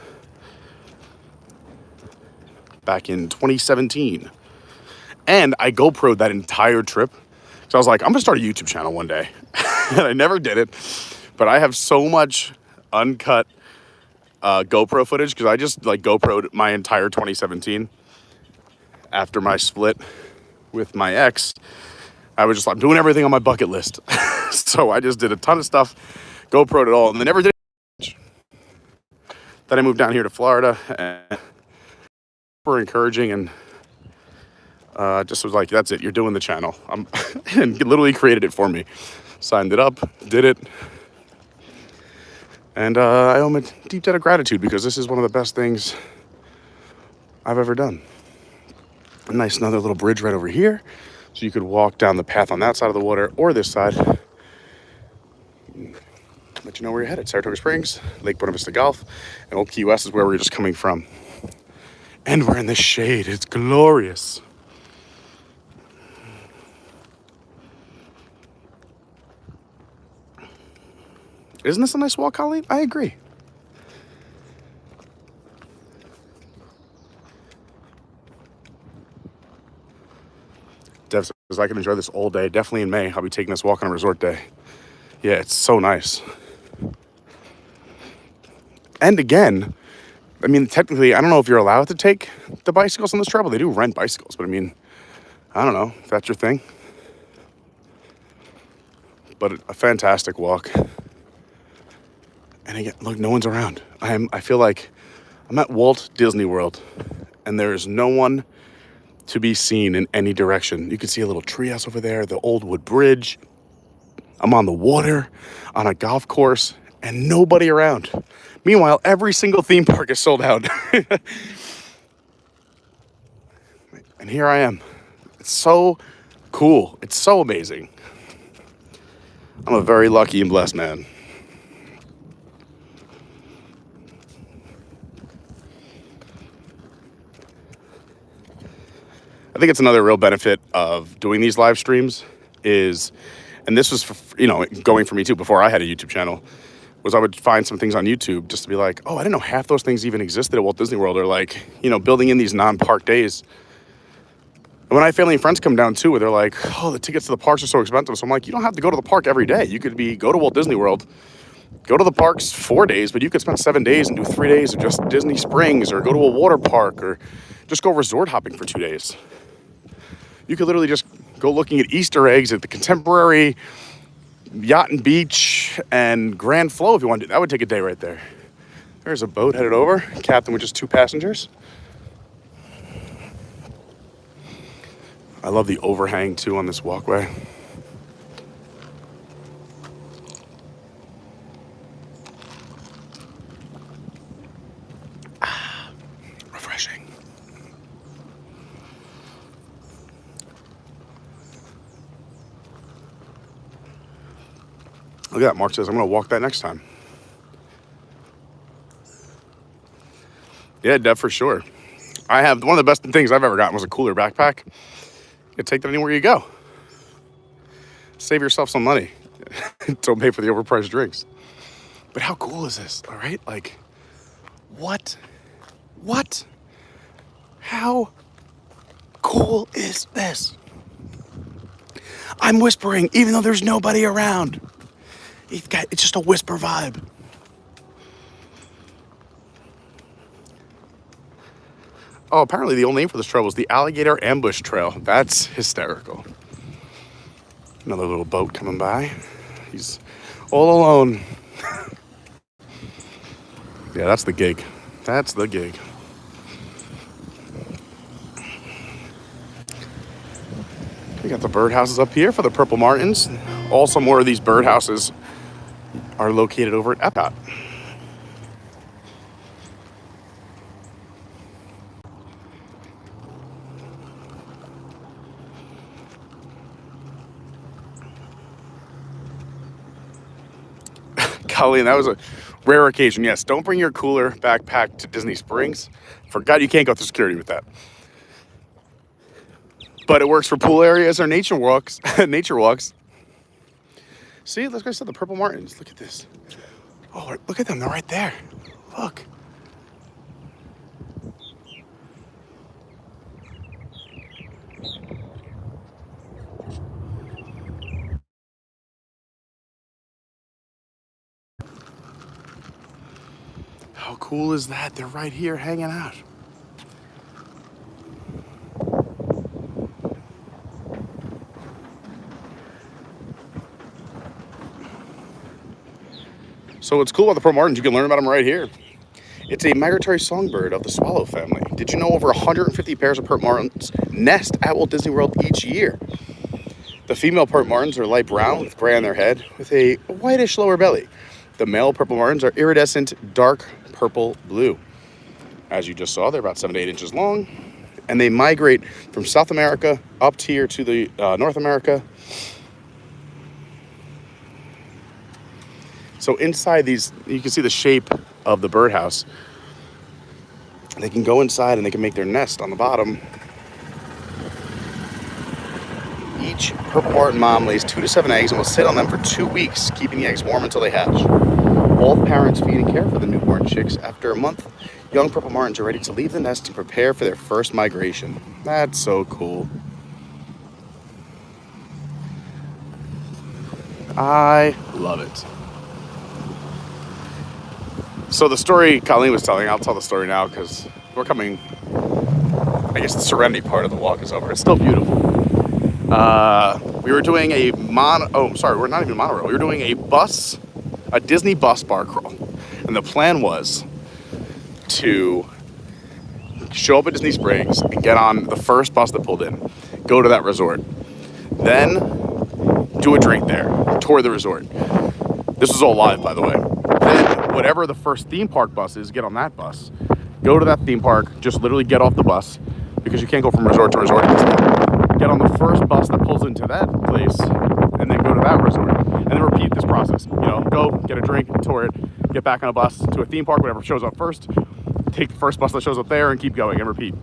Back in 2017. And I GoPro'd that entire trip. So I was like, I'm gonna start a YouTube channel one day. And I never did it. But I have so much uncut GoPro footage because I just like GoPro'd my entire 2017 after my split with my ex. I was just like, I'm doing everything on my bucket list. So I just did a ton of stuff, GoPro'd it all, and then never did it. Then I moved down here to Florida, and super encouraging, and just was like, that's it, you're doing the channel. And literally created it for me. Signed it up, did it. And I owe him a deep debt of gratitude because this is one of the best things I've ever done. A nice another little bridge right over here. So you could walk down the path on that side of the water or this side. Let you know where you're headed. Saratoga Springs, Lake Buena Vista Golf, and Old Key West is where we're just coming from. And we're in the shade. It's glorious. Isn't this a nice walk, Colleen? I agree. Dev says I can enjoy this all day. Definitely in May. I'll be taking this walk on a resort day. Yeah, it's so nice. And again, I mean, technically, I don't know if you're allowed to take the bicycles on this travel. They do rent bicycles, but I mean, I don't know if that's your thing. But a fantastic walk. And again, look, no one's around. I feel like I'm at Walt Disney World, and there is no one to be seen in any direction. You can see a little treehouse over there, the old wood bridge. I'm on the water, on a golf course, and nobody around. Meanwhile, every single theme park is sold out. And here I am. It's so cool. It's so amazing. I'm a very lucky and blessed man. I think it's another real benefit of doing these live streams is, and this was, going for me too before I had a YouTube channel, was I would find some things on YouTube just to be like, oh, I didn't know half those things even existed at Walt Disney World, or like, building in these non-park days. And when I have family and friends come down too, where they're like, oh, the tickets to the parks are so expensive. So I'm like, you don't have to go to the park every day. You could go to Walt Disney World, go to the parks 4 days, but you could spend 7 days and do 3 days of just Disney Springs, or go to a water park, or just go resort hopping for 2 days. You could literally just go looking at Easter eggs at the Contemporary, Yacht and Beach, and Grand Flow if you wanted to. That would take a day right there. There's a boat headed over, captain with just 2 passengers. I love the overhang too on this walkway. Refreshing. Look at that, Mark says, I'm going to walk that next time. Yeah, Dev, for sure. I have, one of the best things I've ever gotten was a cooler backpack. You take that anywhere you go. Save yourself some money. Don't pay for the overpriced drinks. But how cool is this, all right? Like, what? How cool is this? I'm whispering, even though there's nobody around. It's just a whisper vibe. Oh, apparently the old name for this trail was the Alligator Ambush Trail. That's hysterical. Another little boat coming by. He's all alone. Yeah, that's the gig. That's the gig. We got the birdhouses up here for the Purple Martins. Also, more of these birdhouses are located over at Epcot. Colleen, that was one Rare occasion, yes. Don't bring your cooler backpack to Disney Springs. Forgot you can't go through security with that. But it works for pool areas or nature walks. Nature walks. See, like I said, the purple martins. Look at this. Oh, look at them. They're right there. Look. How cool is that? They're right here hanging out. So what's cool about the pearl martins, you can learn about them right here. It's a migratory songbird of the swallow family. Did you know over 150 pairs of pearl martins nest at Walt Disney World each year? The female pearl martins are light brown with gray on their head with a whitish lower belly. The male purple martins are iridescent dark purple blue. As you just saw, they're about 7 to 8 inches long, and they migrate from South America up here to the North America. So inside these, you can see the shape of the birdhouse. They can go inside and they can make their nest on the bottom. Each purple martin mom lays 2 to 7 eggs and will sit on them for 2 weeks, keeping the eggs warm until they hatch. Both parents feed and care for the newborn chicks. After a month, young purple martins are ready to leave the nest to prepare for their first migration. That's so cool. I love it. So the story Colleen was telling, I'll tell the story now because we're coming, I guess the Serenity part of the walk is over. It's still beautiful. We were doing we're not even a monorail. We were doing a Disney bus bar crawl. And the plan was to show up at Disney Springs and get on the first bus that pulled in, go to that resort, then do a drink there, tour the resort. This was all live, by the way. Then whatever the first theme park bus is, get on that bus, go to that theme park, just literally get off the bus because you can't go from resort to resort at this time. Get on the first bus that pulls into that place and then go to that resort and then repeat this process. You know, go get a drink, tour it, get back on a bus to a theme park, whatever shows up first, take the first bus that shows up there and keep going and repeat.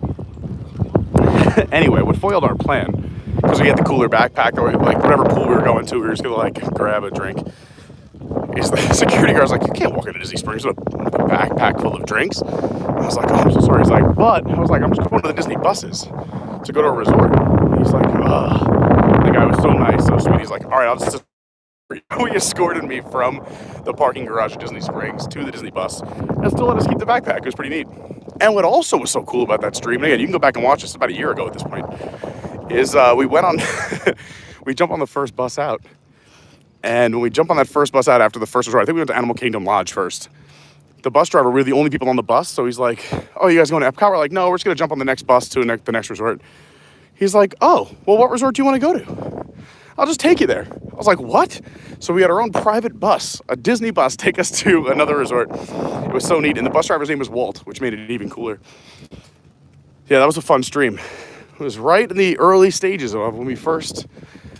Anyway, what foiled our plan, because we had the cooler backpack, or like whatever pool we were going to, we were just gonna like grab a drink. Is the security guard's like, you can't walk into Disney Springs with a backpack full of drinks. And I was like, oh, I'm so sorry. He's like, but I was like, I'm just going to the Disney buses to go to a resort. And he's like, ugh. The guy was so nice, so sweet. He's like, all right, I'll just. He escorted me from the parking garage at Disney Springs to the Disney bus and still let us keep the backpack. It was pretty neat. And what also was so cool about that stream, and again, you can go back and watch this about a year ago at this point, is we went on, we jumped on the first bus out. And when we jumped on that first bus out after the first resort, I think we went to Animal Kingdom Lodge first. The bus driver, we were the only people on the bus, so he's like, oh, you guys going to Epcot? We're like, no, we're just going to jump on the next bus to the next resort. He's like, oh, well, what resort do you want to go to? I'll just take you there. I was like, what? So we had our own private bus, a Disney bus, take us to another resort. It was so neat. And the bus driver's name was Walt, which made it even cooler. Yeah, that was a fun stream. It was right in the early stages of when we first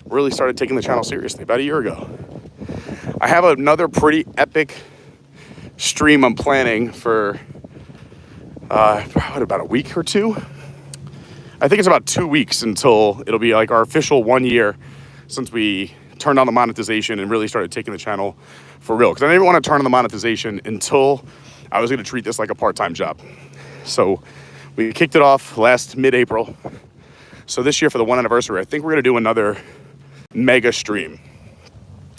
really started taking the channel seriously, about a year ago. I have another pretty epic stream I'm planning for about a week or two. I think it's about 2 weeks until it'll be like our official 1 year since we turned on the monetization and really started taking the channel for real. Because I didn't want to turn on the monetization until I was going to treat this like a part-time job. So we kicked it off mid-April. So this year for the 1 anniversary, I think we're going to do another mega stream.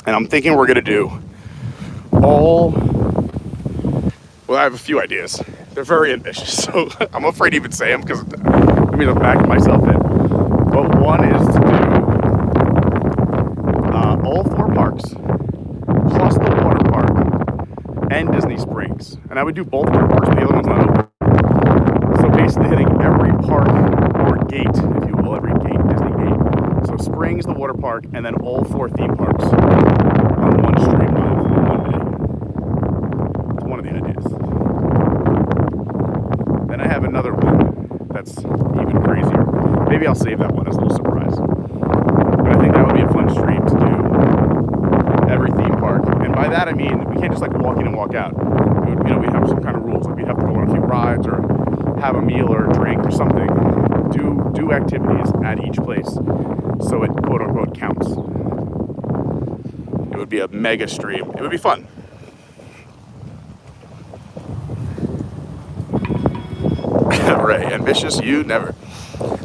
And I'm thinking we're going to do I have a few ideas. They're very ambitious, so I'm afraid to even say them because I'm backing myself in. But one is to do all 4 parks, plus the water park, and Disney Springs. And I would do both water parks, but the other one's not open. So basically hitting every park or gate, if you will, every gate, Disney gate. So Springs, the water park, and then all 4 theme parks on one stream live in 1 day. It's one of the ideas. Then I have another one that's even crazier. Maybe I'll save that one as a little surprise. But I think that would be a fun stream to do every theme park and by that I mean we can't just like walk in and walk out. We have some kind of rules. Like we'd have to go on a few rides or have a meal or a drink or something. Do activities at each place so it quote unquote counts. It would be a mega stream. It would be fun. Ray, ambitious, you never.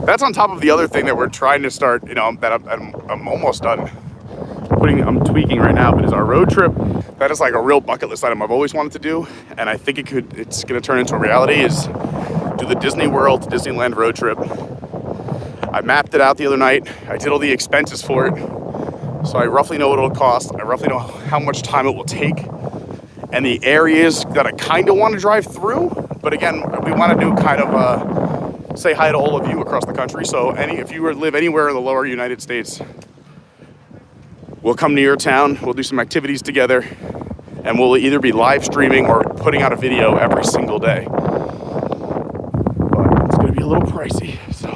That's on top of the other thing that we're trying to start, that I'm almost done. I'm tweaking right now, but is our road trip. That is like a real bucket list item I've always wanted to do, and I think it's gonna turn into a reality, is do the Disney World to Disneyland road trip. I mapped it out the other night. I did all the expenses for it, so I roughly know what it'll cost. I roughly know how much time it will take, and the areas that I kind of want to drive through. But again, we want to do kind of say hi to all of you across the country. So if you live anywhere in the lower United States, we'll come to your town, we'll do some activities together, and we'll either be live streaming or putting out a video every single day. But it's gonna be a little pricey, so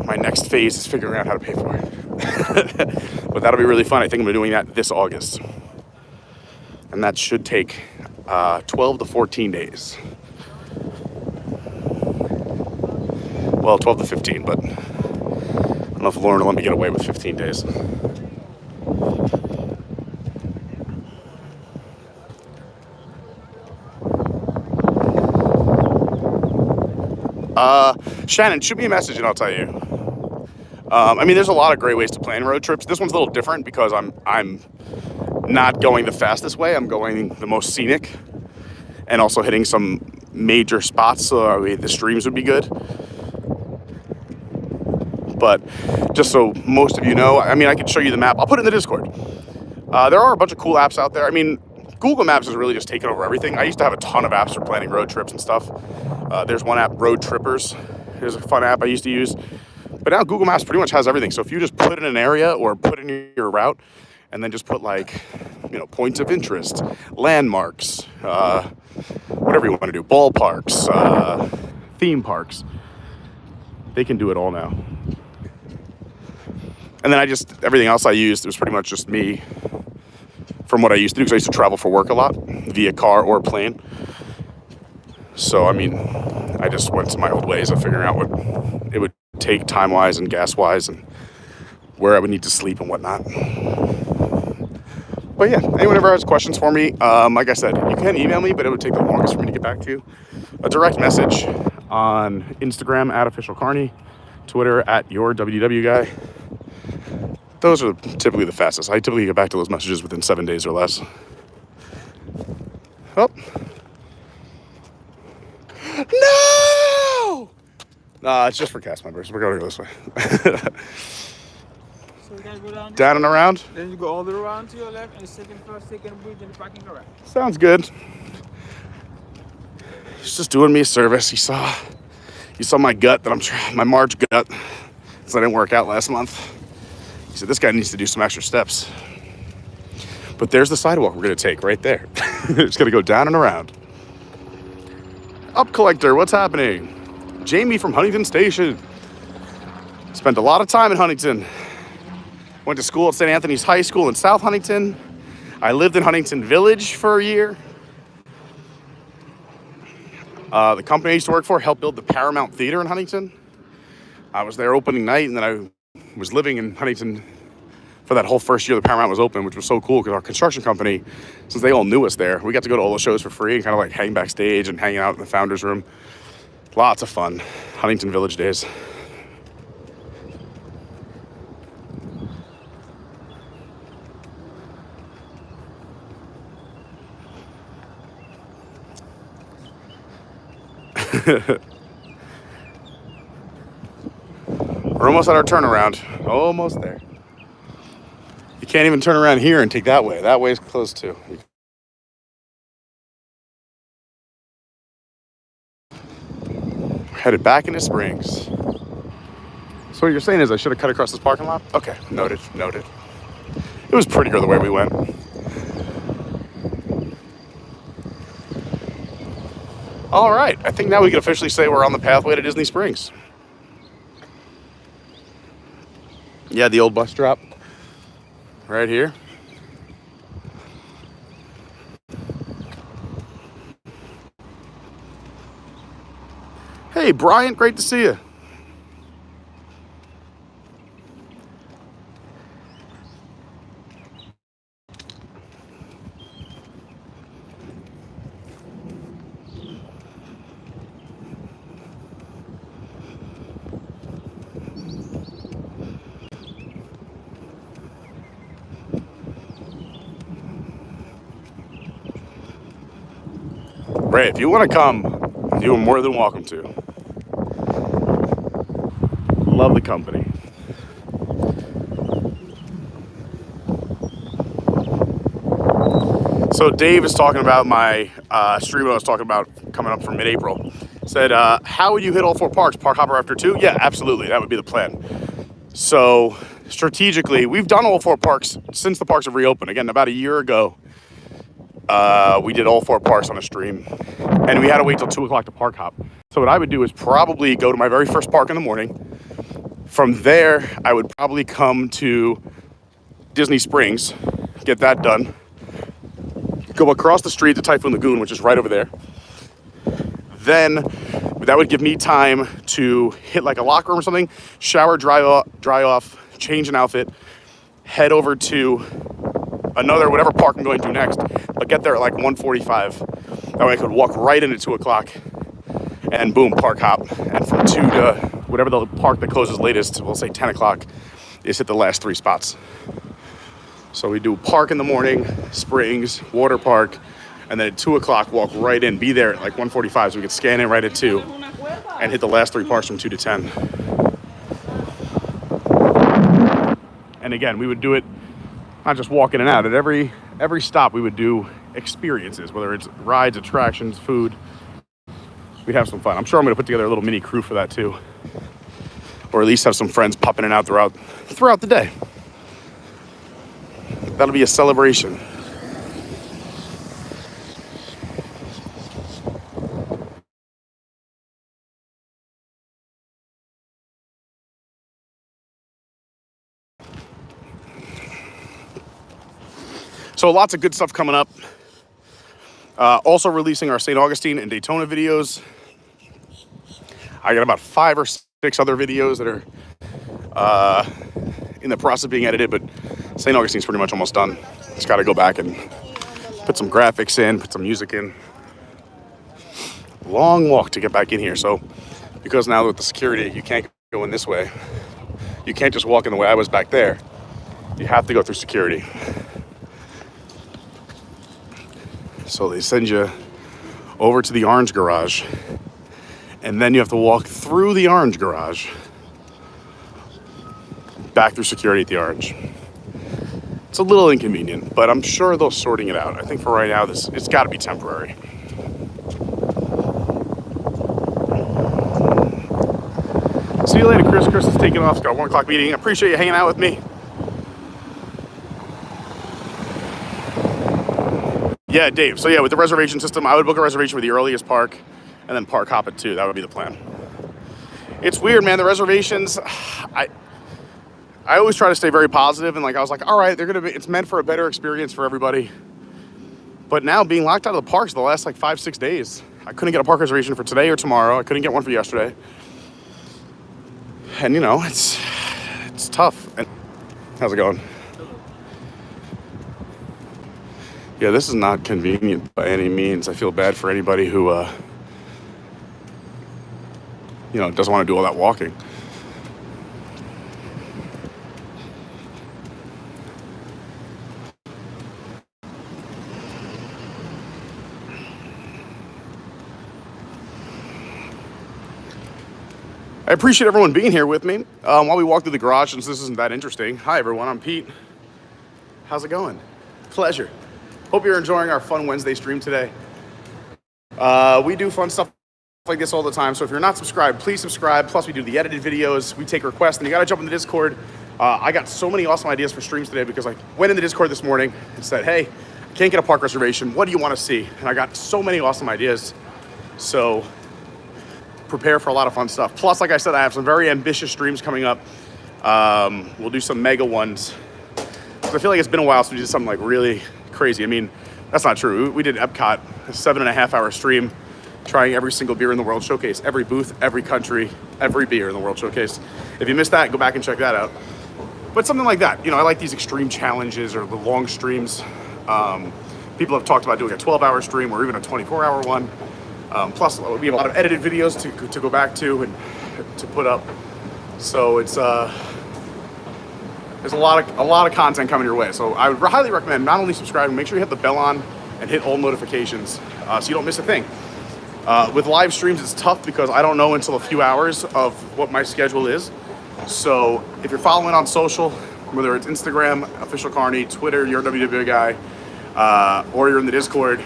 my next phase is figuring out how to pay for it. But that'll be really fun. I think I'm doing that this August. And that should take 12 to 14 days. Well, 12 to 15, but I don't know if Lauren will let me get away with 15 days. Shannon, shoot me a message and I'll tell you. I mean, there's a lot of great ways to plan road trips. This one's a little different because I'm not going the fastest way. I'm going the most scenic and also hitting some major spots, so the streams would be good. But just so most of you know, I mean, I could show you the map. I'll put it in the Discord. There are a bunch of cool apps out there. I mean, Google Maps has really just taken over everything. I used to have a ton of apps for planning road trips and stuff. There's one app, Road Trippers. Here's a fun app I used to use. But now Google Maps pretty much has everything. So if you just put in an area or put in your route and then just put like, points of interest, landmarks, whatever you want to do, ballparks, theme parks, they can do it all now. And then everything else I used, it was pretty much just me from what I used to do, because I used to travel for work a lot via car or plane. So, I mean, I just went to my old ways of figuring out what it would take time-wise and gas-wise and where I would need to sleep and whatnot. But yeah, anyone ever has questions for me, like I said, you can email me, but it would take the longest for me to get back to you. A direct message on Instagram @officialcarney, Twitter @yourwwguy. Those are typically the fastest. I typically get back to those messages within 7 days or less. Oh. No! It's just for cast members. We're going to go this way. So we gotta go down and around? Then you go all the way around to your left and the second bridge and the parking garage. Sounds good. He's just doing me a service. You saw my gut that I'm trying, my March gut, because I didn't work out last month. He said, this guy needs to do some extra steps. But there's the sidewalk we're going to take right there. It's going to go down and around. Up Collector, what's happening? Jamie from Huntington Station. Spent a lot of time in Huntington. Went to school at St. Anthony's High School in South Huntington. I lived in Huntington Village for a year. The company I used to work for helped build the Paramount Theater in Huntington. I was there opening night, and then I was living in Huntington for that whole first year the Paramount was open, which was so cool because our construction company, since they all knew us there, we got to go to all the shows for free and kind of like hang backstage and hanging out in the founder's room. Lots of fun. Huntington Village days. We're almost at our turnaround. Almost there. You can't even turn around here and take that way. That way is closed too. We're headed back into Springs. So what you're saying is I should have cut across this parking lot? Okay, noted. It was prettier the way we went. All right, I think now we can officially say we're on the pathway to Disney Springs. Yeah, the old bus drop right here. Hey, Bryant, great to see you. Ray, if you want to come, you are more than welcome to. Love the company. So Dave is talking about my stream I was talking about coming up for mid-April. Said, how would you hit all 4 parks? Park hopper after 2? Yeah, absolutely. That would be the plan. So strategically, we've done all 4 parks since the parks have reopened. Again, about a year ago, we did all 4 parks on a stream, and we had to wait till 2 o'clock to park hop. So what I would do is probably go to my very first park in the morning. From there, I would probably come to Disney Springs, get that done. Go across the street to Typhoon Lagoon, which is right over there. Then that would give me time to hit like a locker room or something, shower, dry off, change an outfit, head over to another, whatever park I'm going to next, but get there at like 1:45. That way I could walk right into 2 o'clock and boom, park hop. And from 2 to whatever the park that closes latest, we'll say 10 o'clock, is hit the last 3 spots. So we do park in the morning, Springs, water park, and then at 2 o'clock, walk right in, be there at like 1:45 so we could scan in right at 2 and hit the last 3 parks from 2 to 10. And again, we would do it not just walk in and out. At every stop, we would do experiences, whether it's rides, attractions, food. We'd have some fun. I'm sure I'm going to put together a little mini crew for that too. Or at least have some friends popping in and out throughout the day. That'll be a celebration. So lots of good stuff coming up. Also releasing our St. Augustine and Daytona videos. I got about 5 or 6 other videos that are in the process of being edited, but St. Augustine's pretty much almost done. Just got to go back and put some graphics in, put some music in. Long walk to get back in here. So because now with the security, you can't go in this way. You can't just walk in the way I was back there. You have to go through security. So they send you over to the orange garage, and then you have to walk through the orange garage, back through security at the orange. It's a little inconvenient, but I'm sure they'll sorting it out. I think for right now, it's got to be temporary. See you later, Chris. Chris is taking off. He's got a 1 o'clock meeting. I appreciate you hanging out with me. Yeah, Dave. So yeah, with the reservation system, I would book a reservation for the earliest park and then park hop at 2. That would be the plan. It's weird, man. The reservations, I always try to stay very positive, and like I was like, all right, it's meant for a better experience for everybody. But now being locked out of the parks the last like 5-6 days, I couldn't get a park reservation for today or tomorrow. I couldn't get one for yesterday. And you know, it's tough. And how's it going? Yeah, this is not convenient by any means. I feel bad for anybody who, doesn't want to do all that walking. I appreciate everyone being here with me while we walk through the garage, since this isn't that interesting. Hi, everyone. I'm Pete. How's it going? Pleasure. Hope you're enjoying our fun Wednesday stream today. We do fun stuff like this all the time, so if you're not subscribed, please subscribe. Plus, we do the edited videos. We take requests, and you got to jump in the Discord. I got so many awesome ideas for streams today because I went in the Discord this morning and said, hey, I can't get a park reservation. What do you want to see? And I got so many awesome ideas. So prepare for a lot of fun stuff. Plus, like I said, I have some very ambitious streams coming up. We'll do some mega ones. I feel like it's been a while since we did something like really crazy. I mean, that's not true. We did Epcot, a 7.5-hour stream. trying every single beer in the World Showcase, every booth, every country, every beer in the World Showcase. If you missed that, go back and check that out. But something like that, you know, I like these extreme challenges or the long streams. People have talked about doing a 12-hour stream or even a 24-hour one. Plus, we have a lot of edited videos to go back to and to put up. So it's there's a lot of content coming your way. So I would highly recommend not only subscribing, make sure you have the bell on and hit all notifications so you don't miss a thing. With live streams, it's tough because I don't know until a few hours of what my schedule is. So if you're following on social, whether it's Instagram, Official Carney, Twitter, you're a WWE guy, or you're in the Discord,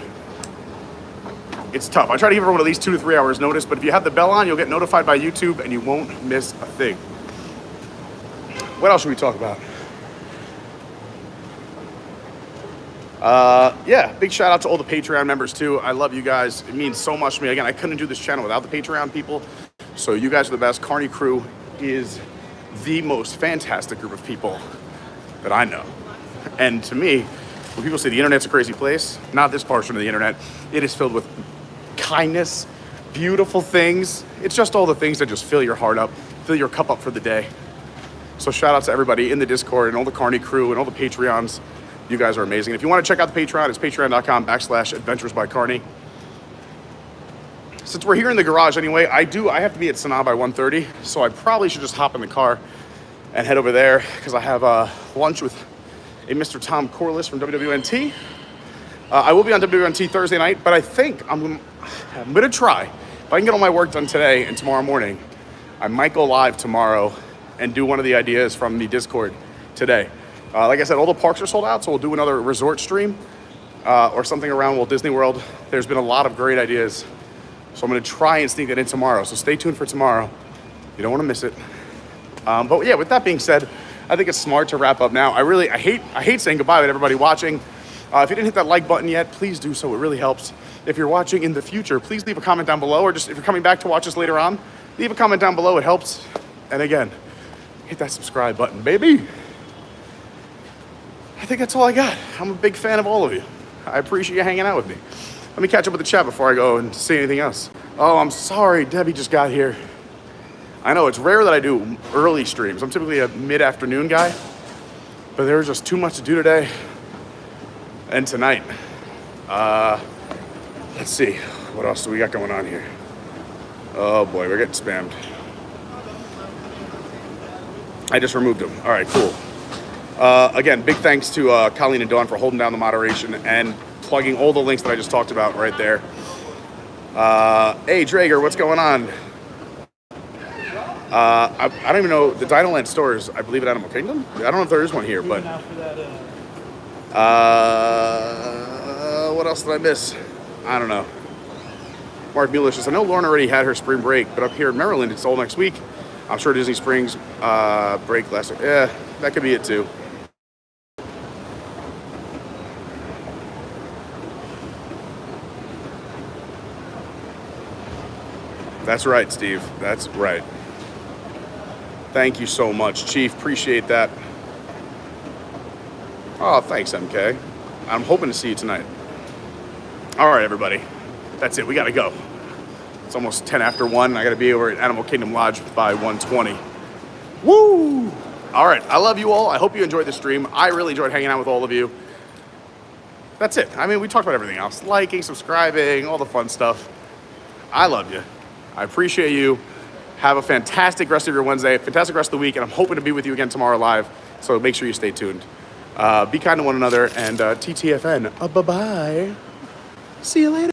it's tough. I try to give everyone at least 2 to 3 hours notice, but if you have the bell on, you'll get notified by YouTube and you won't miss a thing. What else should we talk about? Yeah, big shout out to all the Patreon members too. I love you guys. It means so much to me. Again, I couldn't do this channel without the Patreon people. So you guys are the best. Carney crew is the most fantastic group of people that I know. And to me, when people say the internet's a crazy place, not this portion of the internet. It is filled with kindness, beautiful things. It's just all the things that just fill your heart up, fill your cup up for the day. So shout out to everybody in the Discord and all the Carney crew and all the Patreons. You guys are amazing. If you want to check out the Patreon, it's patreon.com/Adventures by Carney. Since we're here in the garage anyway, I have to be at Sanaa by 1:30, so I probably should just hop in the car and head over there because I have lunch with a Mr. Tom Corliss from WWNT. I will be on WWNT Thursday night, but I think I'm gonna try. If I can get all my work done today and tomorrow morning, I might go live tomorrow and do one of the ideas from the Discord today. Like I said, all the parks are sold out, so we'll do another resort stream or something around Walt Disney World. There's been a lot of great ideas, so I'm gonna try and sneak that in tomorrow. So stay tuned for tomorrow. You don't wanna miss it. But yeah, with that being said, I think it's smart to wrap up now. I hate saying goodbye to everybody watching. If you didn't hit that like button yet, please do so. It really helps. If you're watching in the future, please leave a comment down below, or just if you're coming back to watch us later on, leave a comment down below. It helps. And again, hit that subscribe button, baby. I think that's all I got. I'm a big fan of all of you. I appreciate you hanging out with me. Let me catch up with the chat before I go and say anything else. Oh, I'm sorry, Debbie just got here. I know it's rare that I do early streams. I'm typically a mid-afternoon guy, but there was just too much to do today and tonight. Let's see, what else do we got going on here? Oh boy, we're getting spammed. I just removed them. All right, cool. Again, big thanks to Colleen and Dawn for holding down the moderation and plugging all the links that I just talked about right there. Hey, Drager, what's going on? I don't even know, the Dinoland stores, I believe, at Animal Kingdom? I don't know if there is one here, but... what else did I miss? I don't know. Mark Mueller says, I know Lauren already had her spring break, but up here in Maryland, it's all next week. I'm sure Disney Springs break last week. Yeah, that could be it too. That's right, Steve. That's right. Thank you so much, Chief. Appreciate that. Oh, thanks, MK. I'm hoping to see you tonight. All right, everybody. That's it. We got to go. It's almost 10 after 1. I got to be over at Animal Kingdom Lodge by 1:20. Woo! All right. I love you all. I hope you enjoyed the stream. I really enjoyed hanging out with all of you. That's it. I mean, we talked about everything else. Liking, subscribing, all the fun stuff. I love you. I appreciate you. Have a fantastic rest of your Wednesday, fantastic rest of the week, and I'm hoping to be with you again tomorrow live, so make sure you stay tuned. Be kind to one another, and TTFN, bye-bye. See you later.